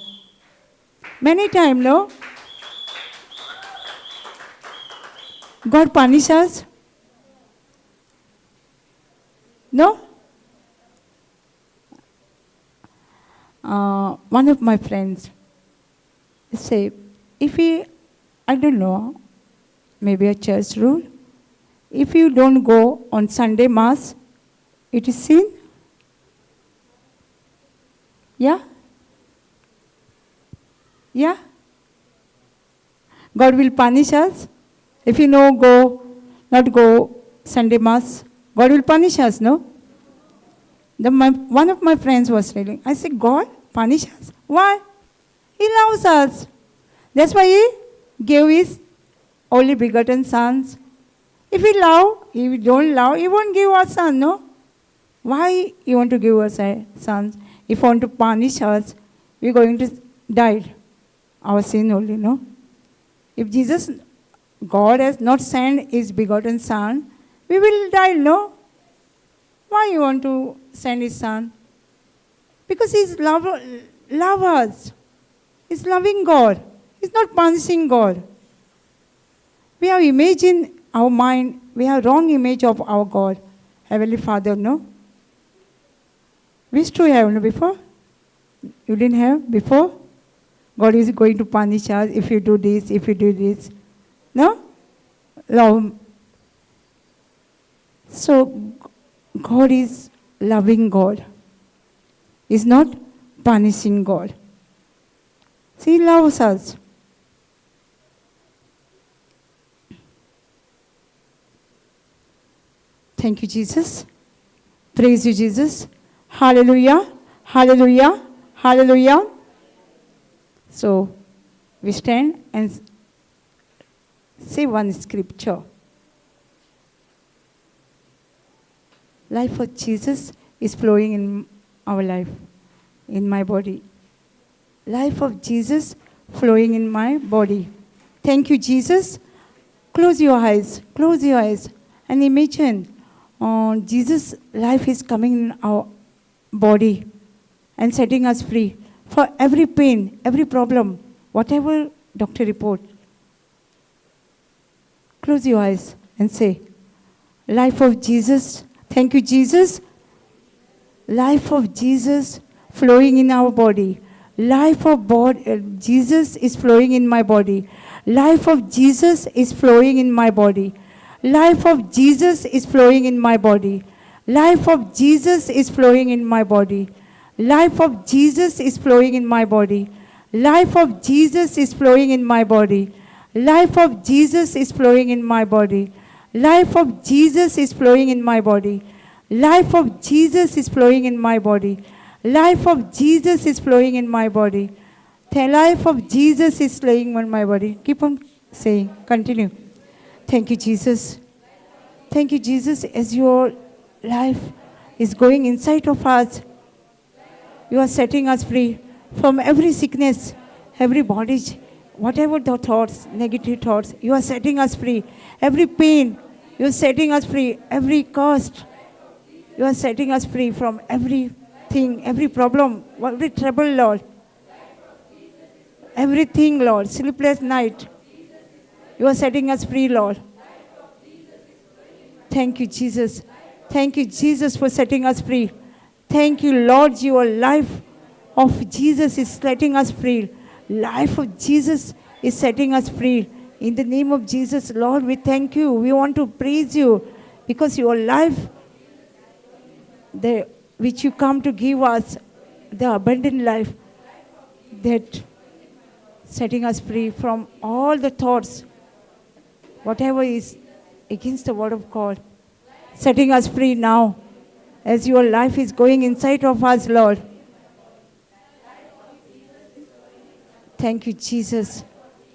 Many times, no? God punish us? No? One of my friends say, if he, I don't know, maybe a church rule, if you don't go on Sunday Mass, it is sin? Yeah? Yeah? God will punish us? If you not go Sunday Mass, God will punish us, no? One of my friends was telling, I said, God punish us? Why? He loves us. That's why He gave His only begotten sons. If He love, if we don't love, He won't give us son, no? Why He want to give us sons? If He want to punish us, we're going to die. Our sin only, no? If God has not sent His begotten Son, we will die, no? Why He want to send His Son? Because He's love us. He's loving God. He's not punishing God. We have image in our mind. We have wrong image of our God, Heavenly Father, no? We used to have, no, before? You didn't have before? God is going to punish us if you do this, if you do this. No? Love. So, God is loving God. He's not punishing God. So He loves us. Thank you, Jesus. Praise you, Jesus. Hallelujah. Hallelujah. Hallelujah. So, we stand and say one scripture. Life of Jesus is flowing in our life, in my body. Life of Jesus flowing in my body. Thank you, Jesus. Close your eyes. Close your eyes. And imagine Jesus' life is coming in our body and setting us free for every pain, every problem, whatever doctor report. Close your eyes and say, life of Jesus. Thank you, Jesus. Life of Jesus flowing in our body. Life of Jesus is flowing in my body. Life of Jesus is flowing in my body. Life of Jesus is flowing in my body. Life of Jesus is flowing in my body. Life of Jesus is flowing in my body. Life of Jesus is flowing in my body. Life of Jesus is flowing in my body. Life of Jesus is flowing in my body. Life of Jesus is flowing in my body. Life of Jesus is flowing in my body. The life of Jesus is flowing in my body. Keep on saying. Continue. Thank you, Jesus. Thank you, Jesus, as your life is going inside of us. You are setting us free from every sickness, every bondage, whatever the thoughts, negative thoughts. You are setting us free. Every pain, you are setting us free. Every cost, you are setting us free from everything, every problem, every trouble, Lord. Everything, Lord. Sleepless night. You are setting us free, Lord. Thank you, Jesus. Thank you, Jesus, for setting us free. Thank you, Lord. Your life of Jesus is setting us free. Life of Jesus is setting us free. In the name of Jesus, Lord, we thank you. We want to praise you because your life, which you come to give us, the abundant life, that setting us free from all the thoughts, whatever is against the word of God, setting us free now as your life is going inside of us, Lord. Thank you, Jesus.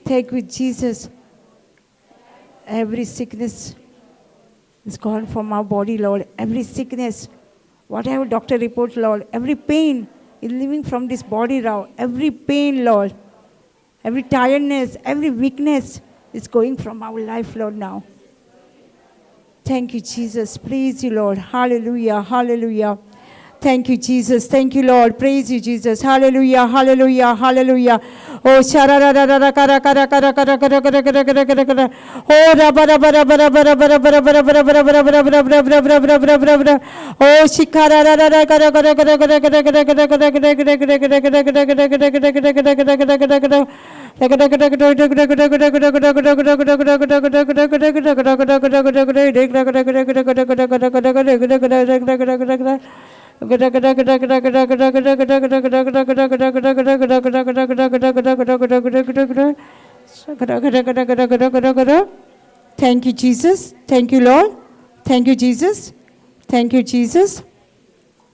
Thank you, Jesus. Every sickness is gone from our body, Lord. Every sickness, whatever doctor report, Lord, every pain is leaving from this body now. Every pain, Lord, every tiredness, every weakness is going from our life, Lord, now. Thank you, Jesus. Praise you, Lord. Hallelujah. Hallelujah. Thank you, Jesus. Thank you, Lord. Praise you, Jesus. Hallelujah. Hallelujah. Hallelujah. Oh, shara ra ra ra kara kara kara kara kara kara kara kara kara kara. Oh, ra ba ra ba ra ba ra ba ra ba ra ba ra ba ra ba ra ba ra ba ra ba ra ba ra ba ra ba ra ba ra ba ra ba ra. Oh, shikara ra ra ra kara kara kara kara kara kara kara kara kara kara kara kara kara kara kara kara kara kara. Thank you, Jesus. Thank you, Lord. Thank you, Jesus. Thank you, Jesus.